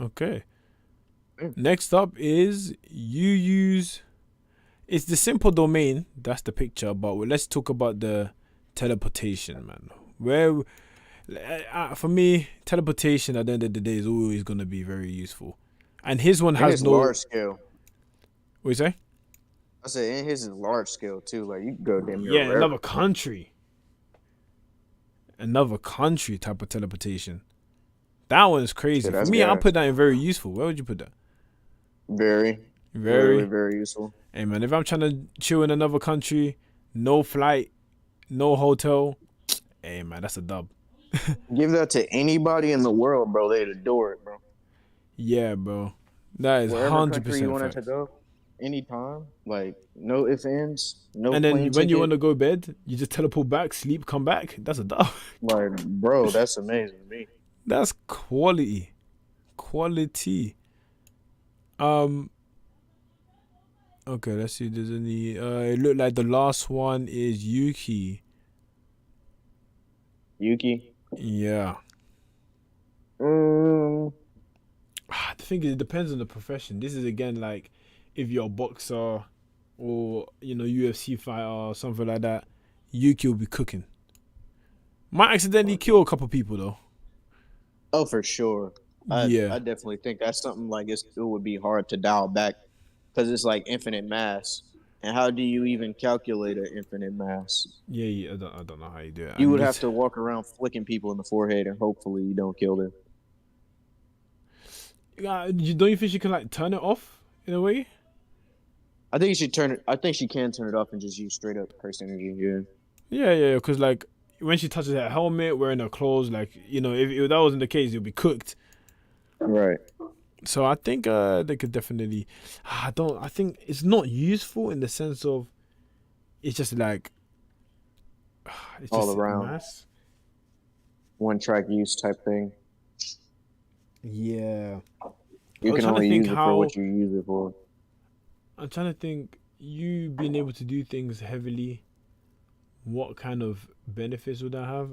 Okay. Next up is you use... It's the simple domain. That's the picture. But let's talk about the teleportation, man. Where... for me, teleportation at the end of the day is always going to be very useful. And his one
and
has
it's
no...
large scale.
What you say?
I said, and his is large scale too. Like you can go damn near
Yeah,
wherever.
another country type of teleportation. That one is crazy.
Shit,
For
that's
me, I'll
gas.
put that in very useful. Where would you put that?
Very, literally
Very.
very useful.
Hey man, if I'm trying to chill in another country, no flight, no hotel, hey man, that's a dub.
Give that to anybody in the world, bro. They'd adore it, bro.
Yeah, bro. That is
Wherever country you
100%
wanted to
facts.
go, anytime. Like no ifs, ands, no
And
plane
then when you want
ticket.
to go bed, you just teleport back, sleep, come back. That's a dub.
Like, bro, that's amazing to me.
That's quality. Quality. Um. Okay, let's see if there's any. It looked like the last one is Yuki.
Yuki.
Yeah.
Um,
The thing is, it depends on the profession. This is again like if you're a boxer or UFC fighter or something like that. Yuki will be cooking. Might accidentally kill a couple people though.
oh, for sure.
Yeah.
I definitely think that's something like it would be hard to dial back because it's like infinite mass. And how do you even calculate an infinite mass?
Yeah, yeah. I don't know how you do it.
You
And
would have
this,
to walk around flicking people in the forehead and hopefully you don't kill them.
don't you think you can like turn it off in a way?
I think you should turn it. I think she can turn it off and just use straight up curse energy. Yeah.
Yeah, yeah. Because like when she touches that helmet, wearing her clothes, like if that wasn't the case, you'll be cooked.
Right.
So I think they could definitely. I think it's not useful in the sense of it's just like it's
All
just
around
mass.
one track use type thing.
Yeah. I
You
was
can
trying to
only
think
use it for
how.
what you use it for.
I'm trying to think you being able to do things heavily. What kind of benefits would that have?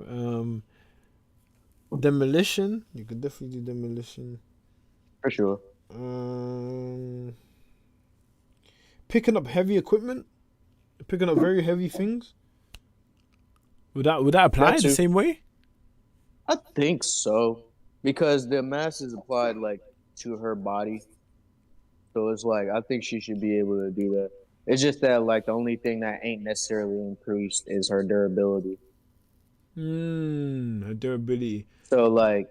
Demolition. You could definitely do demolition.
For sure.
Um, Picking up heavy equipment, picking up very heavy things. Would that
That
apply the
too.
same way?
I think so. Because the mass is applied like to her body. So it's like I think she should be able to do that. It's just that like the only thing that ain't necessarily increased is her durability.
Her durability.
So like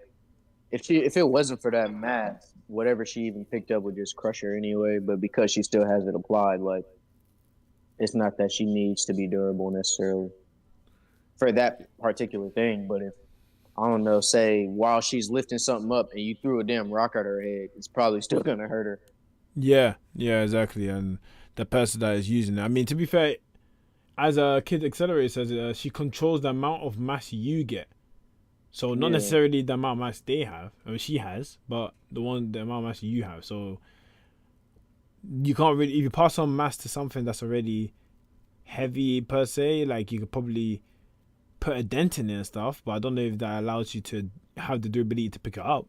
if it wasn't for that mass, whatever she even picked up would just crush her anyway. But because she still has it applied, like it's not that she needs to be durable necessarily for that particular thing. But if I don't know, say while she's lifting something up and you threw a damn rock at her head, it's probably still gonna hurt her.
Yeah, yeah, exactly. And the person that is using it. I mean, to be fair, as a Kid Accelerator says, she controls the amount of mass you get. So not
Yeah,
necessarily the amount of mass they have, or she has, but the amount of mass you have. So you can't really, if you pass on mass to something that's already heavy per se, like you could probably put a dent in it and stuff. But I don't know if that allows you to have the durability to pick it up.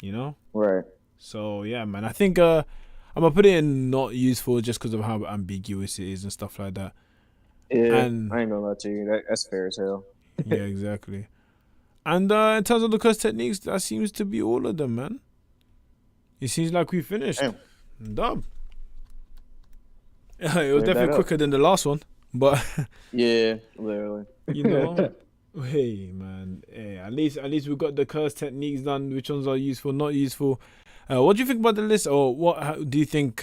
You know.
right.
So yeah, man. I I'm gonna put it in not useful just because of how ambiguous it is and stuff like that.
Yeah,
And
I ain't gonna lie to you. That's fair as hell.
yeah, exactly. And in terms of the curse techniques, that seems to be all of them, man. It seems like we finished.
Damn,
Dub. It was
cleared that
definitely
up.
quicker than the last one, but
Yeah, literally.
you know, hey man, hey, at least we got the curse techniques done. Which ones are useful, not useful? What do you think about the list, or do you think?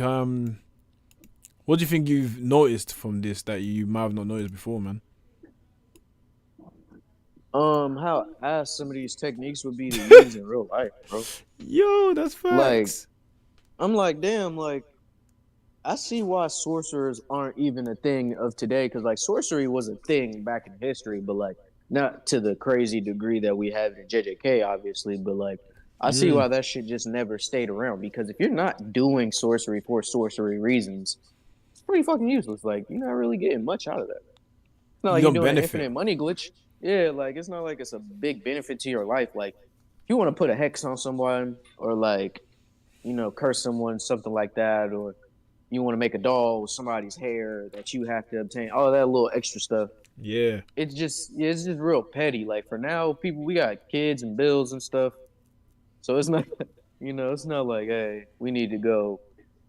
What do you think you've noticed from this that you might have not noticed before, man?
How ass some of these techniques would be to use in real life, bro.
Yo, that's
Like,
facts.
I'm like, damn, like, I see why sorcerers aren't even a thing of today, because like sorcery was a thing back in history, but like not to the crazy degree that we have in JJK, obviously. But like, I see
Mm.
why that shit just never stayed around, because if you're not doing sorcery for sorcery reasons, it's pretty fucking useless. Like, you're not really getting much out of that. It's not
You
like you're
don't
doing an
benefit.
infinite money glitch. Yeah, like it's not like it's a big benefit to your life. Like, if you want to put a hex on someone or like, curse someone, something like that, or you want to make a doll with somebody's hair that you have to obtain, all that little extra stuff.
Yeah.
It's just real petty. Like for now, people, we got kids and bills and stuff, so it's not it's not like, hey, we need to go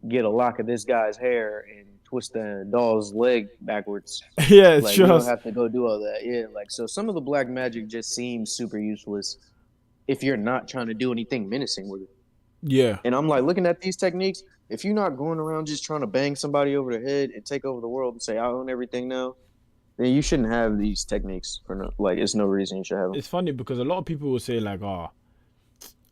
get a lock of this guy's hair and twist the doll's leg backwards.
Yeah,
Like we don't
trust.
have to go do all that. Yeah, like so some of the black magic just seems super useless if you're not trying to do anything menacing with it.
Yeah.
And I'm like looking at these techniques. If you're not going around just trying to bang somebody over the head and take over the world and say I own everything now, then you shouldn't have these techniques for no. Like, it's no reason you should have them.
It's funny because a lot of people will say like, "Oh,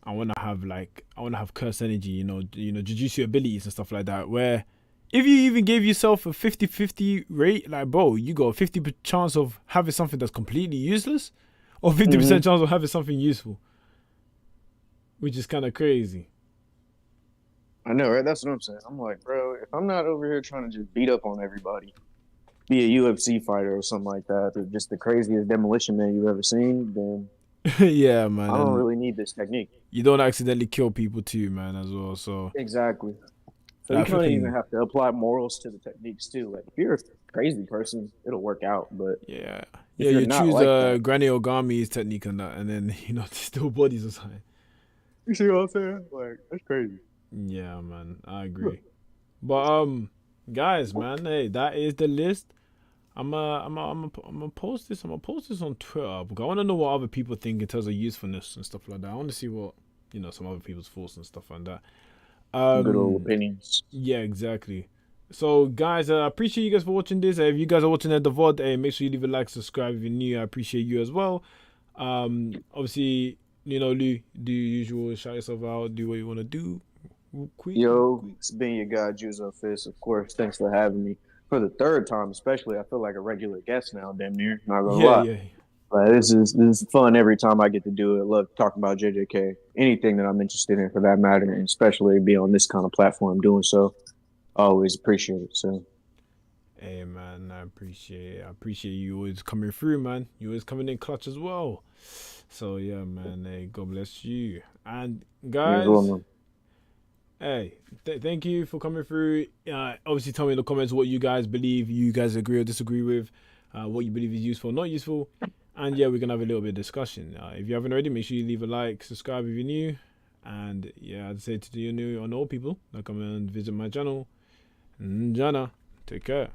I want to have curse energy, jujutsu abilities and stuff like that." Where if you even gave yourself a 50-50 rate, like, bro, you got a 50% chance of having something that's completely useless, or 50%
Mm-hmm.
chance of having something useful, which is kind of crazy.
I know, right? That's what I'm saying. I'm like, bro, if I'm not over here trying to just beat up on everybody, be a UFC fighter or something like that, or just the craziest demolition man you've ever seen, then
Yeah, man,
I don't
and
really need this technique.
you don't accidentally kill people too, man, as well. So
Exactly. So you
that
don't even
freaking
have to apply morals to the techniques too. Like if you're a crazy person, it'll work out. But
yeah,
if
yeah,
you're
you
not
choose
like that,
Granny Ogami's technique and that, and then still bodies or something.
you see what I'm saying? Like that's crazy.
Yeah, man, I agree. But guys, man, hey, that is the list. I'm gonna post this. I'm gonna post this on Twitter because I want to know what other people think in terms of usefulness and stuff like that. I want to see what some other people's thoughts and stuff like that.
Good old
Um,
opinions.
yeah, exactly. So, guys, I appreciate you guys for watching this. If you guys are watching at the VOD, make sure you leave a like, subscribe if you're new. I appreciate you as well. Obviously, Lou, do your usual, shout yourself out, do what you want to do. Quick,
Yo,
quick.
it's been your guy, Juzo Fist. Of course, thanks for having me for the third time, especially. I feel like a regular guest now, damn near. Not gonna
Yeah,
lie.
yeah.
But this is fun every time I get to do it. I love talking about JJK, anything that I'm interested in for that matter, and especially be on this kind of platform doing so. I always appreciate it. So,
Hey man, I appreciate you always coming through, man. You always coming in clutch as well. So yeah, man. Hey, God bless you. And
you as well,
guys,
man.
hey, thank you for coming through. Obviously, tell me in the comments what you guys believe, you guys agree or disagree with, what you believe is useful, not useful. And yeah, we're gonna have a little bit of discussion. If you haven't already, make sure you leave a like, subscribe if you're new. And yeah, I'd say to the new and old people that come and visit my channel, Jana, take care.